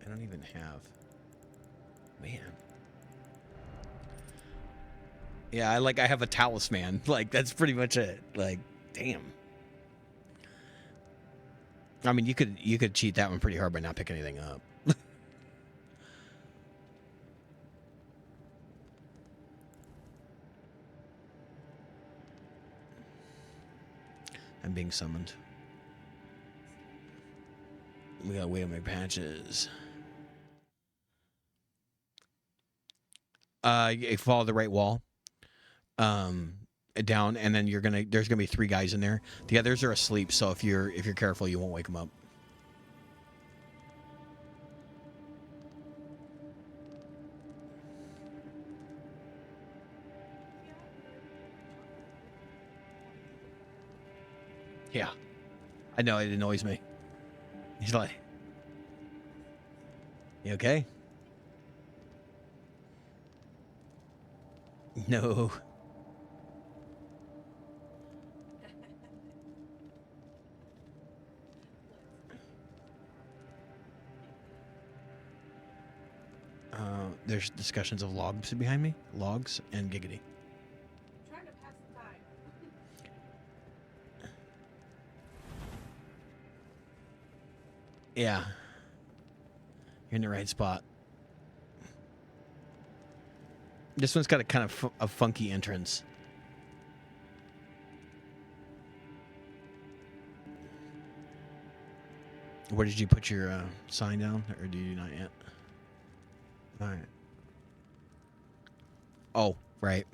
I don't even have. Man. Yeah, I have a talisman. Like that's pretty much it. Like, damn. I mean, you could cheat that one pretty hard by not picking anything up. I'm being summoned. We gotta wait on my patches. You follow the right wall. Down, and then there's gonna be 3 guys in there. The others are asleep, so if you're careful, you won't wake them up. Yeah. I know, it annoys me. He's like, you okay? No. There's discussions of logs behind me. Logs and giggity. Trying to pass the time. Yeah. You're in the right spot. This one's got a kind of a funky entrance. Where did you put your sign down? Or do you not yet? All right. Oh, right.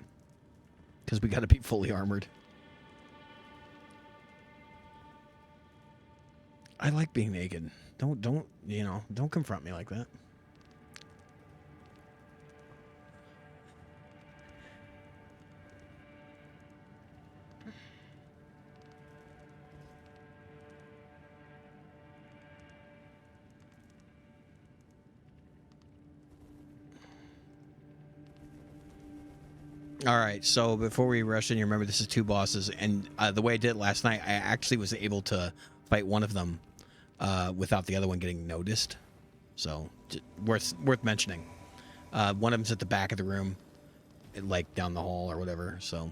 Because we got to be fully armored. I like being naked. Don't confront me like that. All right, so before we rush in, you remember this is 2 bosses, and the way I did it last night, I actually was able to fight one of them without the other one getting noticed. So worth mentioning. One of them's at the back of the room, like down the hall or whatever. So,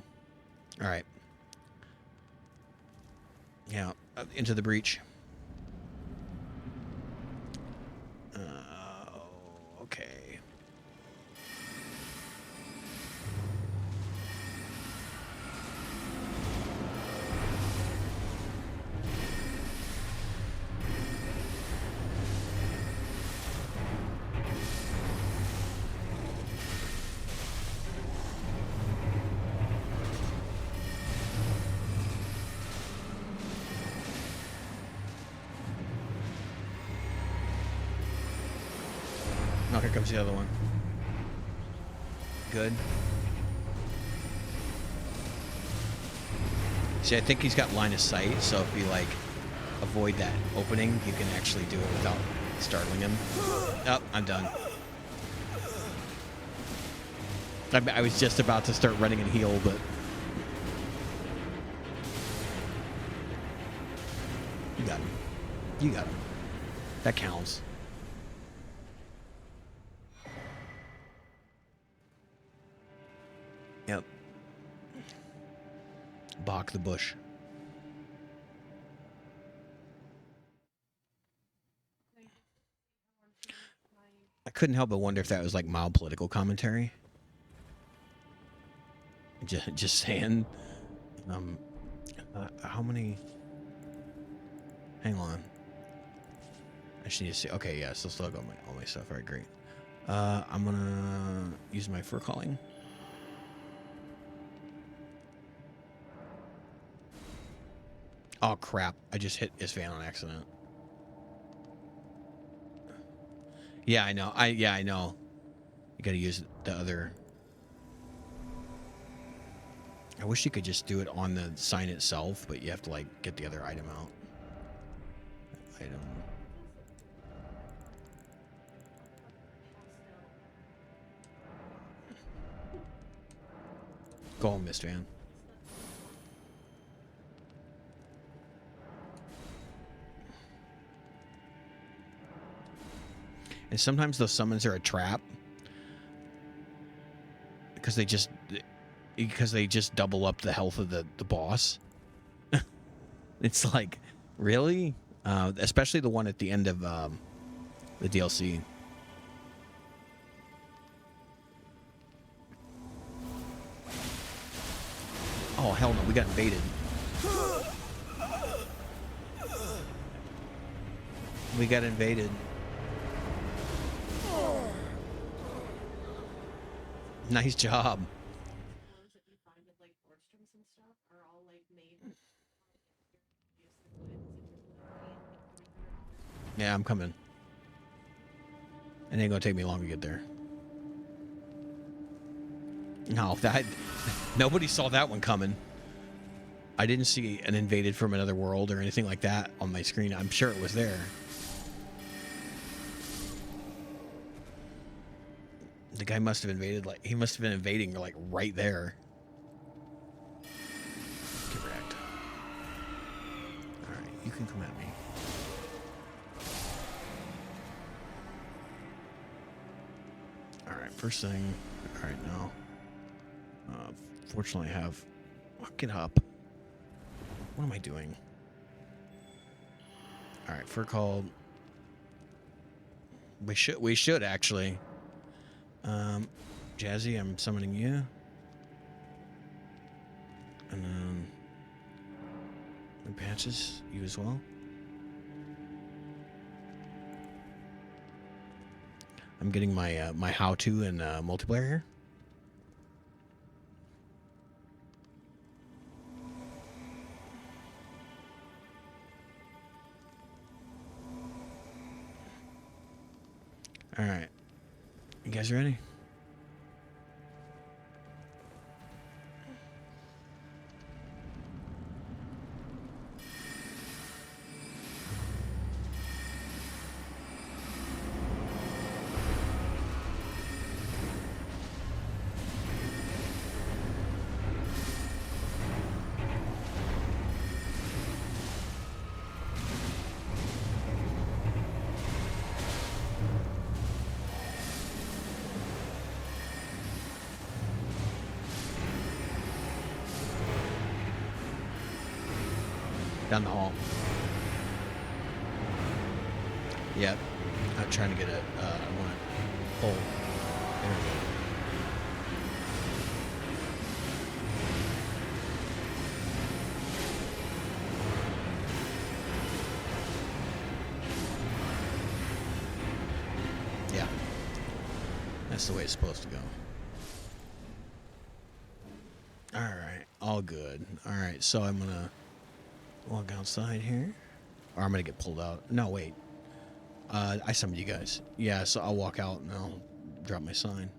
all right, yeah, into the breach. Okay. Oh, here comes the other one. Good. See, I think he's got line of sight, so if you, like, avoid that opening, you can actually do it without startling him. Oh, I'm done. I was just about to start running and heal, but... You got him. You got him. That counts. Yep. Bach the bush. I couldn't help but wonder if that was like mild political commentary. Just saying. How many? Hang on. I just need to see. Okay, yeah, so still got all my stuff. All right, great. I'm gonna use my fur calling. Oh crap! I just hit Isvan on accident. Yeah, I know. I know. You gotta use the other. I wish you could just do it on the sign itself, but you have to like get the other item out. Item. Go home, Mistvan. And sometimes those summons are a trap because they just double up the health of the boss. It's like, really? Especially the one at the end of the DLC. Oh hell no, we got invaded. We got invaded. Nice job. Yeah, I'm coming. It ain't gonna take me long to get there. No, nobody saw that one coming. I didn't see an invaded from another world or anything like that on my screen. I'm sure it was there. The guy must have invaded, like, he must have been invading, like, right there. Get wrecked. Alright, you can come at me. Alright, first thing. Alright, now. Fortunately, I have. Get up. What am I doing? Alright, fur called. We should actually. Jazzy, I'm summoning you. And then Patches, you as well. I'm getting my my how-to in multiplayer here. All right. You guys ready? Down the hall. Yep. I'm trying to get a. I want to pull. There we go. Yeah. That's the way it's supposed to go. All right. All good. All right. So I'm gonna walk outside here, or I'm gonna get pulled out. No, wait. I summoned you guys. Yeah, so I'll walk out and I'll drop my sign.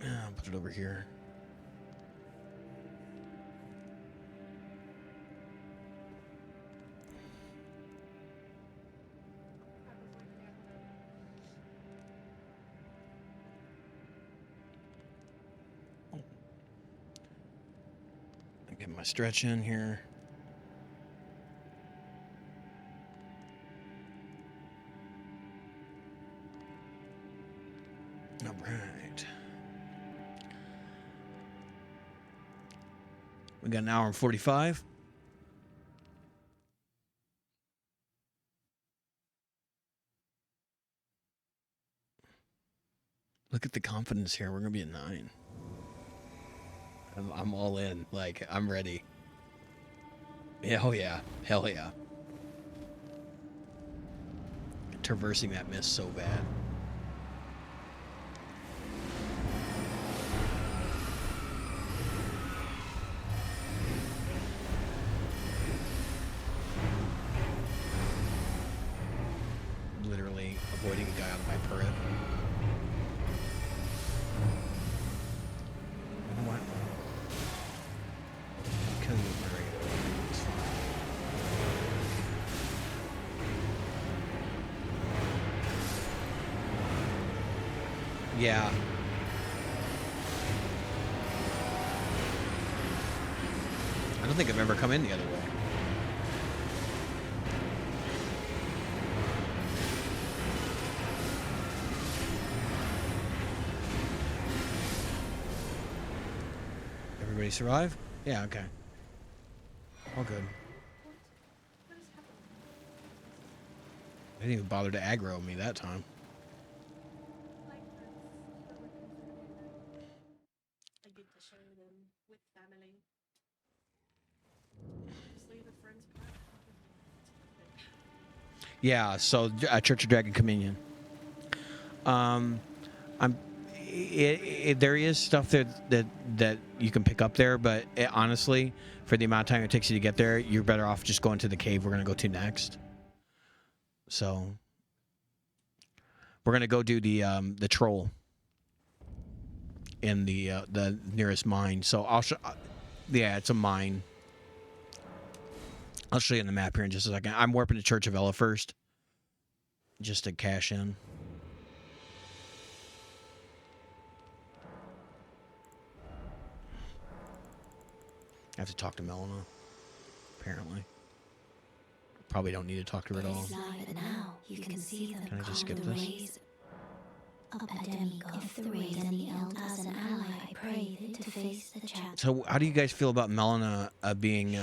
I'll put it over here. I get my stretch in here. All right. We got an hour and 45. Look at the confidence here. We're going to be at 9. I'm all in. Like, I'm ready. Hell yeah. Hell yeah. Traversing that mist so bad. Literally avoiding a guy out of my perip. You know what? Kill you with my regular. It's fine. Yeah. I don't think I've ever come in the other way. Everybody survive? Yeah, okay. All good. They didn't even bother to aggro me that time. I get to share them with family. Just leave the friends part. Yeah, so Church of Dragon Communion. There is stuff that you can pick up there, but honestly, for the amount of time it takes you to get there, you're better off just going to the cave we're gonna go to next. So we're gonna go do the troll in the nearest mine. So I'll show. Yeah, it's a mine. I'll show you on the map here in just a second. I'm warping to Church of Ella first, just to cash in. I have to talk to Melina, apparently. Probably don't need to talk to her at all. Now you can see them. Can I just skip this? If the rays and the elk as an ally, I pray to face the chat. So how do you guys feel about Melina being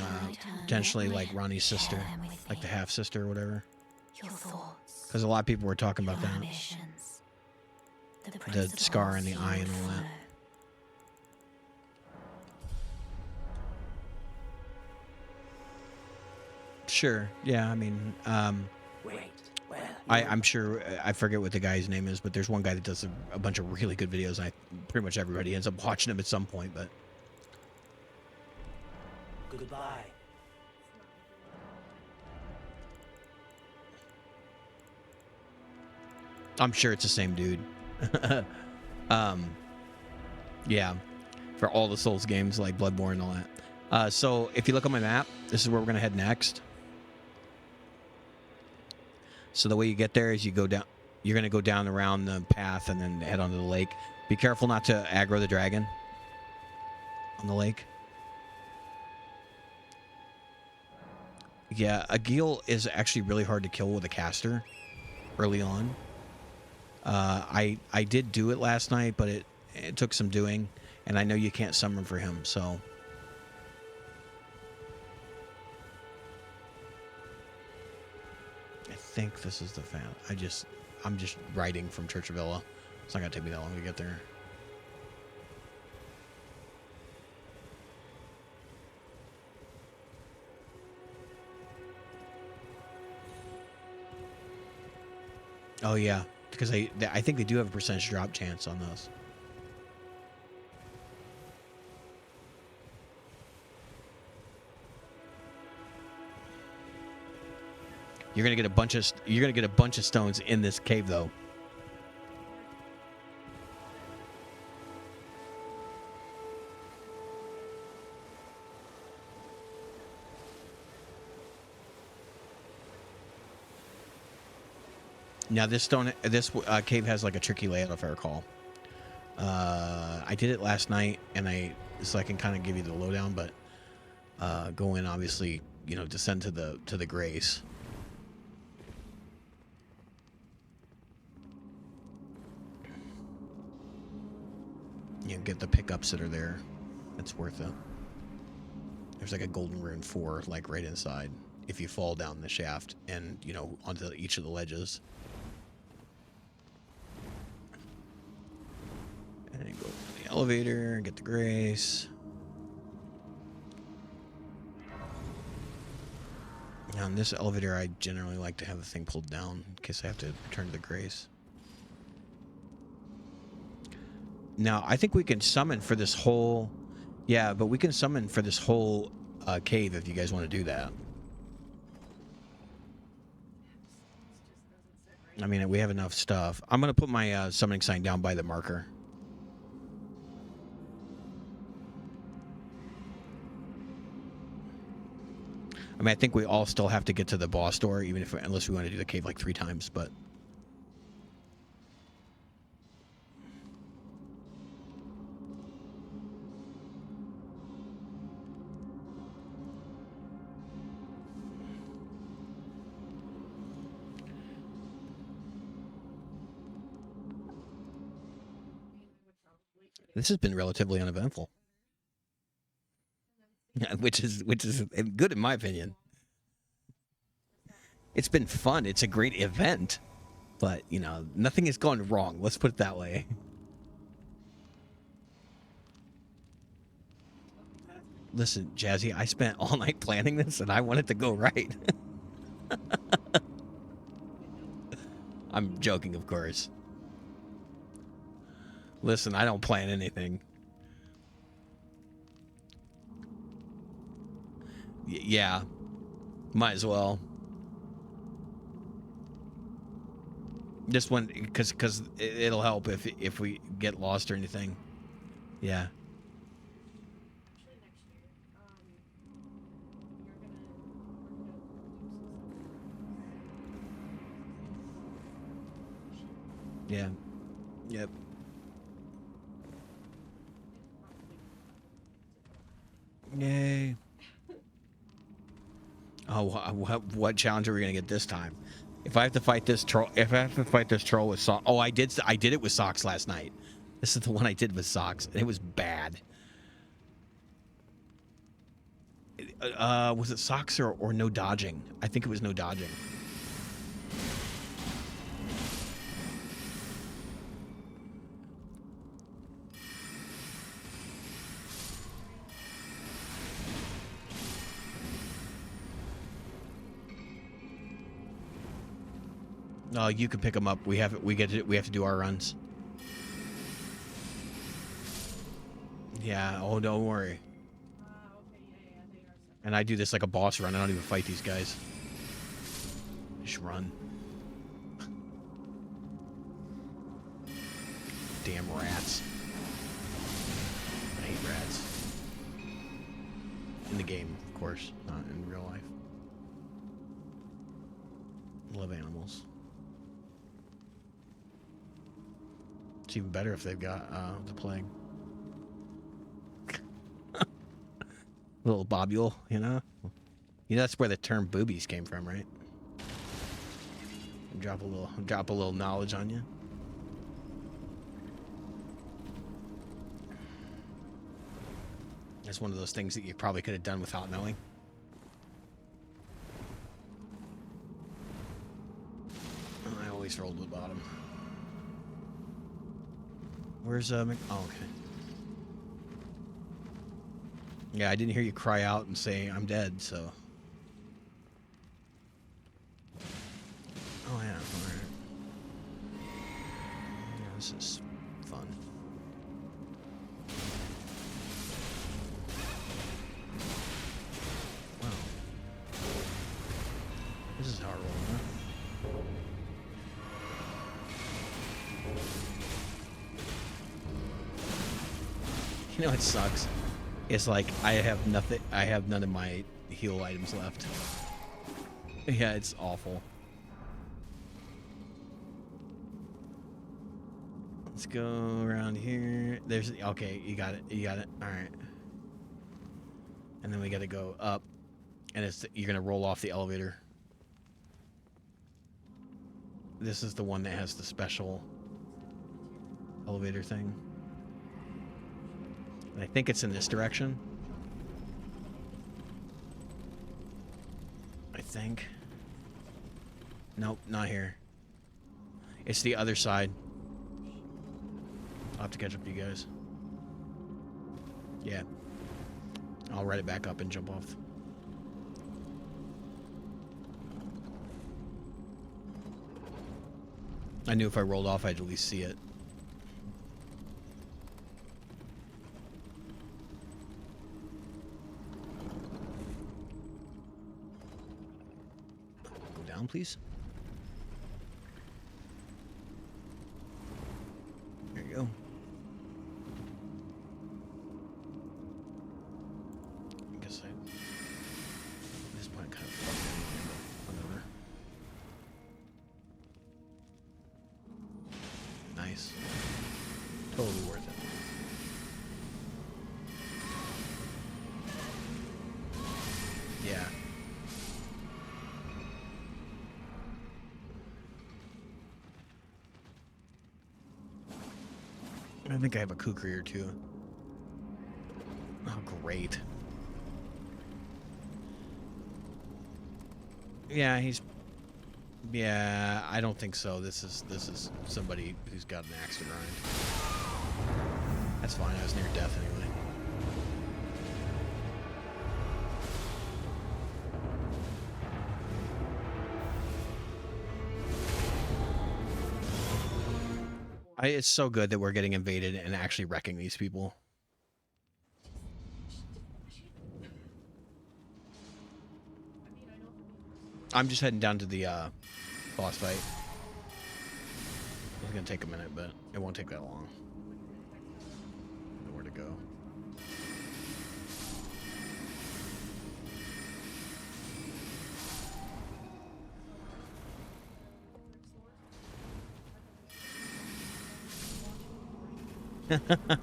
potentially like Ronnie's sister, like the half sister or whatever? Your thoughts. Because a lot of people were talking about that. Ambitions, The scar in the eye and all that. Sure. Yeah. I mean, I'm sure. I forget what the guy's name is, but there's one guy that does a bunch of really good videos. And pretty much everybody ends up watching him at some point. But Goodbye. I'm sure it's the same dude. Yeah, for all the Souls games like Bloodborne and all that. So if you look on my map, this is where we're gonna head next. So the way you get there is you go down. You're gonna go down around the path and then head onto the lake. Be careful not to aggro the dragon on the lake. Yeah, a Geel is actually really hard to kill with a caster early on. I did do it last night, but it took some doing, and I know you can't summon for him, so. I think this is the fan. I'm just riding from Church of Illa. It's not gonna take me that long to get there. Oh yeah, because I think they do have a percentage drop chance on those. You're gonna get a bunch of stones in this cave though. Now this cave has like a tricky layout if I recall. I did it last night, and so I can kind of give you the lowdown, but go in, obviously, descend to the Grace. Get the pickups that are there. It's worth it. There's like a golden rune 4 like right inside if you fall down the shaft and onto each of the ledges. And then go to the elevator, get the Grace. Now in this elevator I generally like to have the thing pulled down in case I have to return to the Grace. Now, I think we can summon for this whole... Yeah, but we can summon for this whole cave if you guys want to do that. I mean, we have enough stuff. I'm going to put my summoning sign down by the marker. I mean, I think we all still have to get to the boss door, unless we want to do the cave like 3 times, but... This has been relatively uneventful, which is good in my opinion. It's been fun. It's a great event, but nothing has gone wrong. Let's put it that way. Listen, Jazzy, I spent all night planning this, and I want it to go right. I'm joking, of course. Listen, I don't plan anything. Yeah, might as well. This one, because it'll help if we get lost or anything. Yeah. Yeah. Yep. Yay. Oh, what challenge are we gonna get this time? If I have to fight this troll, with socks. Oh, I did it with socks last night. This is the one I did with socks, and it was bad. Was it socks or no dodging? I think it was no dodging. No, you can pick them up. We have to do our runs. Yeah. Oh, don't worry. And I do this like a boss run. I don't even fight these guys. Just run. Damn rats. I hate rats. In the game, of course, not in real life. Love animals. It's even better if they've got the plague. Little bobule, you know? That's where the term boobies came from, right? Drop a little knowledge on you. That's one of those things that you probably could have done without knowing. I always rolled to the bottom. Where's oh, okay. Yeah, I didn't hear you cry out and say I'm dead, so. Oh yeah, alright. Yeah, this is fun. Wow. This is how I roll, huh? You know what sucks? It's like I have nothing. I have none of my heal items left. Yeah, it's awful. Let's go around here. There's okay. You got it. You got it. All right. And then we got to go up, and you're gonna roll off the elevator. This is the one that has the special elevator thing. And I think it's in this direction. I think. Nope, not here. It's the other side. I'll have to catch up to you guys. Yeah. I'll write it back up and jump off. I knew if I rolled off, I'd at least see it. Go down, please. There you go. I guess at this point, kind of fucked anything, but whatever. Nice. Totally worth it. Yeah. I think I have a kukri or two. Oh, great. Yeah, he's... Yeah, I don't think so. This is somebody who's got an axe to grind. That's fine. I was near death anyway. It's so good that we're getting invaded and actually wrecking these people. I'm just heading down to the boss fight. It's gonna take a minute, but it won't take that long. Nowhere to go. How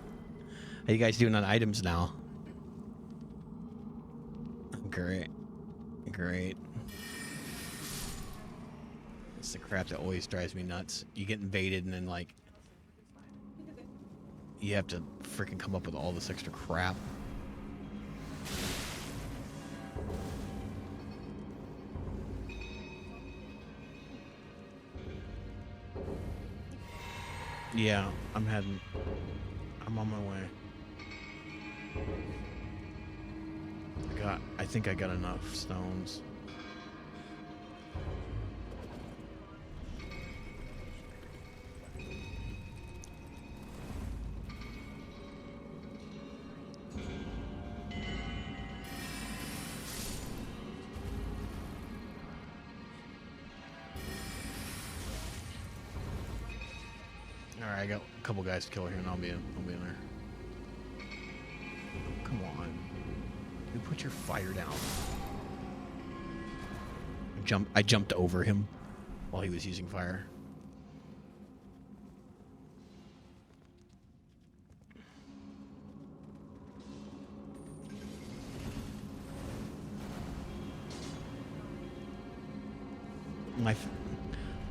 you guys doing on items now? Great. Great. It's the crap that always drives me nuts. You get invaded and then, like, you have to freaking come up with all this extra crap. Yeah, I'm on my way. I think I got enough stones. I got a couple guys to kill here, and I'll be in there. Come on. You put your fire down. I jumped over him while he was using fire.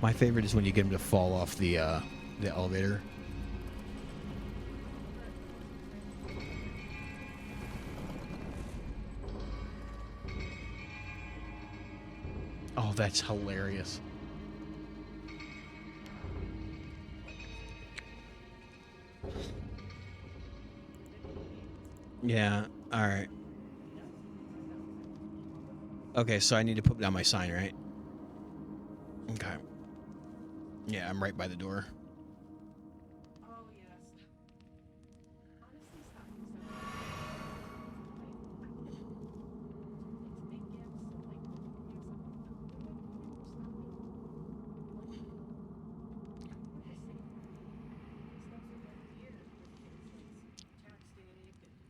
My favorite is when you get him to fall off the elevator. Oh, that's hilarious. Yeah, all right. Okay, so I need to put down my sign, right? Okay. Yeah, I'm right by the door.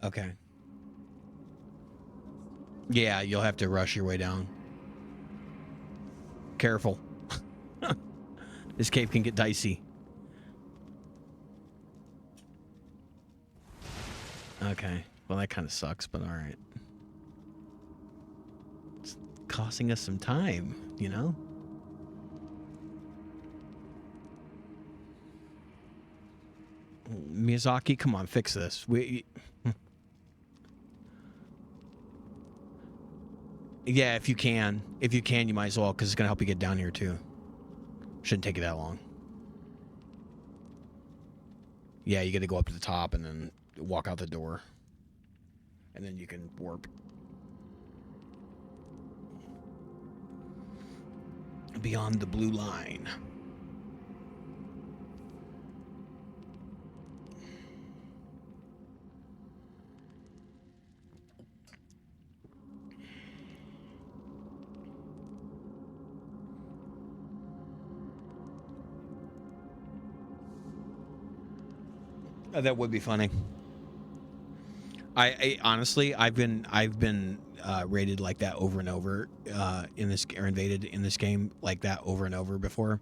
Okay. Yeah, you'll have to rush your way down. Careful. This cave can get dicey. Okay. Well, that kind of sucks, but all right. It's costing us some time, you know? Miyazaki, come on, fix this. Yeah, if you can. If you can, you might as well, because it's going to help you get down here, too. Shouldn't take you that long. Yeah, you got to go up to the top and then walk out the door. And then you can warp. Beyond the blue line. That would be funny. I honestly, I've been rated like that over and over in this, or invaded in this game like that over and over before,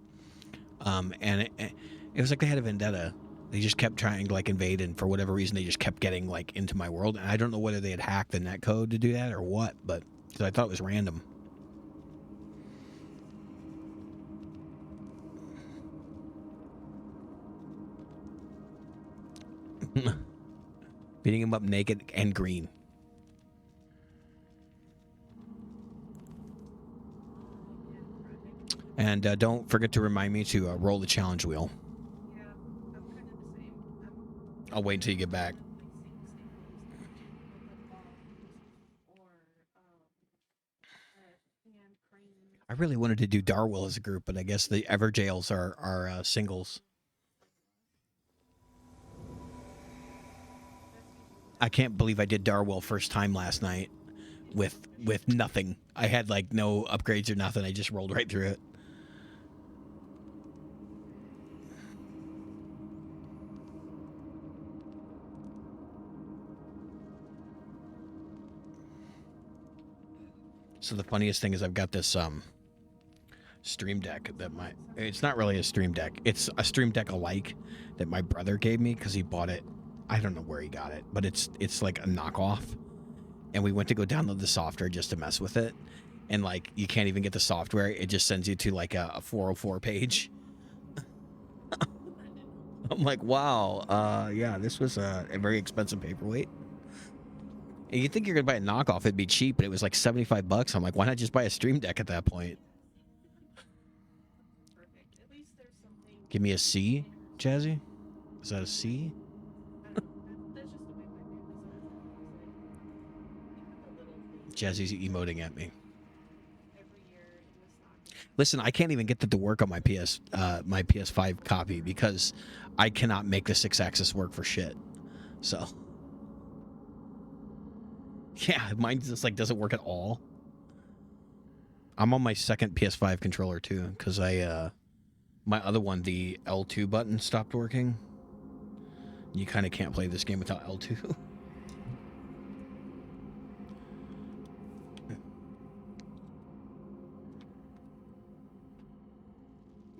and it was like they had a vendetta. They just kept trying to like invade, and for whatever reason, they just kept getting like into my world. And I don't know whether they had hacked the netcode to do that or what, but because I thought it was random. Beating him up naked and green. And don't forget to remind me to roll the challenge wheel. I'll wait until you get back. I really wanted to do Darwell as a group, but I guess the Everjails are singles. I can't believe I did Darwell first time last night with nothing. I had like no upgrades or nothing. I just rolled right through it. So the funniest thing is I've got this Stream Deck that it's not really a Stream Deck. It's a Stream Deck alike that my brother gave me because he bought it. I don't know where he got it, but it's like a knockoff. And we went to go download the software just to mess with it. And like you can't even get the software. It just sends you to like a 404 page. I'm like, wow, yeah, this was a very expensive paperweight. And you think you're gonna buy a knockoff, it'd be cheap, but it was like $75. I'm like, why not just buy a Stream Deck at that point? Give me a C, Jazzy? Is that a C? Jazzy's emoting at me. Listen, I can't even get that to work on my PS5 copy because I cannot make the 6-axis work for shit. So, yeah, mine just like doesn't work at all. I'm on my second PS5 controller too because my other one, the L2 button stopped working. You kind of can't play this game without L2.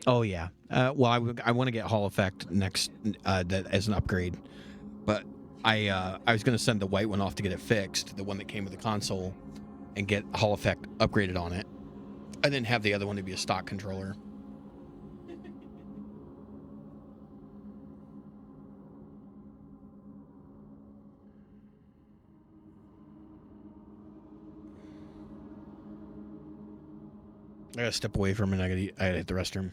Oh yeah. Well, I want to get Hall Effect next that as an upgrade, but I was going to send the white one off to get it fixed, the one that came with the console, and get Hall Effect upgraded on it, and then have the other one to be a stock controller. I gotta step away from it. I gotta hit the restroom.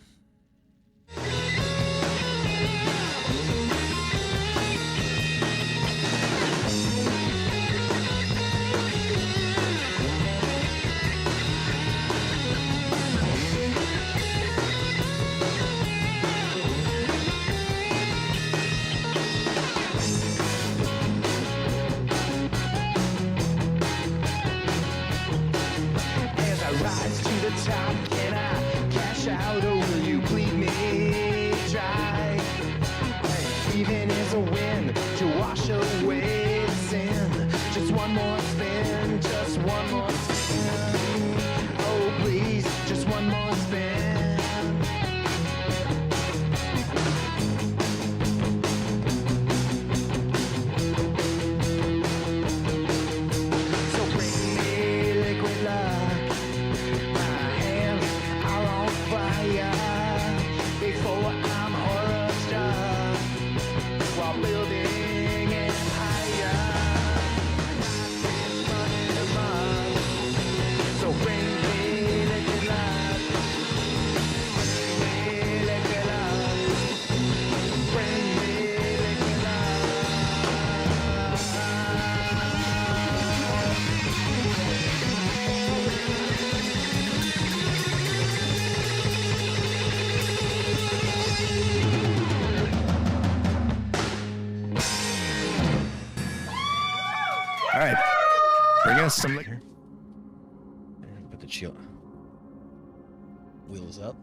As I rise to the top, can I cash out or will you bleed me dry? Even as a wind to wash away the sin. Just one more spin, just one more spin. Oh please, just one more spin. So bring me liquid luck. My hands are on fire before I'm horror struck while building it higher. Nothing's running amok. So bring me liquid luck. Bring me liquid luck. Bring me liquid luck. All right. Bring us some liquor. Put the shield. Wheels up.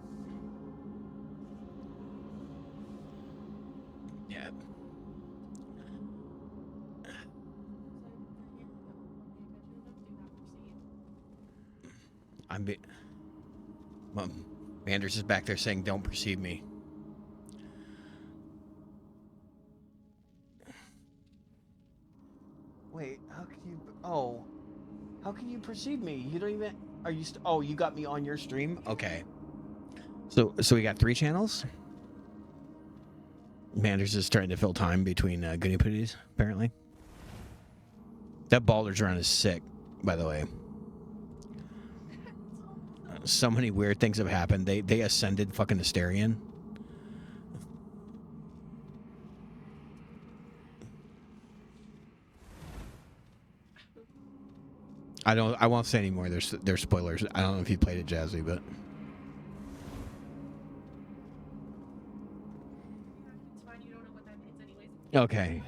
Yeah. Manders is back there saying, "Don't perceive me." Wait, how can you? Oh, how can you perceive me? You don't even. Are you? Oh, you got me on your stream. Okay. So we got 3 channels. Manders is starting to fill time between Goody Pooties, apparently. That Baldur's run is sick, by the way. So many weird things have happened. They ascended fucking Asterion. I won't say anymore. There's spoilers. I don't know if you played it, Jazzy, but It's fine, you don't know what that means anyways. okay.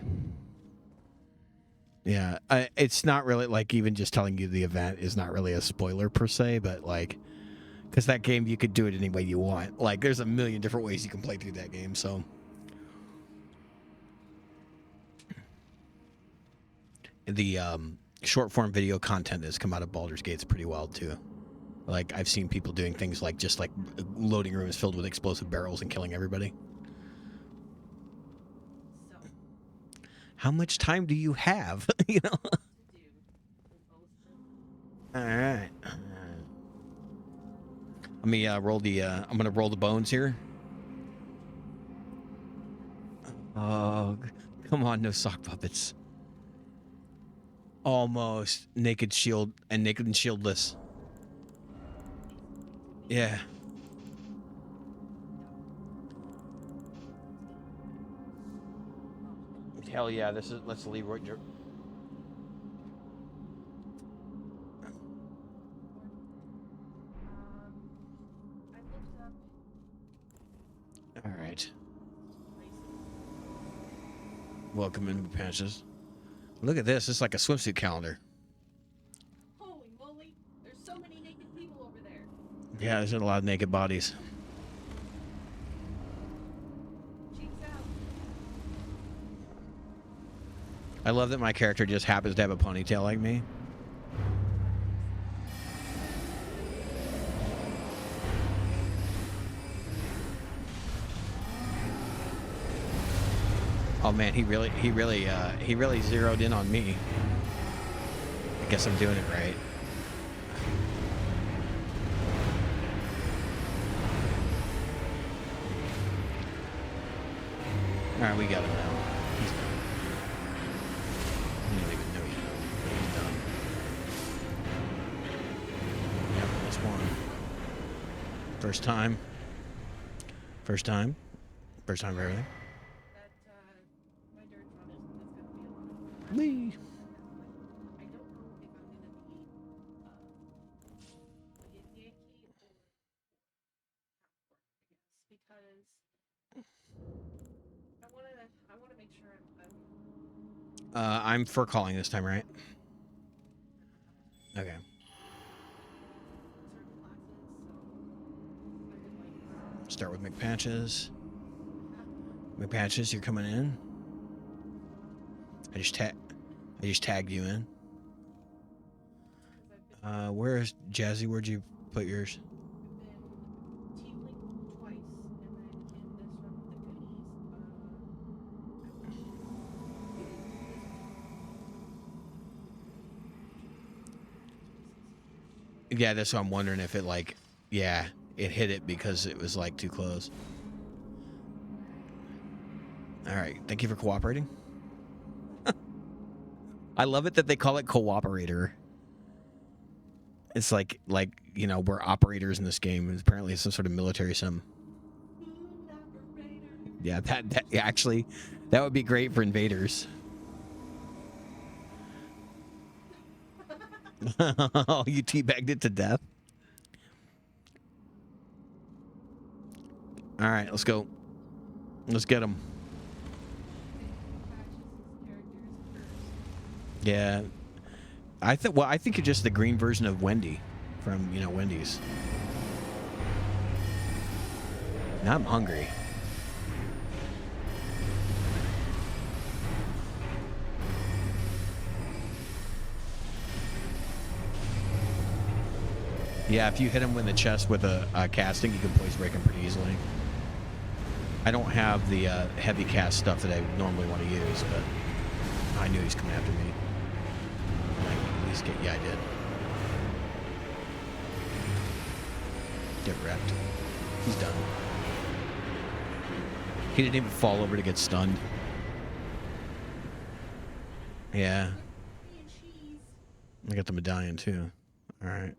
Yeah, it's not really like even just telling you the event is not really a spoiler per se, but like, because that game you could do it any way you want. Like, there's a million different ways you can play through that game. So, the short form video content that's come out of Baldur's Gate's pretty wild too. Like, I've seen people doing things like just like loading rooms filled with explosive barrels and killing everybody. How much time do you have? You know. All right. Let me roll the. I'm gonna roll the bones here. Oh, come on, no sock puppets. Almost naked shield and naked and shieldless. Yeah. Hell yeah! This is. Let's leave right. All right. Welcome in, patches. Look at this. It's like a swimsuit calendar. Holy moly, there's so many naked people over there. Yeah, there's a lot of naked bodies. Cheeks out. I love that my character just happens to have a ponytail like me. Oh man, he really zeroed in on me. I guess I'm doing it right. All right, we got him now. He's done. You don't even know yet, but he's done. Yep, that's one. First time. First time. First time for everything. Wee. I want to make sure I'm for calling this time, right? Okay. Start with McPatches. McPatches, you're coming in. I just tagged you in. Where's Jazzy? Where'd you put yours? Yeah, that's what I'm wondering if it like, yeah, it hit it because it was like too close. All right, thank you for cooperating. I love it that they call it cooperator. It's like you know, we're operators in this game. It's apparently some sort of military sim. Yeah, that actually, that would be great for invaders. Oh, you teabagged it to death. All right, let's go. Let's get him. Yeah, I think you're just the green version of Wendy from, you know, Wendy's. Now I'm hungry. Yeah, if you hit him in the chest with a casting, you can poison break him pretty easily. I don't have the heavy cast stuff that I normally want to use, but I knew he's coming after me. At least yeah, I did. Get wrecked. He's done. He didn't even fall over to get stunned. Yeah. I got the medallion too. All right.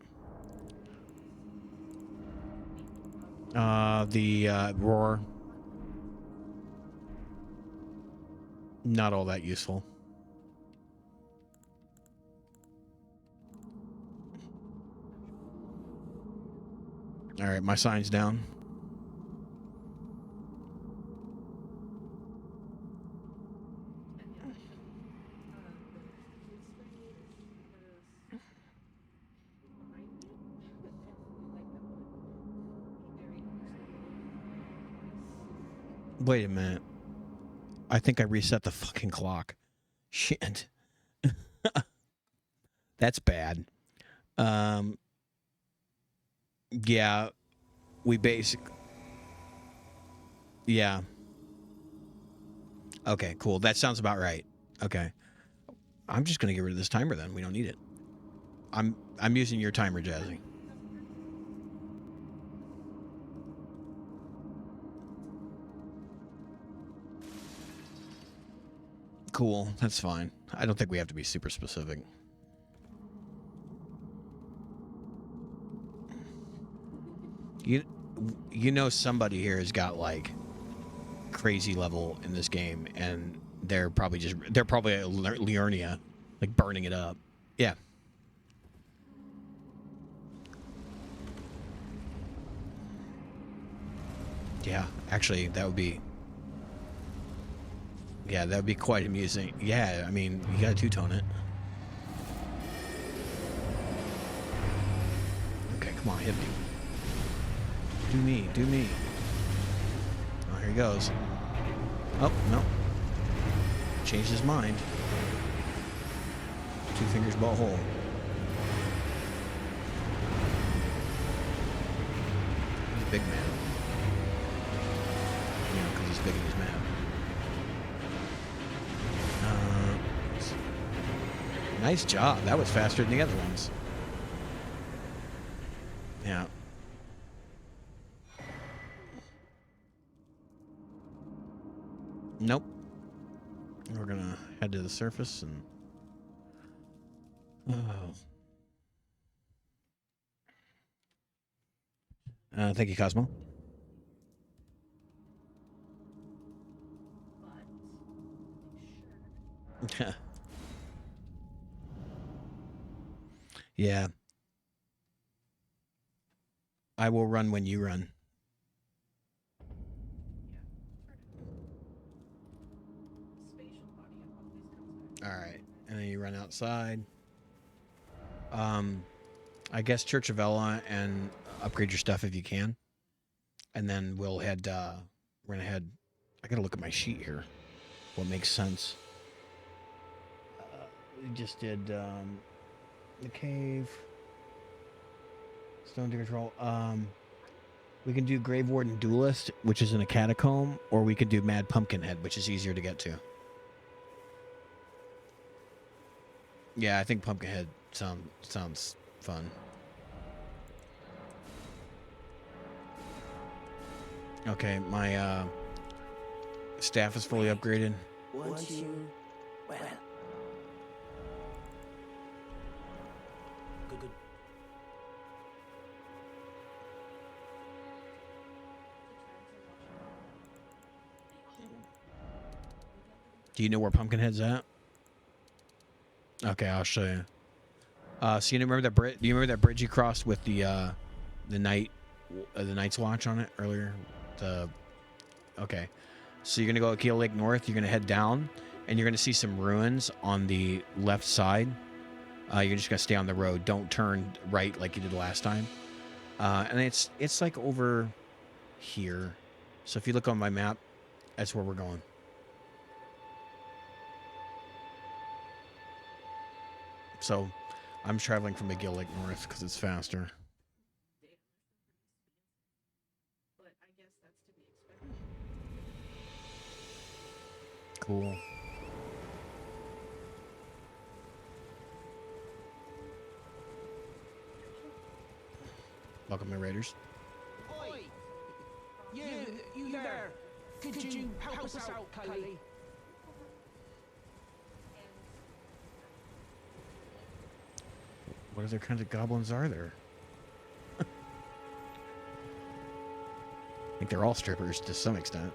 The roar. Not all that useful. All right, my sign's down. Wait a minute. I think I reset the fucking clock. Shit. That's bad. Yeah. We yeah. Okay, cool. That sounds about right. Okay. I'm just gonna get rid of this timer then. We don't need it. I'm using your timer, Jazzy. Cool, that's fine. I don't think we have to be super specific. You know somebody here has got like crazy level in this game, and they're probably at Liurnia, like burning it up. Yeah. Yeah, actually, that would be... Yeah, that would be quite amusing. Yeah, I mean, you gotta two-tone it. Okay, come on, hit me. Do me, do me. Oh, here he goes. Oh, no. Changed his mind. Two fingers butthole. He's big man. You know, because he's big and he's mad. Nice job. That was faster than the other ones. Yeah. Nope. We're gonna head to the surface and. Oh. Thank you, Cosmo. Yeah. I will run when you run. All right, and then you run outside. I guess Church of Ella and upgrade your stuff if you can, and then we'll head. We're gonna head. I gotta look at my sheet here. What makes sense? We just did the cave, stone to control. We can do Grave Warden Duelist, which is in a catacomb, or we could do Mad Pumpkinhead, which is easier to get to. Yeah, I think Pumpkinhead sounds fun. Okay, my staff is fully upgraded. Once you, well, good. Do you know where Pumpkinhead's at? Okay, I'll show you. So you remember that bridge? Do you remember that bridge you crossed with the Night's Watch on it earlier? Okay. So you're gonna go Akil Lake North. You're gonna head down, and you're gonna see some ruins on the left side. You're just gonna stay on the road. Don't turn right like you did last time. And it's like over here. So if you look on my map, that's where we're going. So I'm traveling from McGill Lake North because it's faster. Cool. Welcome, my Raiders. Oi! You there? Could you help us out, Kylie? What other kinds of goblins are there? I think they're all strippers to some extent.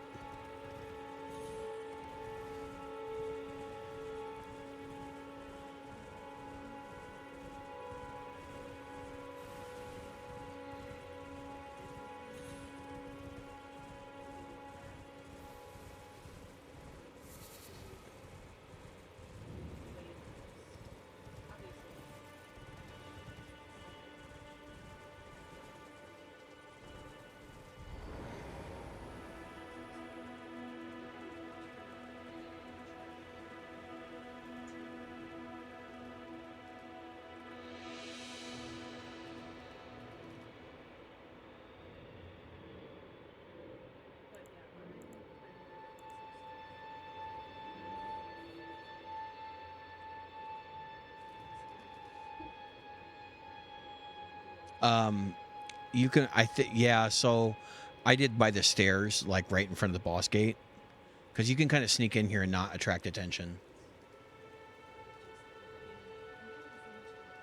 You can, yeah, so I did by the stairs, like right in front of the boss gate, because you can kind of sneak in here and not attract attention.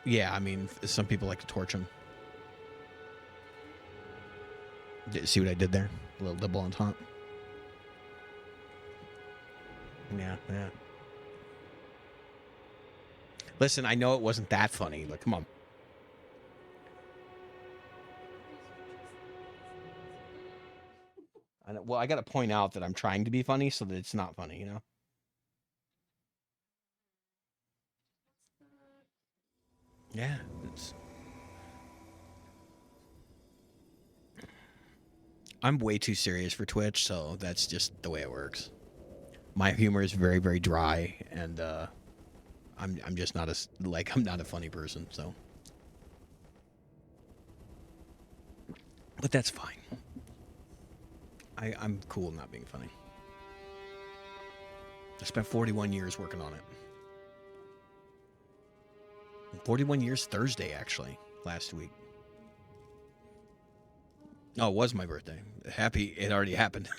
Yeah, I mean, some people like to torch them. See what I did there? A little double on top. Yeah. Listen, I know it wasn't that funny, but come on. Well, I got to point out that I'm trying to be funny so that it's not funny, you know? Yeah, I'm way too serious for Twitch, so that's just the way it works. My humor is very, very dry, and I'm just not I'm not a funny person, so. But that's fine. I'm cool not being funny. I spent 41 years working on it. 41 years Thursday, actually, last week. Oh, it was my birthday. Happy it already happened.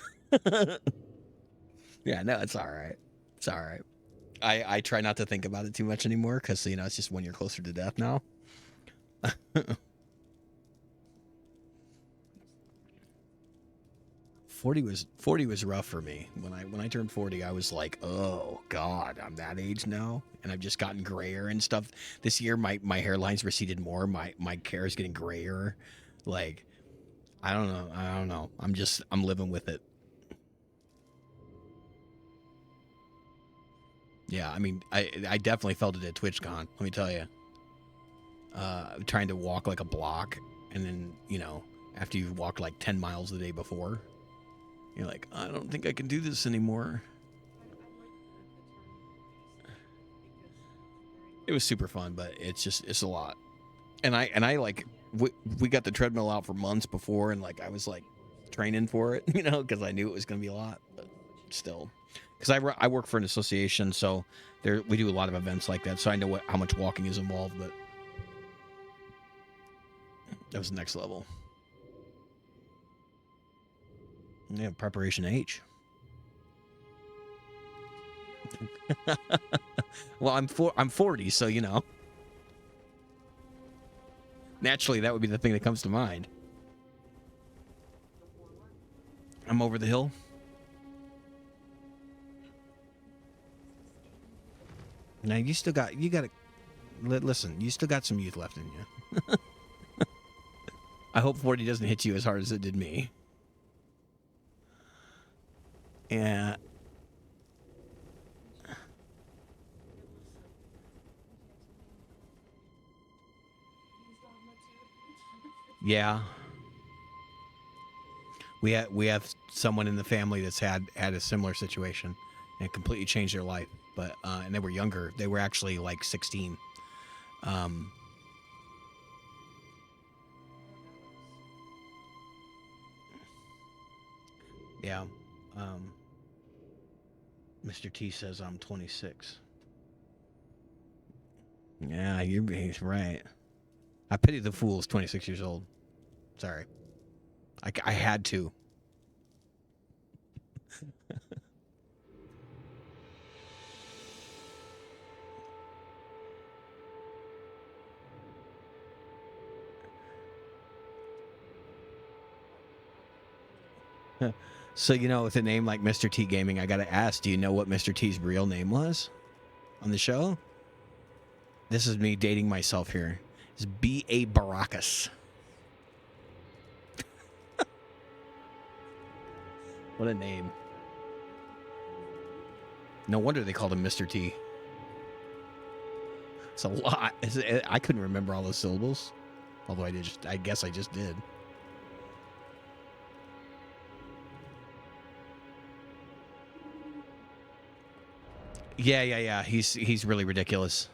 Yeah, no, it's all right. It's all right. I try not to think about it too much anymore because, you know, it's just 1 year closer to death now. 40 was rough for me. When I turned 40, I was like, oh God, I'm that age now, and I've just gotten grayer and stuff. This year, my hairline's receded more. My hair is getting grayer. Like, I don't know. I'm living with it. Yeah, I mean, I definitely felt it at TwitchCon. Let me tell you. Trying to walk like a block, and then, you know, after you've walked like 10 miles the day before, you're like, I don't think I can do this anymore. It was super fun, but it's a lot. And I like, we got the treadmill out for months before, and like I was like training for it, you know, because I knew it was going to be a lot, but still. Because I work for an association, so we do a lot of events like that, so I know how much walking is involved, but that was the next level. Yeah, preparation H. Well, I'm 40, so you know. Naturally, that would be the thing that comes to mind. I'm over the hill. Now you gotta listen. You still got some youth left in you. I hope 40 doesn't hit you as hard as it did me. Yeah. Yeah. We have someone in the family that's had a similar situation and completely changed their life. But and they were younger. They were actually like 16. Yeah. Mr. T says I'm 26. Yeah, he's right. I pity the fool who's 26 years old. Sorry. I had to. So, you know, with a name like Mr. T Gaming, I gotta ask, do you know what Mr. T's real name was on the show? This is me dating myself here. It's B.A. Baracus. What a name. No wonder they called him Mr. T. It's a lot. I couldn't remember all those syllables. Although I guess I just did. Yeah. He's really ridiculous.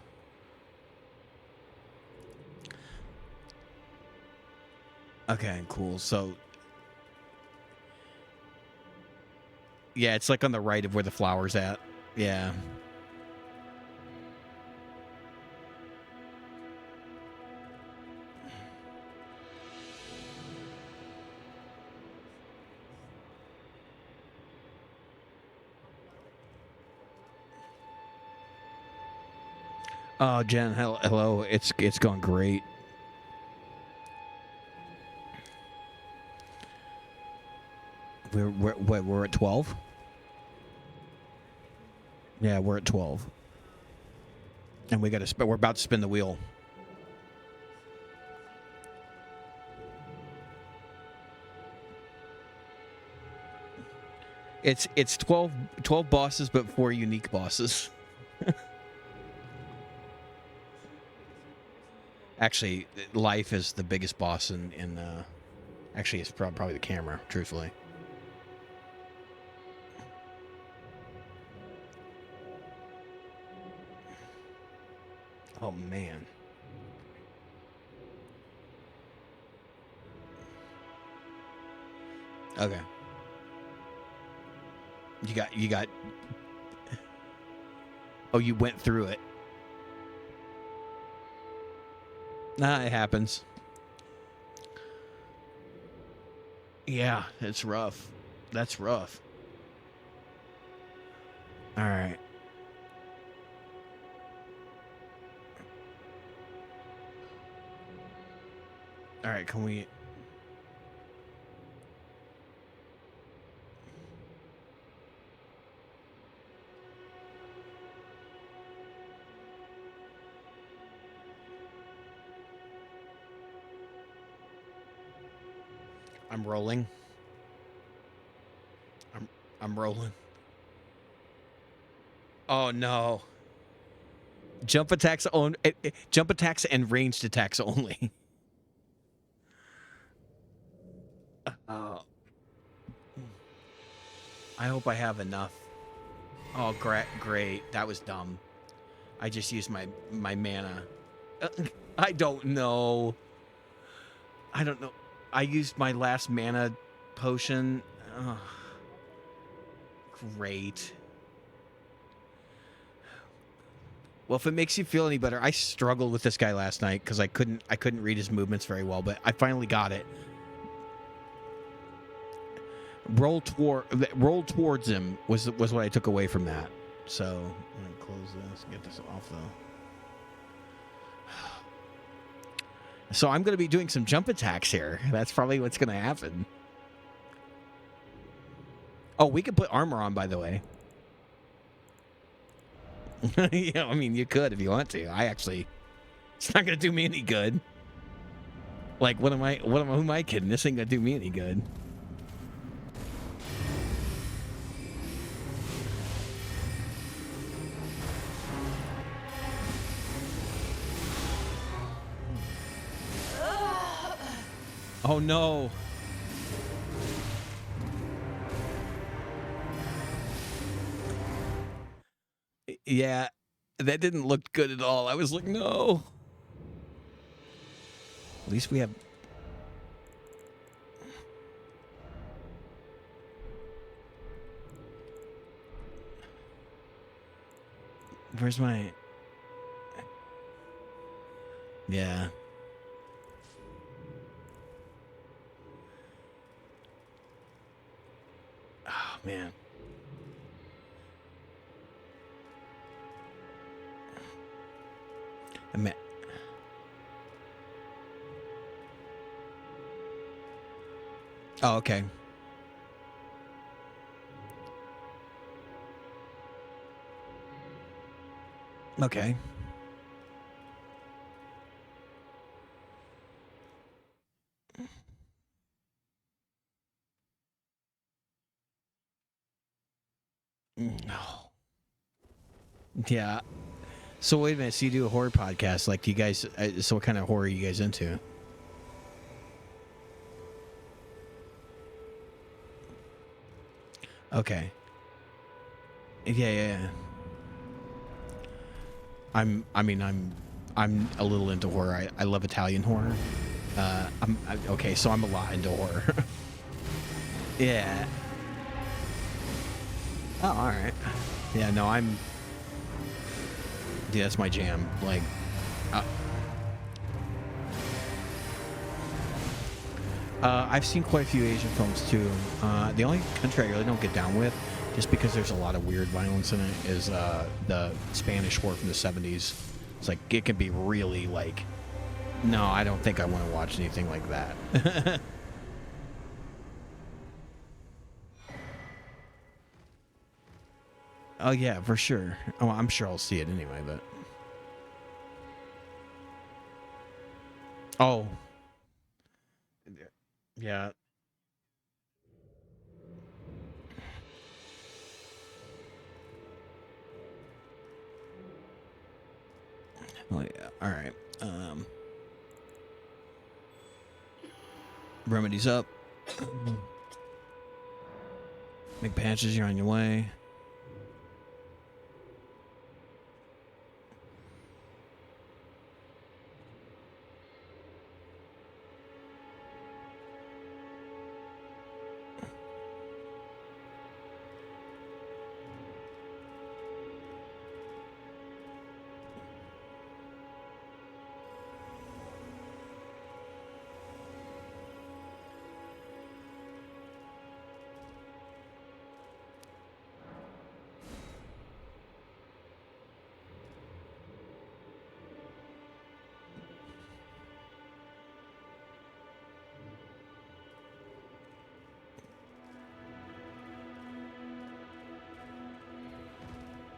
Okay, cool. So, yeah, it's like on the right of where the flower's at. Yeah. Oh, Jen, hello. It's going great. We're at 12. Yeah, we're at 12, and we're about to spin the wheel. It's 12 bosses, but 4 unique bosses. Actually, life is the biggest boss in actually, it's probably the camera, truthfully. Oh man. Okay. You got Oh, you went through it. Nah, it happens. Yeah, it's rough. That's rough. All right. All right, can we... I'm rolling. I'm rolling. Oh no. Jump attacks on jump attacks and ranged attacks only. Oh. I hope I have enough. Oh, great. That was dumb. I just used my mana. I don't know. I don't know. I used my last mana potion. Ugh. Great. Well, if it makes you feel any better, I struggled with this guy last night because I couldn't read his movements very well, but I finally got it. Roll towards him was what I took away from that. So I'm gonna close this, get this off though. So I'm gonna be doing some jump attacks here. That's probably what's gonna happen. Oh, we could put armor on, by the way. Yeah, I mean, you could if you want to. It's not gonna do me any good. Like, who am I kidding? This ain't gonna do me any good. Oh no. Yeah, that didn't look good at all. I was like, no. At least we have... Where's my... Yeah. Oh, man. Oh, okay. Okay. No. Yeah. So wait a minute. So you do a horror podcast? Like, do you guys? So what kind of horror are you guys into? Okay. Yeah. I'm a little into horror. I love Italian horror. Okay, so I'm a lot into horror. Yeah. Oh, all right. Yeah, no, yeah, that's my jam. Like, I've seen quite a few Asian films too. The only country I really don't get down with, just because there's a lot of weird violence in it, is the Spanish horror from the 70s. It's like, it can be really like, no, I don't think I want to watch anything like that. Oh yeah, for sure. Oh, I'm sure I'll see it anyway, but... Oh. Yeah. Oh yeah. All right. Remedies up. Make patches. You're on your way.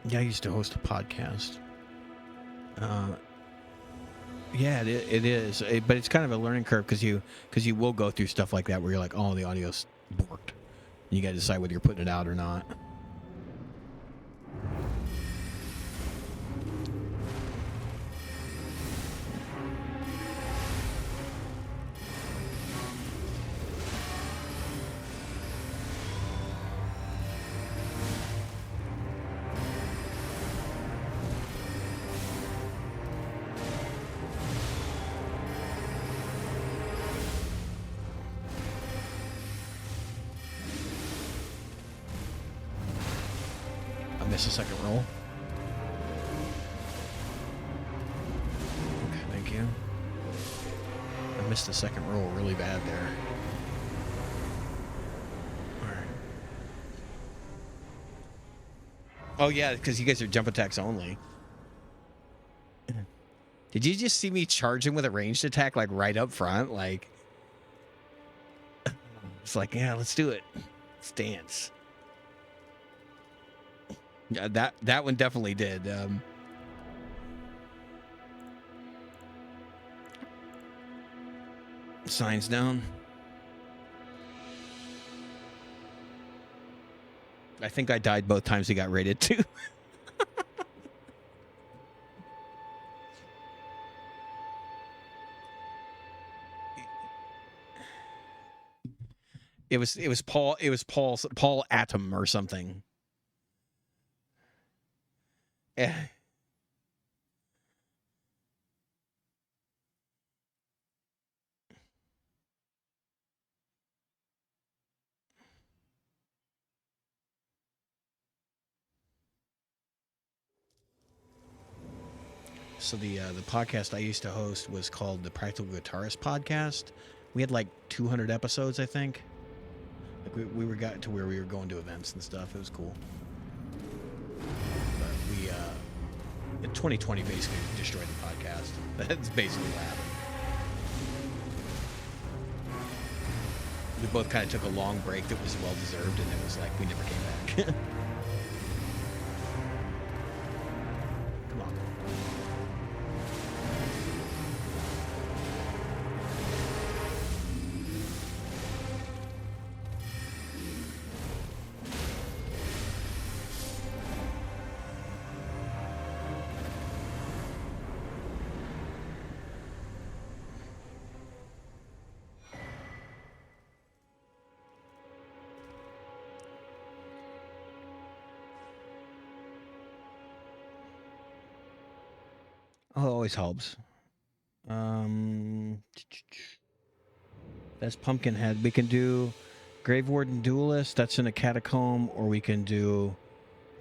Yeah, I used to host a podcast. Yeah, it is, but it's kind of a learning curve because you will go through stuff like that where you're like, oh, the audio's borked. You got to decide whether you're putting it out or not. Miss a second roll. Okay, thank you. I missed the second roll really bad there. Alright. Oh yeah, because you guys are jump attacks only. Did you just see me charging with a ranged attack like right up front? Like it's like, yeah, let's do it. Let's dance. Yeah, that one definitely did. Signs down. I think I died both times he got raided too. It was Paul Atom or something. Yeah. So the podcast I used to host was called the Practical Guitarist Podcast. We had like 200 episodes, I think. Like we were got to where we were going to events and stuff. It was cool. But we in 2020 basically destroyed the podcast. That's basically what happened. We both kind of took a long break that was well deserved, and it was like we never came back. Come on. Oh, it always helps. That's Pumpkinhead. We can do Grave Warden Duelist. That's in a catacomb, or we can do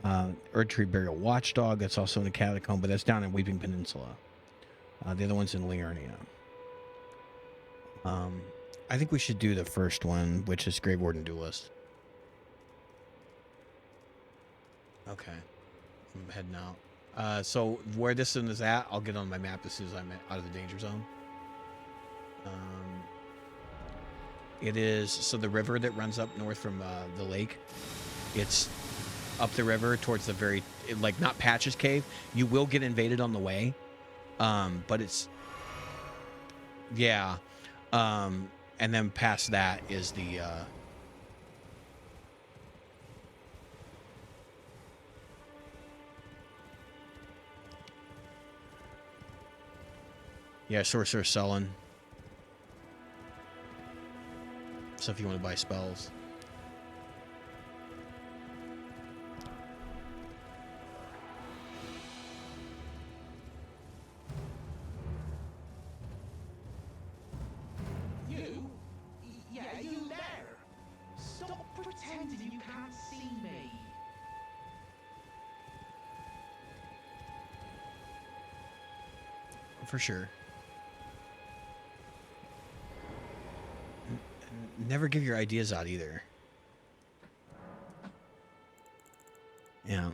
Erdtree Burial Watchdog. That's also in a catacomb, but that's down in Weeping Peninsula. The other one's in Liurnia. I think we should do the first one, which is Grave Warden Duelist. Okay. I'm heading out. So where this one is at, I'll get on my map as soon as I'm out of the danger zone. It is, so the river that runs up north from the lake, it's up the river towards the very, like, not Patch's Cave. You will get invaded on the way, but it's, yeah. And then past that is the, yeah, Sorcerer Sullen. So if you want to buy spells. You? Yeah, you there? Stop pretending you can't see me. For sure. Never give your ideas out either. Yeah.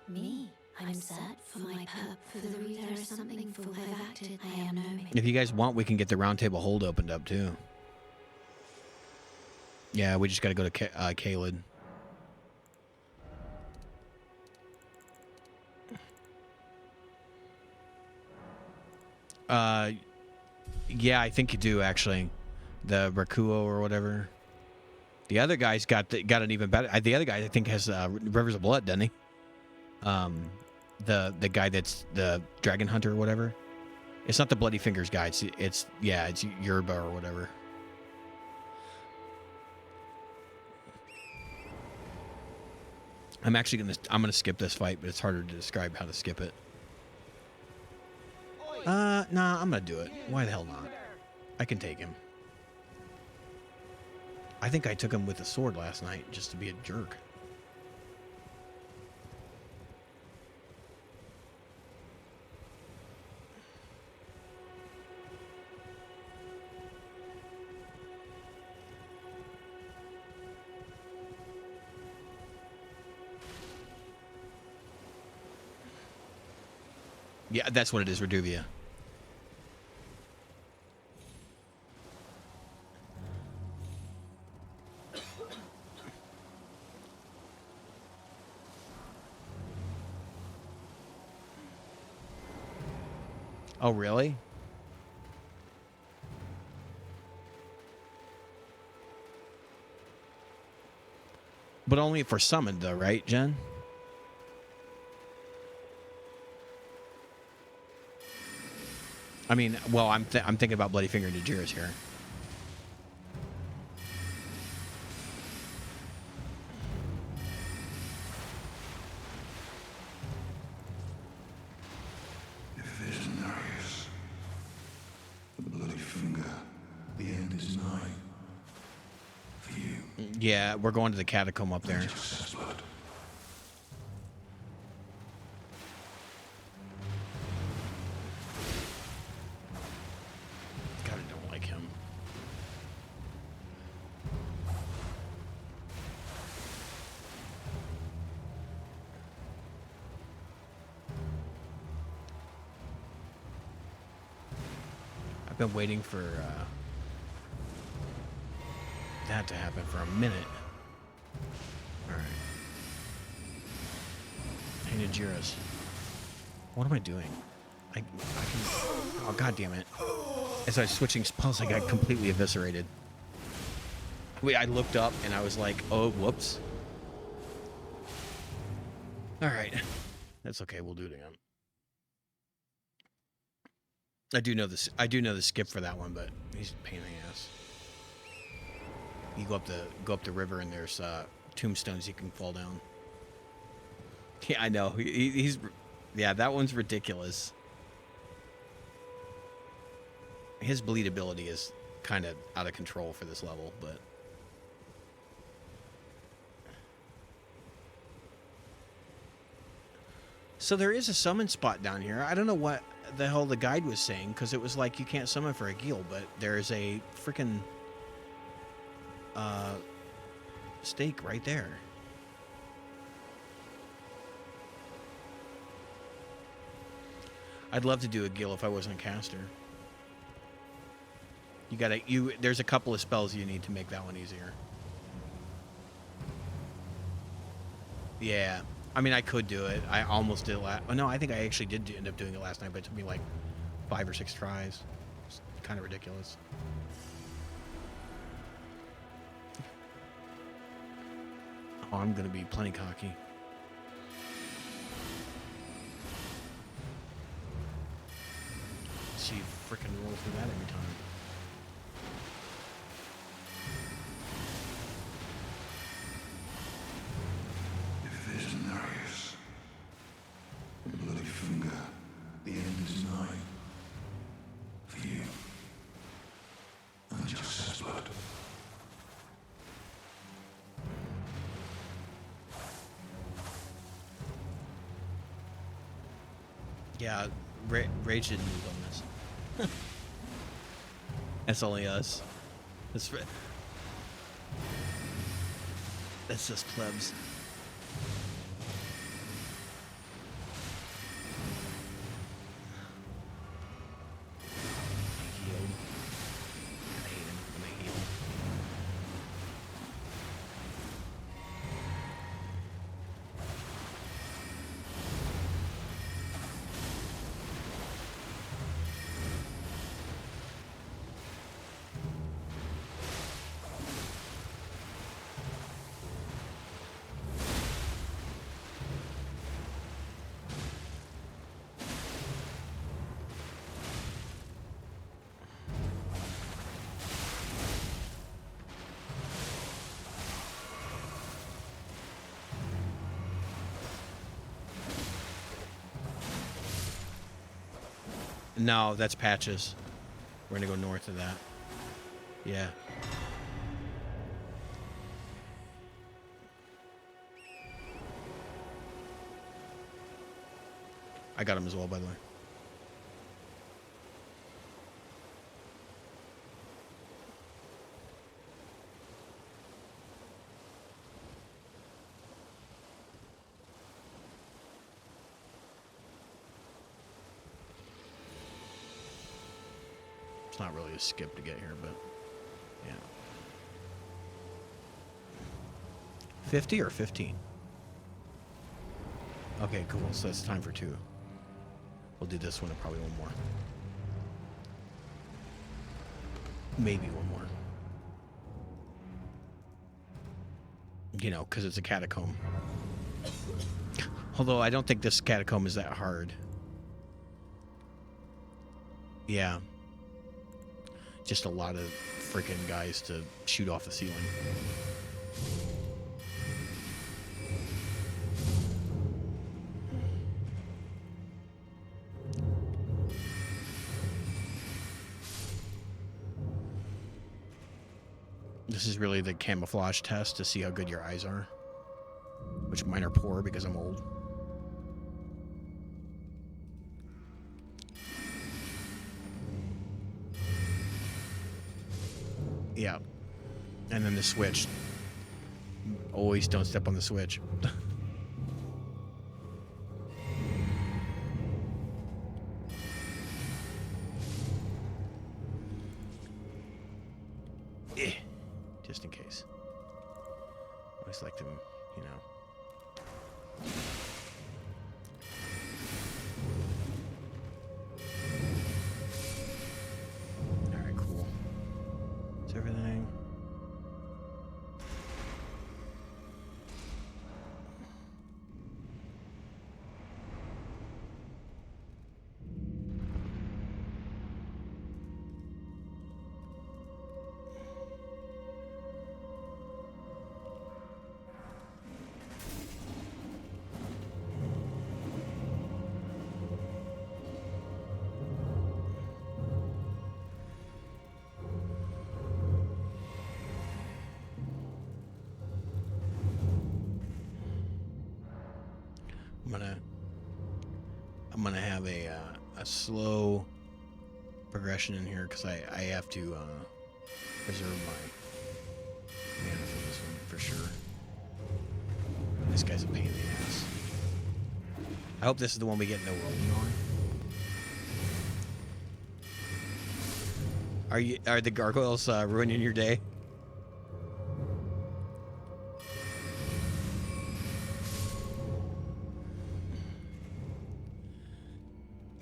Me, I'm set for my perp. For the route there is something for I've acted. I am no. If you guys want, we can get the round table hold opened up too. Yeah, we just got to go to Caelid. Yeah, I think you do actually. The Rakuo or whatever. The other guy's got an even better. The other guy I think has Rivers of Blood, doesn't he? The guy that's the Dragon Hunter or whatever. It's not the Bloody Fingers guy. It's Yerba or whatever. I'm gonna skip this fight, but it's harder to describe how to skip it. Nah, I'm gonna do it. Why the hell not? I can take him. I think I took him with a sword last night just to be a jerk. Yeah, that's what it is, Reduvia. Oh, really? But only if we're summoned, though, right, Jen? I mean, well, I'm thinking about Bloody Finger and Najiris here. If there's Nereus, the Bloody Finger, the end is nigh. For you. Yeah, we're going to the catacomb up there. Blood. God, I don't like him. I've been waiting for that to happen for a minute. All right. Hey, Najiris. What am I doing? I can. Oh, God damn it. As I was switching spells, I got completely eviscerated. Wait, I looked up and I was like, oh, whoops. All right. That's okay. We'll do it again. I do know the skip for that one, but he's a pain in the ass. You go up the river and there's tombstones you can fall down. Yeah, I know. He's yeah, that one's ridiculous. His bleedability is kind of out of control for this level, but so there is a summon spot down here. I don't know what the hell the guide was saying, because it was like you can't summon for a Gil, but there's a freaking stake right there. I'd love to do a Gil if I wasn't a caster. There's a couple of spells you need to make that one easier. Yeah. I mean, I could do it. I almost did it no, I think I actually did end up doing it last night, but it took me like 5 or 6 tries. It's kind of ridiculous. Oh, I'm going to be plenty cocky. She freaking rolls through that every time. If there's Nereus, the Bloody Finger, the end is nigh. For you. Unjust blood. Yeah, Rage didn't move on this. That's only us. That's just plebs. No, that's Patches. We're gonna go north of that. Yeah. I got him as well, by the way. It's not really a skip to get here, but yeah. 50 or 15? Okay, cool. So it's time for 2. We'll do this one and probably one more. Maybe one more. You know, because it's a catacomb. Although I don't think this catacomb is that hard. Yeah. Just a lot of freaking guys to shoot off the ceiling. This is really the camouflage test to see how good your eyes are. Which mine are poor because I'm old. Yeah. And then the switch. Always don't step on the switch. Just in case. Always like to, you know. Alright, cool. That's everything. I'm gonna have a slow progression in here because I have to preserve my mana for this one for sure. This guy's a pain in the ass. I hope this is the one we get no rolling on. Are the gargoyles ruining your day?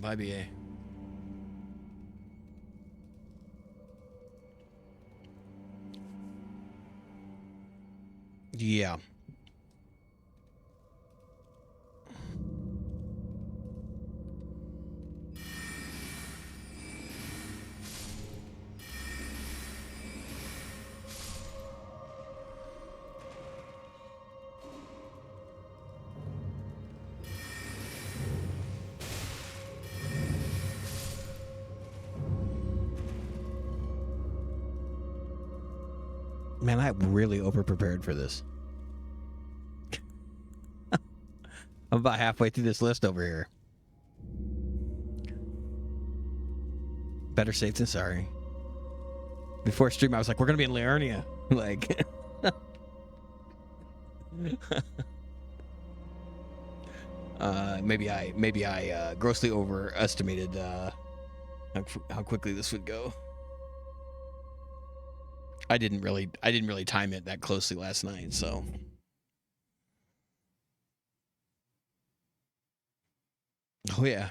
Bye, BA. Yeah. Man, I'm really over-prepared for this. I'm about halfway through this list over here. Better safe than sorry. Before stream, I was like, we're going to be in Liurnia. Like... maybe I grossly overestimated how quickly this would go. I didn't really time it that closely last night, so. Oh yeah.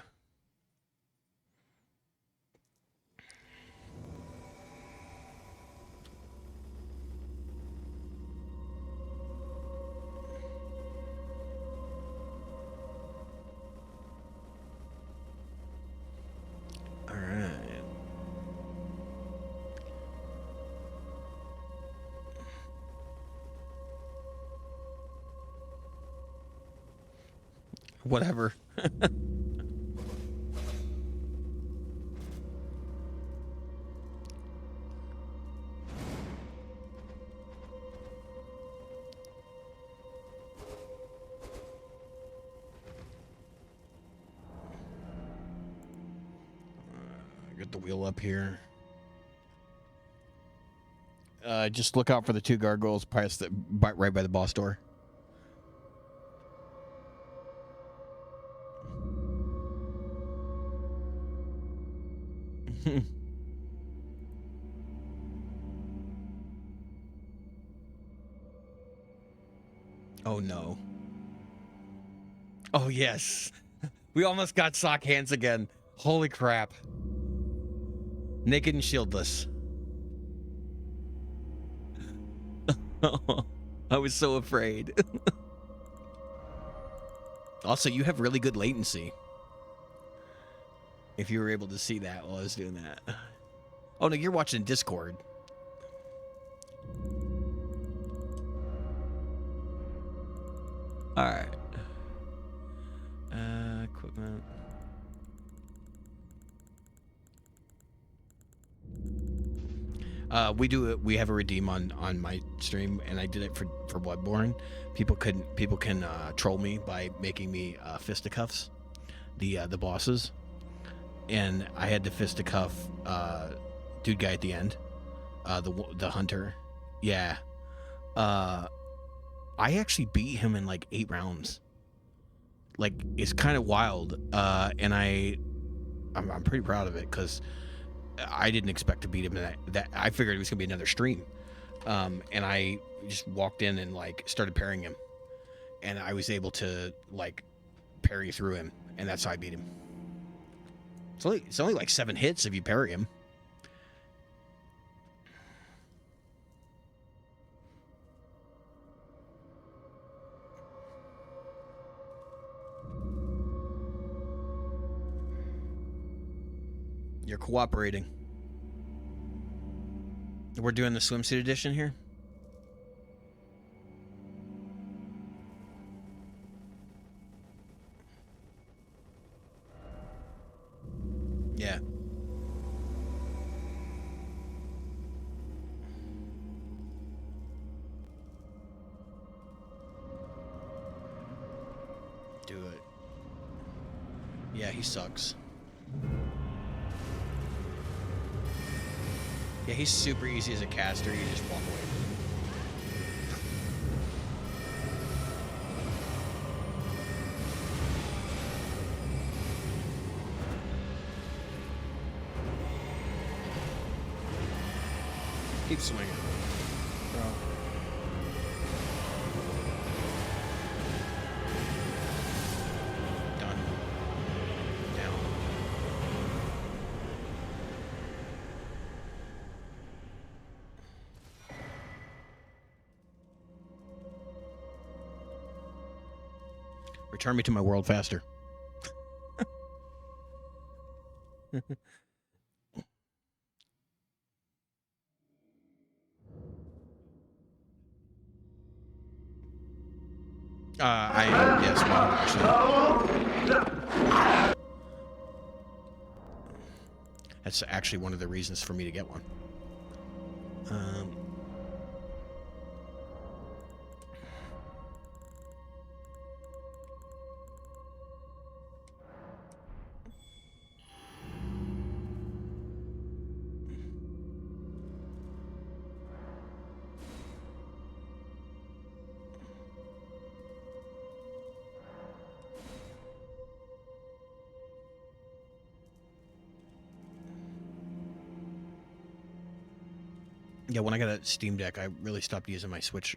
All right. Whatever. Start the wheel up here. Just look out for the 2 gargoyles right by the boss door. Oh no. Oh yes. We almost got sock hands again. Holy crap. Naked and shieldless. I was so afraid. Also, you have really good latency. If you were able to see that while I was doing that. Oh no, you're watching Discord. Alright. Equipment. We have a redeem on my stream, and I did it for Bloodborne. People can troll me by making me fisticuffs the bosses, and I had to fisticuff dude guy at the end, the hunter. Yeah, I actually beat him in like 8 rounds. Like, it's kind of wild, and I'm pretty proud of it because I didn't expect to beat him in that. I figured it was gonna be another stream, and I just walked in and like started parrying him, and I was able to like parry through him, and that's how I beat him. It's only like 7 hits if you parry him. You're cooperating. We're doing the swimsuit edition here. Yeah. Do it. Yeah, he sucks. Yeah, he's super easy as a caster. You just walk away from him. Keep swinging, bro. Done. Down. Return me to my world faster. Yes, well, actually. That's actually one of the reasons for me to get one. Yeah, when I got a Steam Deck, I really stopped using my Switch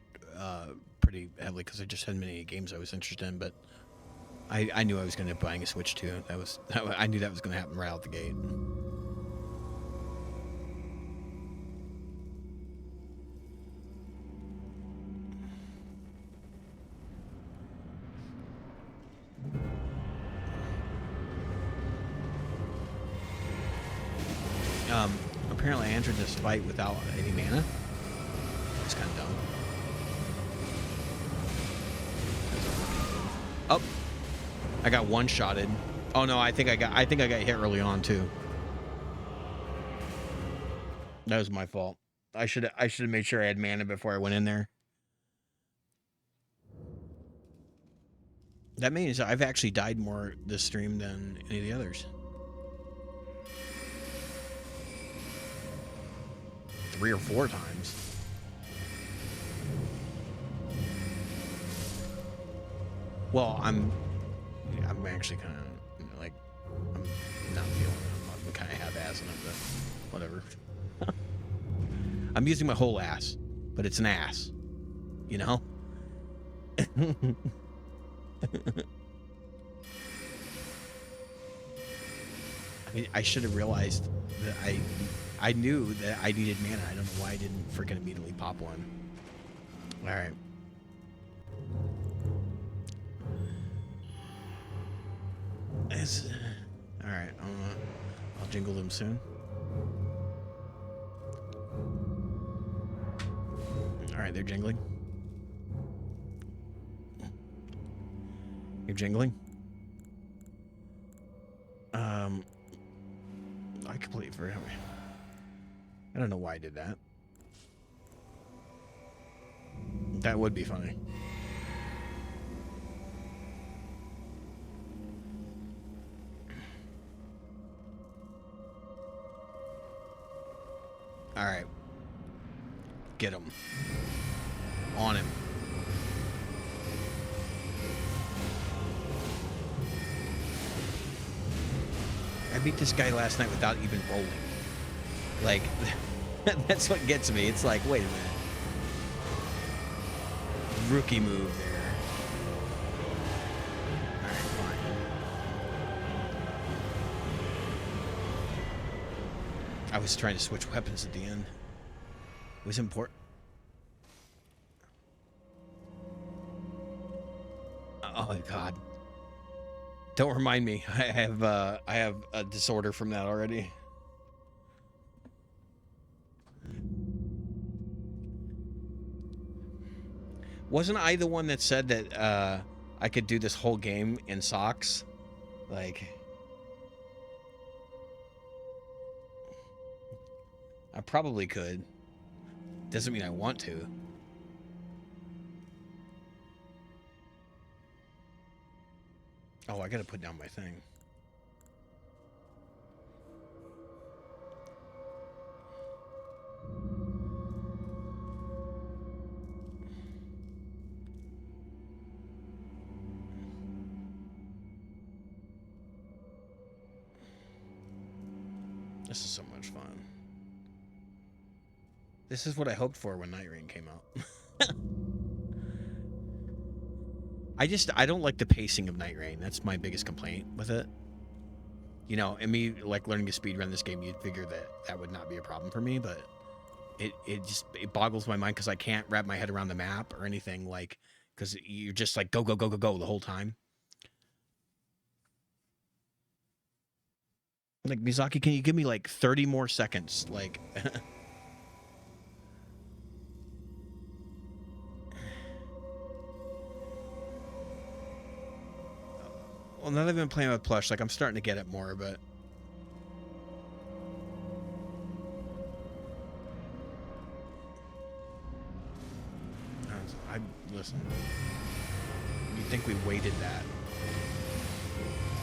pretty heavily because I just hadn't many games I was interested in. But I knew I was going to be buying a Switch too. I knew that was going to happen right out the gate. Apparently I entered this fight without any mana. It's kind of dumb. Oh, I got one-shotted. Oh no, I think I got hit early on too. That was my fault. I should have made sure I had mana before I went in there. That means I've actually died more this stream than any of the others. 3 or 4 times. Well, I'm actually kind of like, I'm not feeling it. I'm kind of half-assing it, but whatever. I'm using my whole ass, but it's an ass, you know? I mean, I should have realized that I knew that I needed mana. I don't know why I didn't freaking immediately pop one. All right. All right. I'll jingle them soon. All right, they're jingling. You're jingling. I completely forgot. I don't know why I did that. That would be funny. All right. Get him. On him. I beat this guy last night without even rolling. Like, that's what gets me. It's like, wait a minute. Rookie move there. Alright, fine. I was trying to switch weapons at the end. It was important. Oh my god. Don't remind me. I have a disorder from that already. Wasn't I the one that said that I could do this whole game in socks? Like, I probably could. Doesn't mean I want to. Oh, I gotta put down my thing. This is so much fun. This is what I hoped for when Night Rain came out. I don't like the pacing of Night Rain. That's my biggest complaint with it. You know, and me like learning to speedrun this game, you'd figure that that would not be a problem for me, but it just boggles my mind because I can't wrap my head around the map or anything, like, because you're just like go the whole time. Like, Mizaki, can you give me like 30 more seconds? Like, well, now that I've been playing with plush, like, I'm starting to get it more, but listen. You think we waited that?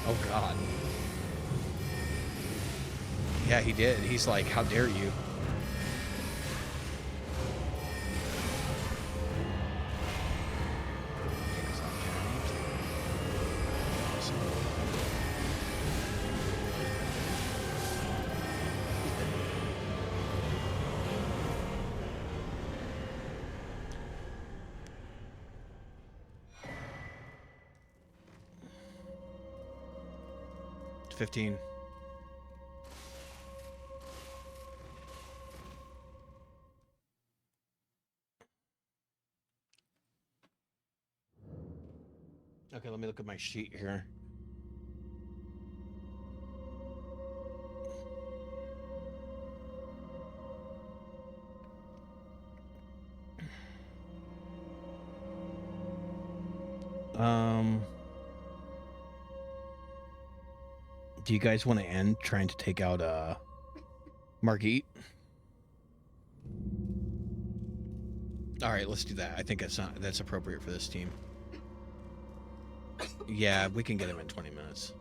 Oh God. Yeah, he did. He's like, how dare you? It's 15. Okay, let me look at my sheet here. Do you guys want to end trying to take out Margit? All right, let's do that. I think that's appropriate for this team. Yeah, we can get him in 20 minutes.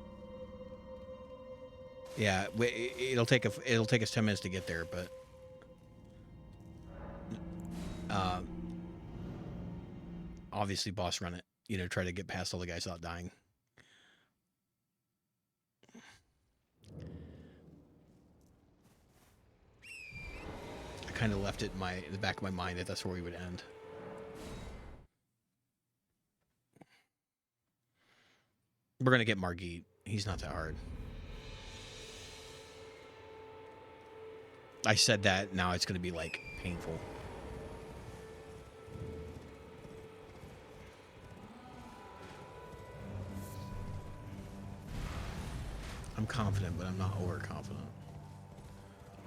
Yeah, it'll take us 10 minutes to get there, but Obviously, boss run it. You know, try to get past all the guys without dying. I kind of left it in the back of my mind that that's where we would end. We're gonna get Margit. He's not that hard. I said that. Now it's gonna be like painful. I'm confident, but I'm not overconfident.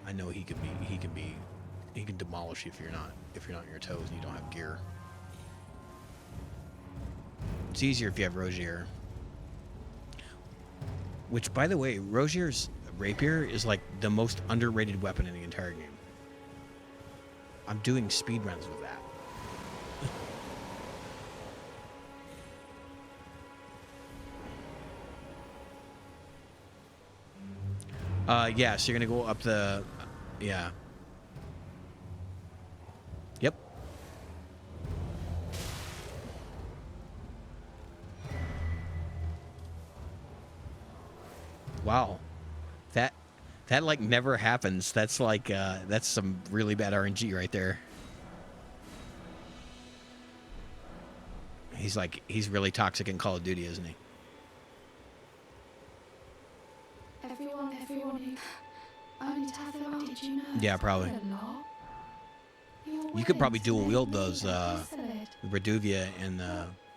I know he can demolish you if you're not on your toes and you don't have gear. It's easier if you have Rogier. Which, by the way, Rogier's rapier is like the most underrated weapon in the entire game. I'm doing speedruns with that. Yeah, so you're gonna go up the, yeah. Yep. Wow. That like never happens. That's like, that's some really bad RNG right there. He's really toxic in Call of Duty, isn't he? Everyone only to have them, did you know? Yeah, probably. You could probably dual wield those Reduvia and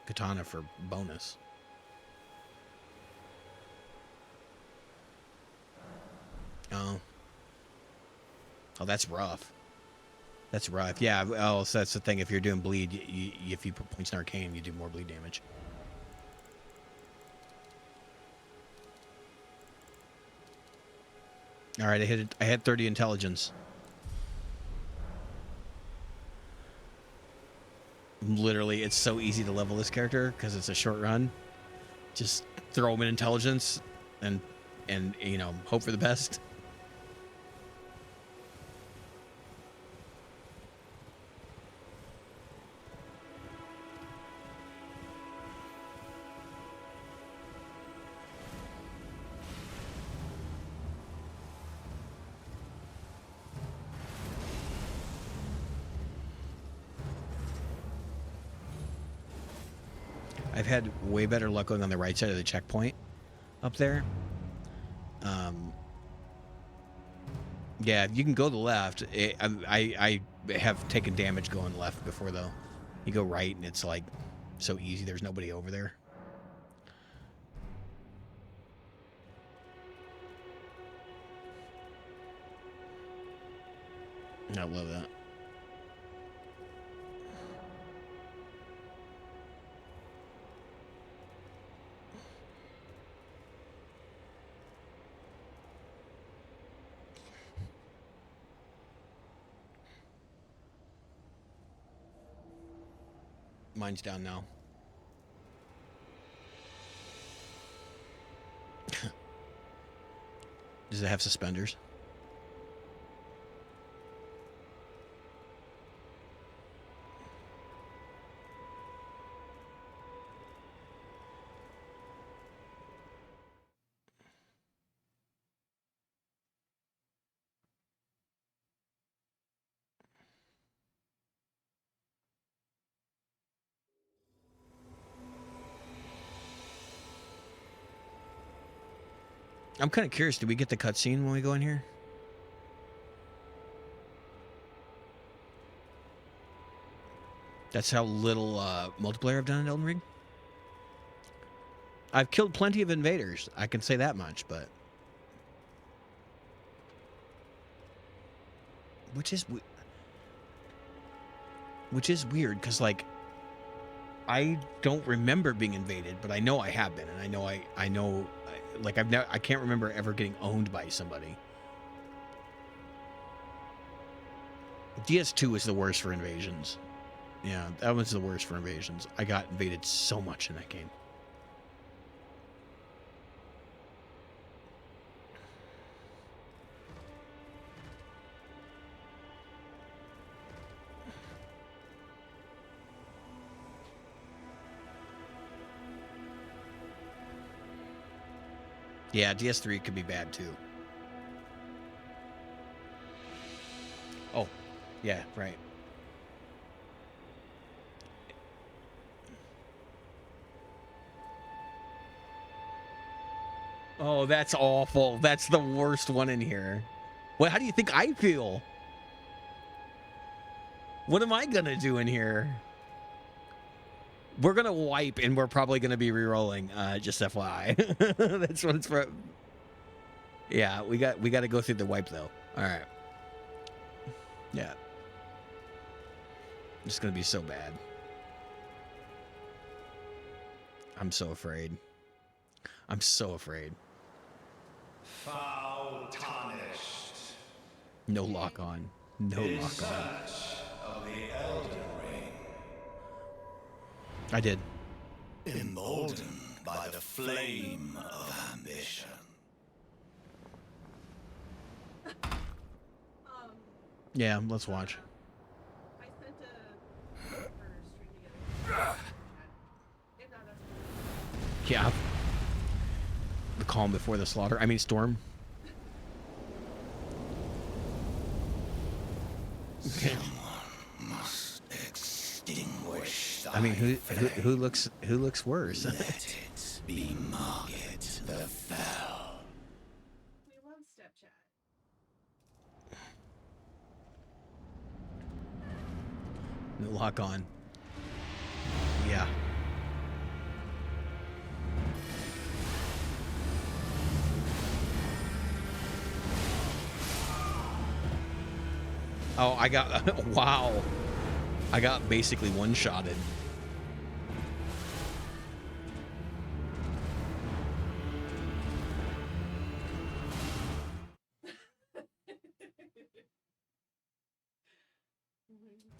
Katana for bonus. Oh, that's rough. That's rough. Yeah. Oh, so that's the thing. If you're doing bleed, if you put points in arcane, you do more bleed damage. All right, I hit it. I had 30 intelligence. Literally, it's so easy to level this character because it's a short run. Just throw him in intelligence, and you know, hope for the best. I've had way better luck going on the right side of the checkpoint up there. Yeah, you can go to the left. I have taken damage going left before, though. You go right, and it's like so easy. There's nobody over there. I love that. Mine's down now. Does it have suspenders? I'm kind of curious. Do we get the cutscene when we go in here? That's how little multiplayer I've done in Elden Ring. I've killed plenty of invaders. I can say that much, but which is weird because like I don't remember being invaded, but I know I have been, and I know like I can't remember ever getting owned by somebody. DS2 is the worst for invasions. Yeah, that was the worst for invasions. I got invaded so much in that game. Yeah, DS3 could be bad too. Oh, yeah, right. Oh, that's awful. That's the worst one in here. What? How do you think I feel? What am I gonna do in here? We're gonna wipe, and we're probably gonna be re-rolling. Just FYI. That's what it's for. Yeah, we got to go through the wipe though. All right. Yeah. It's gonna be so bad. I'm so afraid. I'm so afraid. Foul tarnished. No lock on. No In lock on. search of the Elden Ring. I did. Emboldened by the flame of ambition. Yeah, let's watch. I sent a for stream together. If not, that's Yeah. The calm before the slaughter. I mean, storm. Someone must extinguish. I mean, who looks worse? Let it be Margit the Fell. we love Snapchat. No lock on. Yeah. Oh, I got wow. I got basically one-shotted.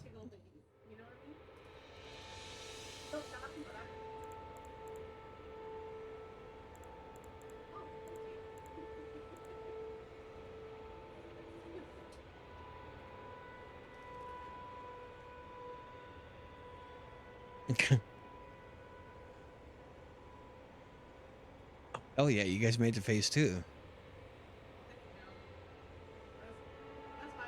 Tickle me. You know what I mean? Oh, not but I. Oh, Oh yeah, you guys made it to phase 2. that's fine.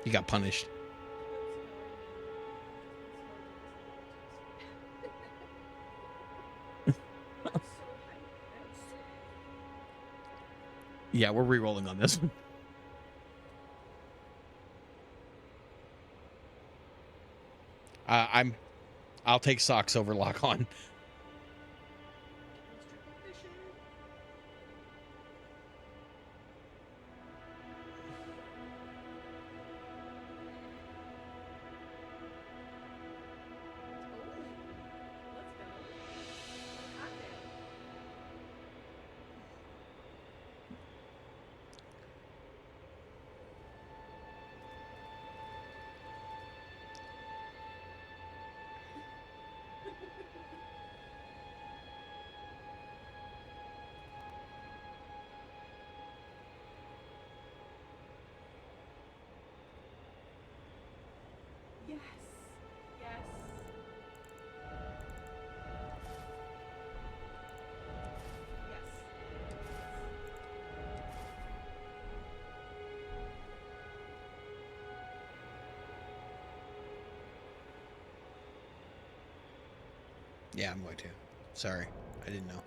You got punished. Yeah, we're re-rolling on this one. I'll take socks over lock on. Yes. Yes. Yes. Yeah, I'm going to. Sorry, I didn't know.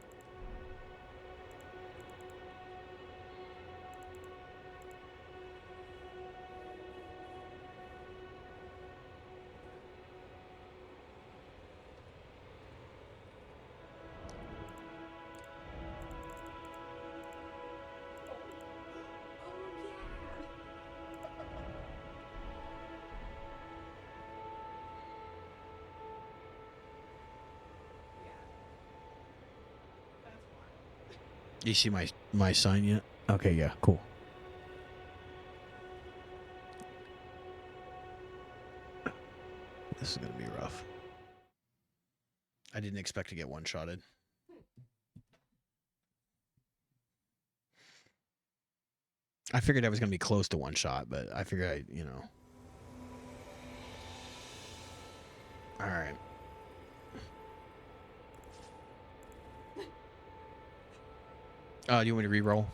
You see my sign yet? Okay, yeah, cool. This is gonna be rough. I didn't expect to get one-shotted. I figured I was gonna be close to one shot, but I figured you know. All right. Do you want me to re-roll?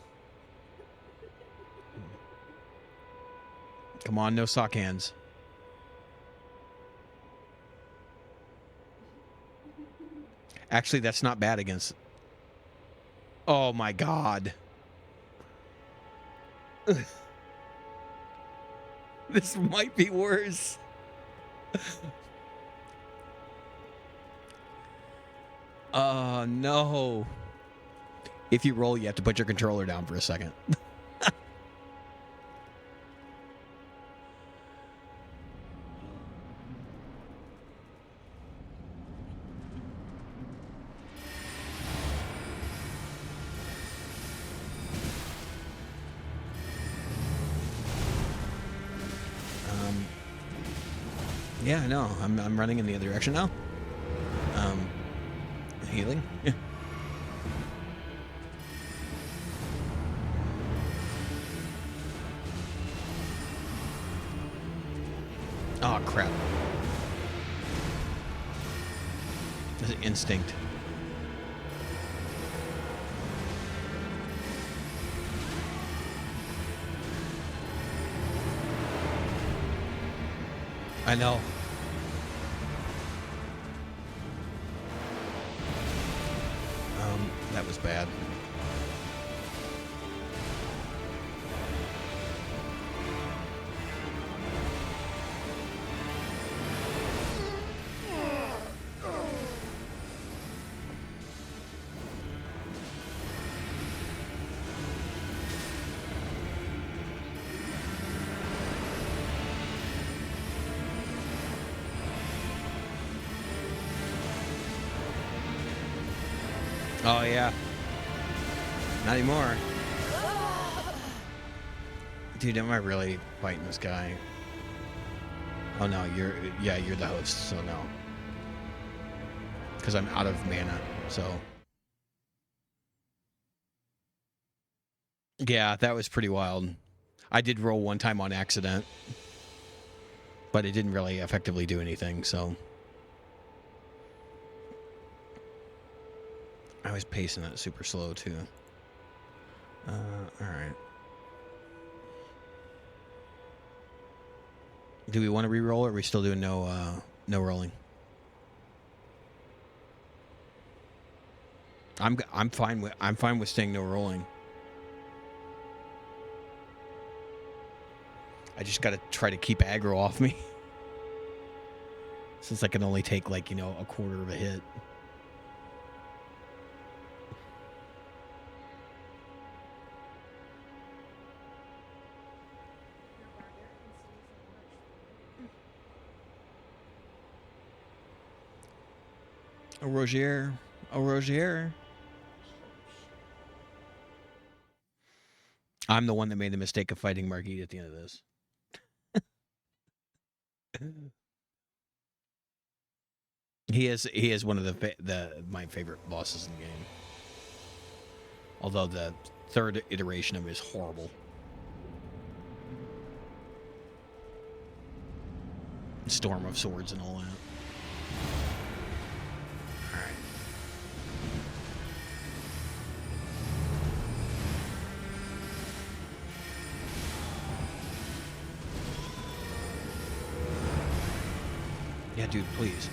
Come on, no sock hands. Actually, that's not bad against... Oh my god. This might be worse. No. If you roll, you have to put your controller down for a second. Yeah, I know. I'm running in the other direction now. Healing. Yeah. Oh crap. That's an instinct. I know. That was bad. Oh, yeah. Not anymore. Dude, am I really fighting this guy? Oh, no, you're the host, so no. Because I'm out of mana, so. Yeah, that was pretty wild. I did roll one time on accident. But it didn't really effectively do anything, so. I was pacing it super slow, too. Alright. Do we want to re-roll, or are we still doing no rolling? I'm fine with staying no rolling. I just got to try to keep aggro off me. Since I can only take, like, a quarter of a hit. Oh, Rogier. Oh, Rogier. I'm the one that made the mistake of fighting Margit at the end of this. He is one of my favorite bosses in the game. Although the third iteration of him is horrible. Storm of Swords and all that. Alright. Yeah, dude, please.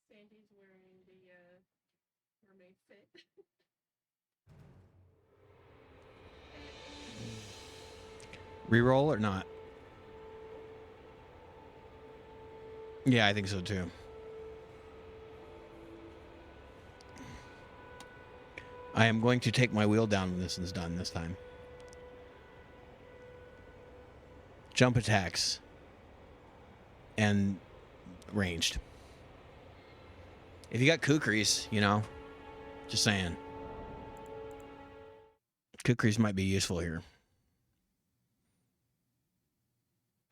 Sandy's wearing the mermaid fit. Reroll or not? Yeah, I think so too. I am going to take my wheel down when this is done this time. Jump attacks. And ranged. If you got kukris, just saying. Kukris might be useful here.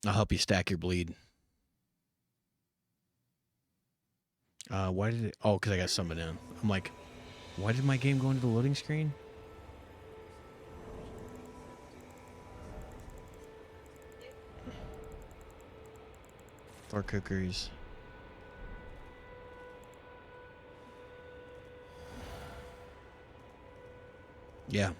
I'll help you stack your bleed. Why did it? Oh, because I got summoned in. I'm like, why did my game go into the loading screen? Thor cookeries. Yeah.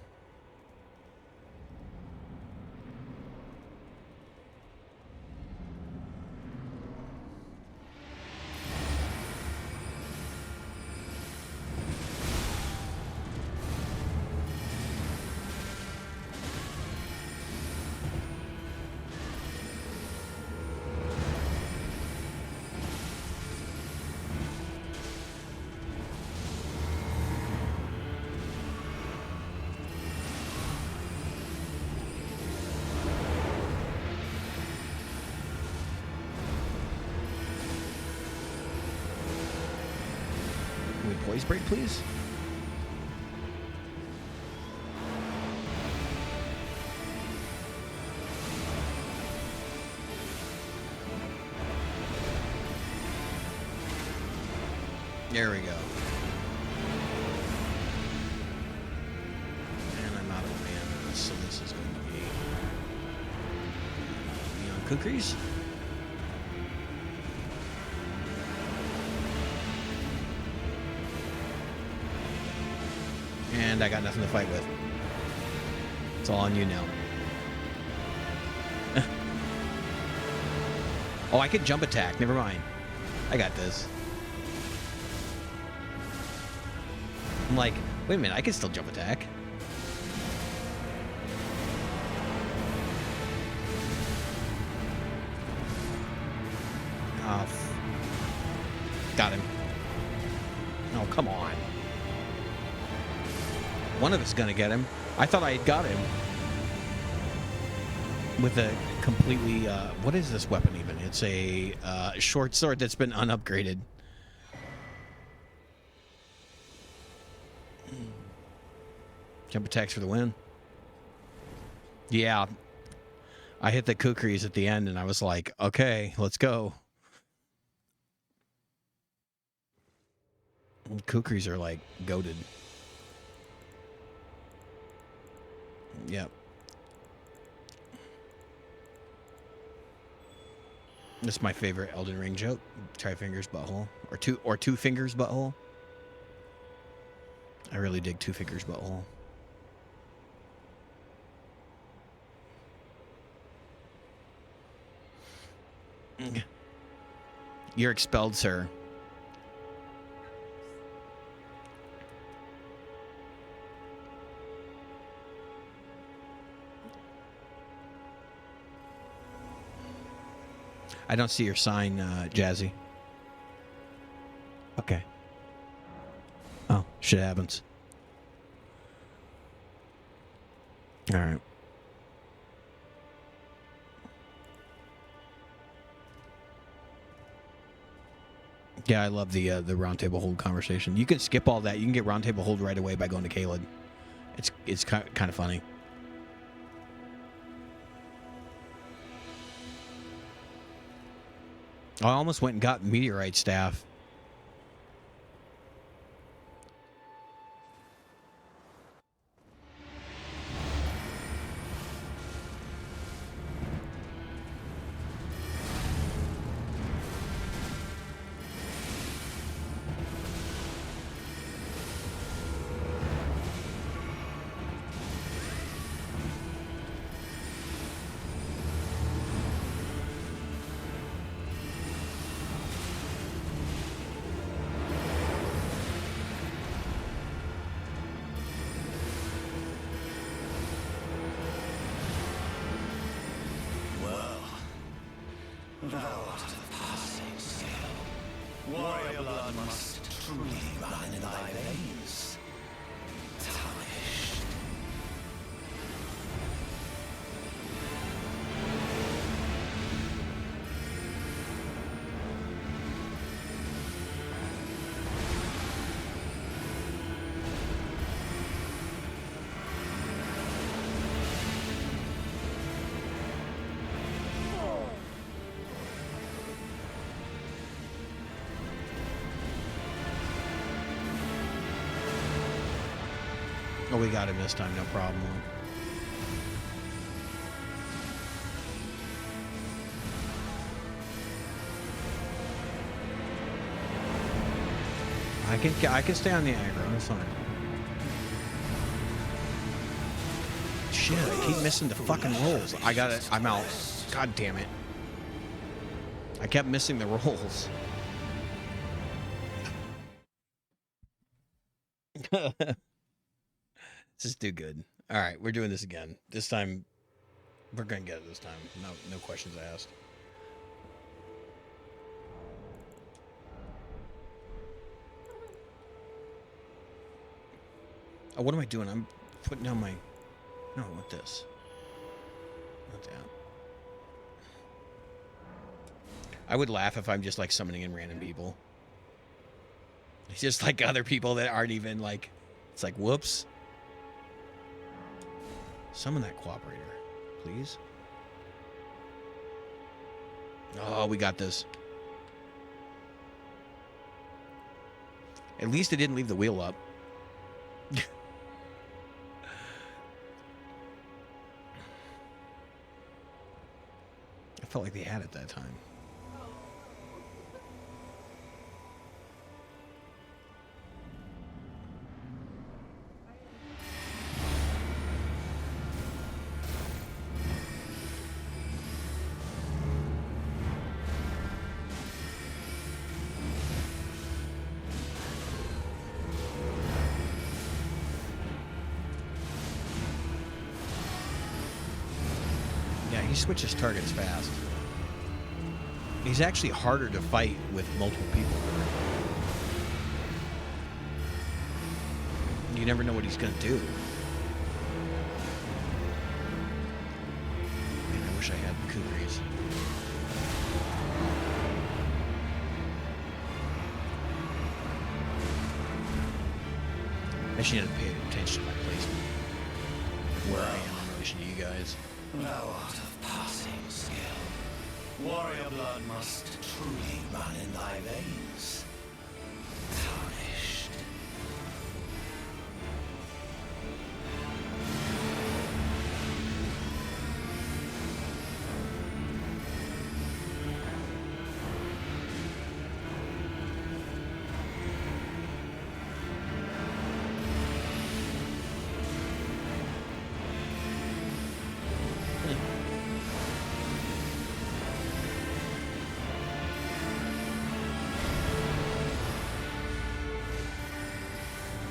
Poise break, please. There we go. And I'm out of mana, so this is going to be neon cookies. And I got nothing to fight with. It's all on you now. Oh, I could jump attack. Never mind. I got this. I'm like, wait a minute. I can still jump attack. Oh, got him. Oh, come on. One of us gonna get him. I thought I had got him with a completely what is this weapon even? It's a short sword that's been unupgraded. Jump attacks for the win. Yeah, I hit the kukris at the end and I was like, okay, let's go. Kukris are like goated. Yep. This is my favorite Elden Ring joke. Try fingers butthole. Or two fingers butthole. I really dig two fingers butthole. You're expelled, sir. I don't see your sign, Jazzy. Okay. Oh, shit happens. All right. Yeah, I love the roundtable hold conversation. You can skip all that. You can get roundtable hold right away by going to Caelid. It's kind of funny. I almost went and got meteorite staff. Thou art a passing skill. Warrior blood must truly run in thy veins. Tarnished. we got him this time, no problem. I can stay on the aggro. That's fine. Shit, I keep missing the fucking rolls. I got it. I'm out. God damn it. I kept missing the rolls. This is too good. All right, we're doing this again. This time, we're gonna get it this time. No questions asked. Oh, what am I doing? I'm putting down my... No, I want this. Not that. I would laugh if I'm just like summoning in random people. It's just like other people that aren't even like... It's like, whoops. Summon that cooperator, please. Oh, we got this. At least it didn't leave the wheel up. I felt like they had it that time. Yeah, he switches targets fast. He's actually harder to fight with multiple people. You never know what he's gonna do. Man, I wish I had Kukris. I should have paid attention to my placement. Where I am in relation to you guys. Thou art of passing skill. Warrior blood must truly run in thy veins. Tarnished.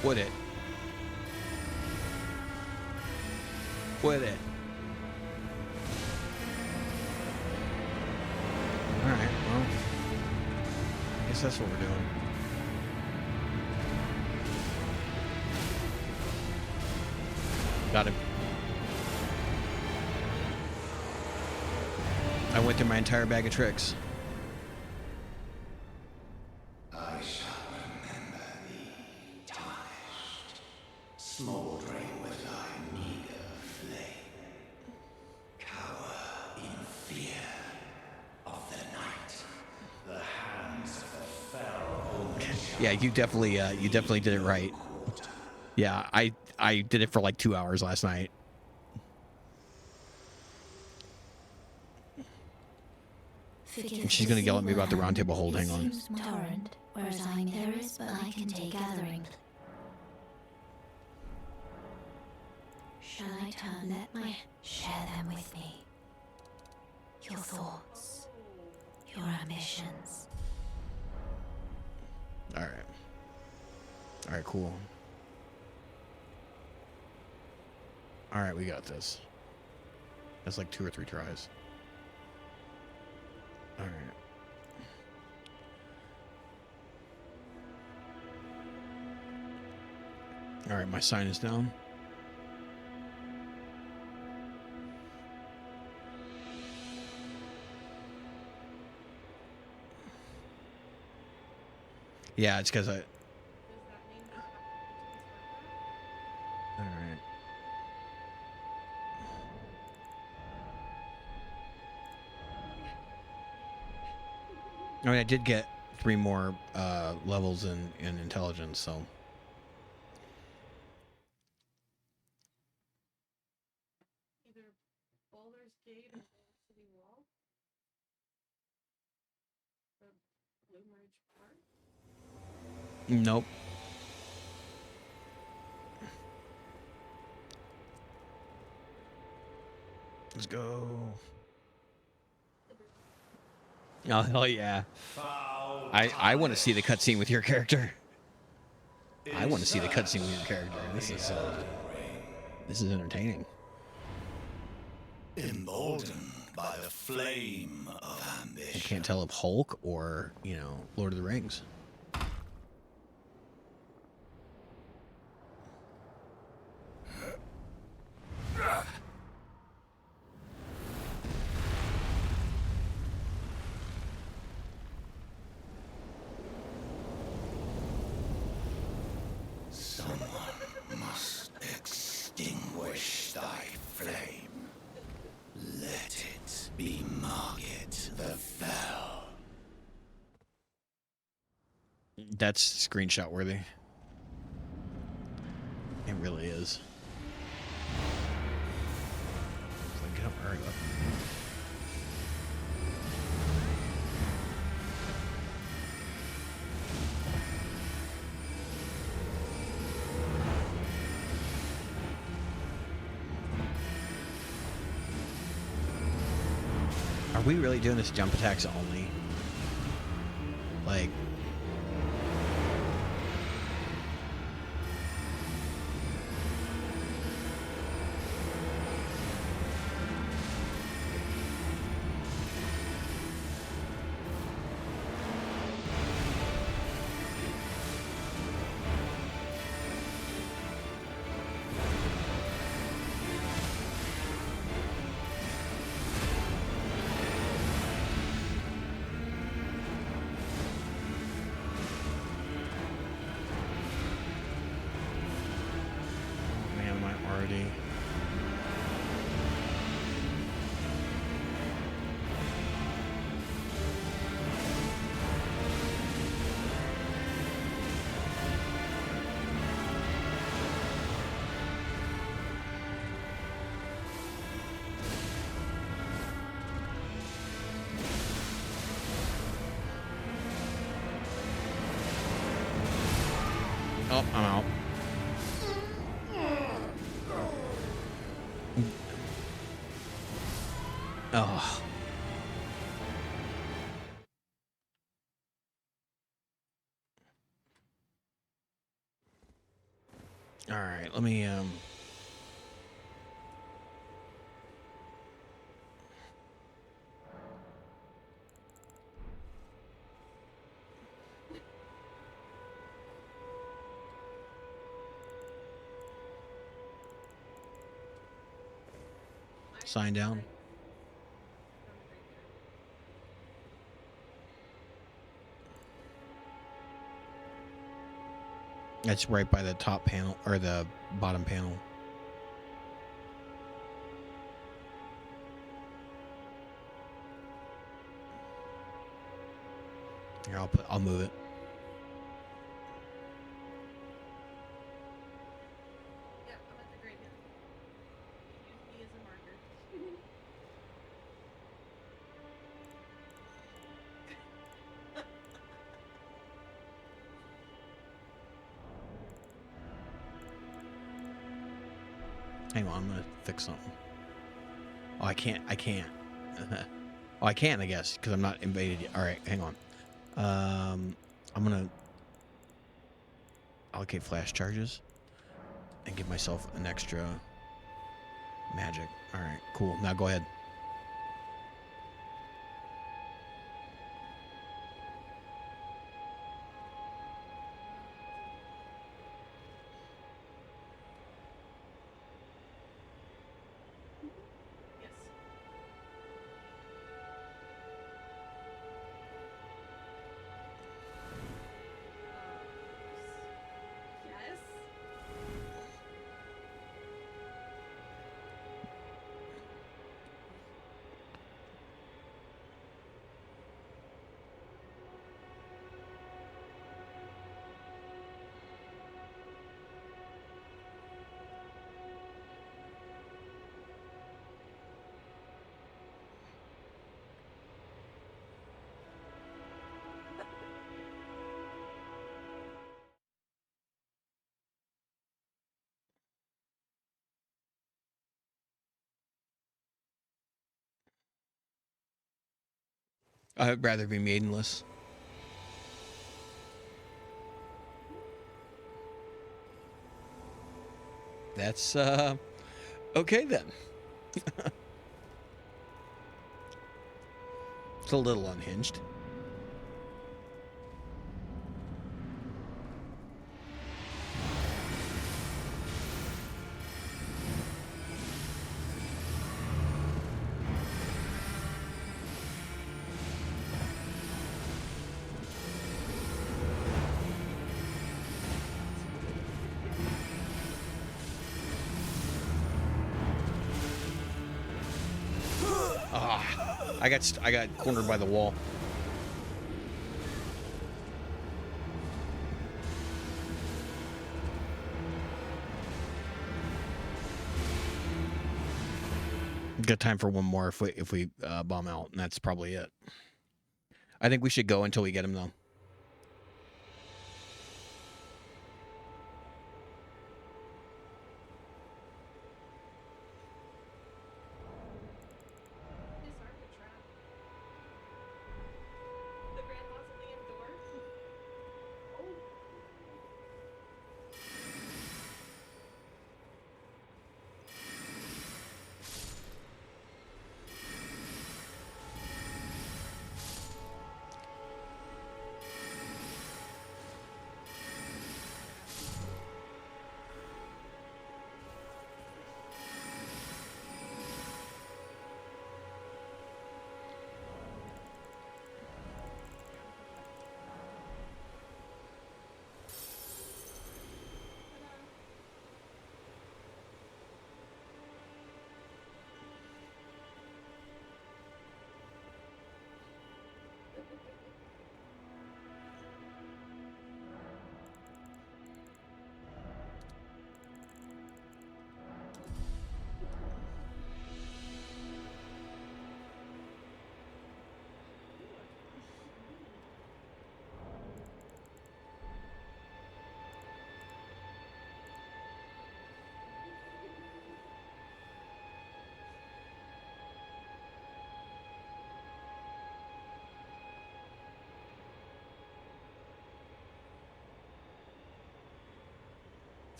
Quit it. Quit it. Alright, well. I guess that's what we're doing. Got him. I went through my entire bag of tricks. I shall remember thee, tarnished, smouldering with thy meager flame. Cower in fear of the night, the hands of the fell omen. Yeah, you definitely did it right. Yeah, I did it for like 2 hours last night. And she's gonna yell at me about the round table hold. Hang on. Torrent, whereas I'm there is, but I can take gathering. Shall I turn? Let my share them with me. Your thoughts, your ambitions. All right, cool. All right, we got this. That's like 2 or 3 tries. All right. All right, my sign is down. Yeah, it's because I... All right. I mean, I did get 3 more levels in intelligence, so... There's gate on the city wall. The Blue Ridge Park. Nope. Let's go. Oh hell yeah! I want to see the cutscene with your character. I want to see the cutscene with your character. This is entertaining. Emboldened by the flame of ambition. I can't tell if Hulk or Lord of the Rings. Someone must extinguish thy flame. Let it be Margit the Fell. That's screenshot worthy. It really is. Get up, hurry up. Are we really doing this jump attacks only? Like... Oh, I'm out. Oh. All right, let me sign down. That's right by the top panel or the bottom panel. Here, I'll move it. Yeah, I'm at the grade now. Use me as a marker. Hang on, I'm gonna fix something. Oh, I can't. Oh, I can, I guess, because I'm not invaded yet. All right, hang on. I'm gonna allocate flash charges and give myself an extra magic. All right, cool. Now go ahead. Yes. Yes. I'd rather be maidenless. That's okay then. It's a little unhinged. I got cornered by the wall. Got time for one more if we bomb out, and that's probably it. I think we should go until we get him though.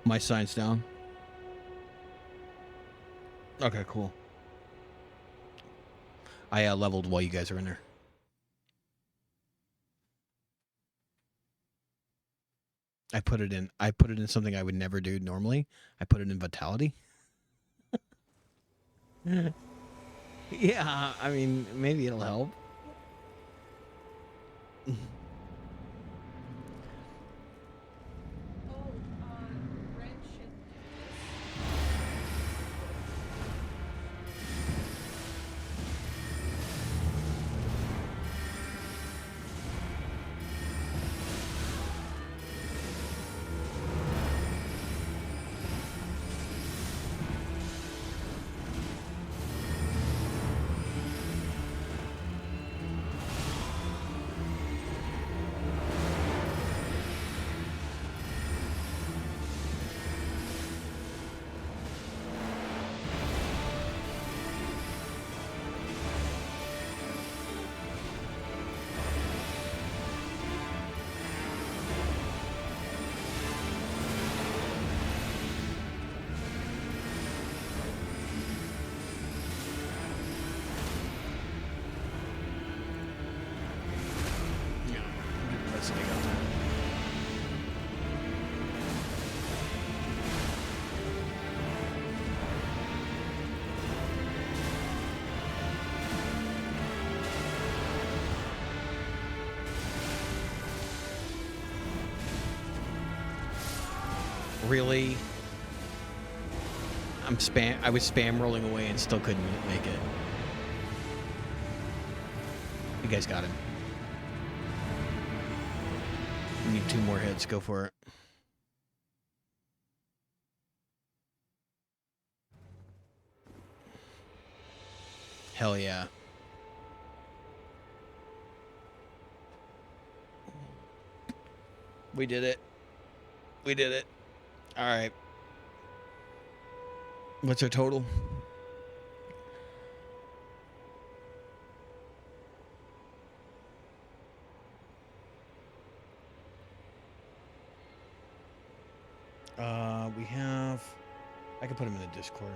My sign's down. Okay, cool. I leveled while you guys are in there. I put it in something I would never do normally. I put it in vitality. Yeah, I mean, maybe it'll help. Really? I was spam rolling away and still couldn't make it. You guys got him. We need 2 more hits. Go for it. Hell yeah. We did it. We did it. All right. What's our total? We have... I can put them in the Discord.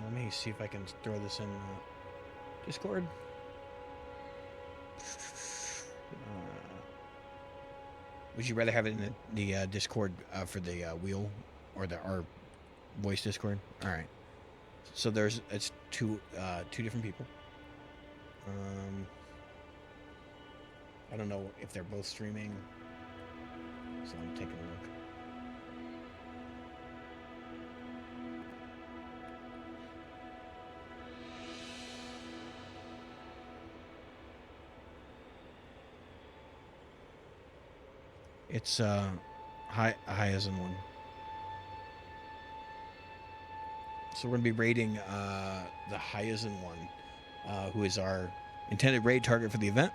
Let me see if I can throw this in Discord. Would you rather have it in the Discord for the wheel or our voice Discord? All right. So it's two different people. I don't know if they're both streaming, so I'm taking a look. It's high as in one. So we're gonna be raiding the Hyazen one, who is our intended raid target for the event.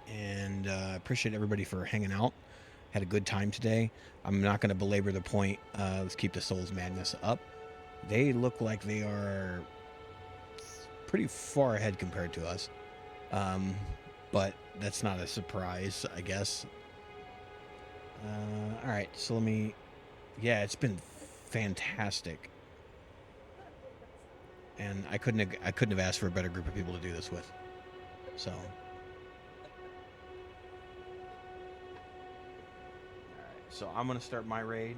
And appreciate everybody for hanging out. Had a good time today. I'm not going to belabor the point. Let's keep the Souls Madness up. They look like they are pretty far ahead compared to us. But that's not a surprise, I guess. All right, so let me... Yeah, it's been fantastic. And I couldn't have asked for a better group of people to do this with. So... So I'm going to start my raid.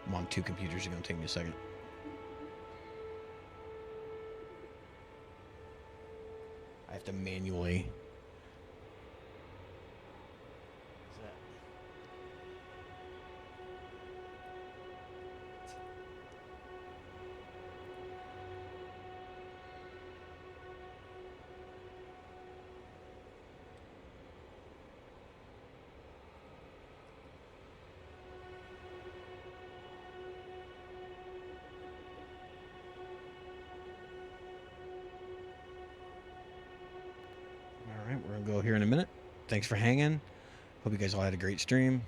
I'm on 2 computers. It's going to take me a second. I have to manually... We're going to go here in a minute. Thanks for hanging. Hope you guys all had a great stream.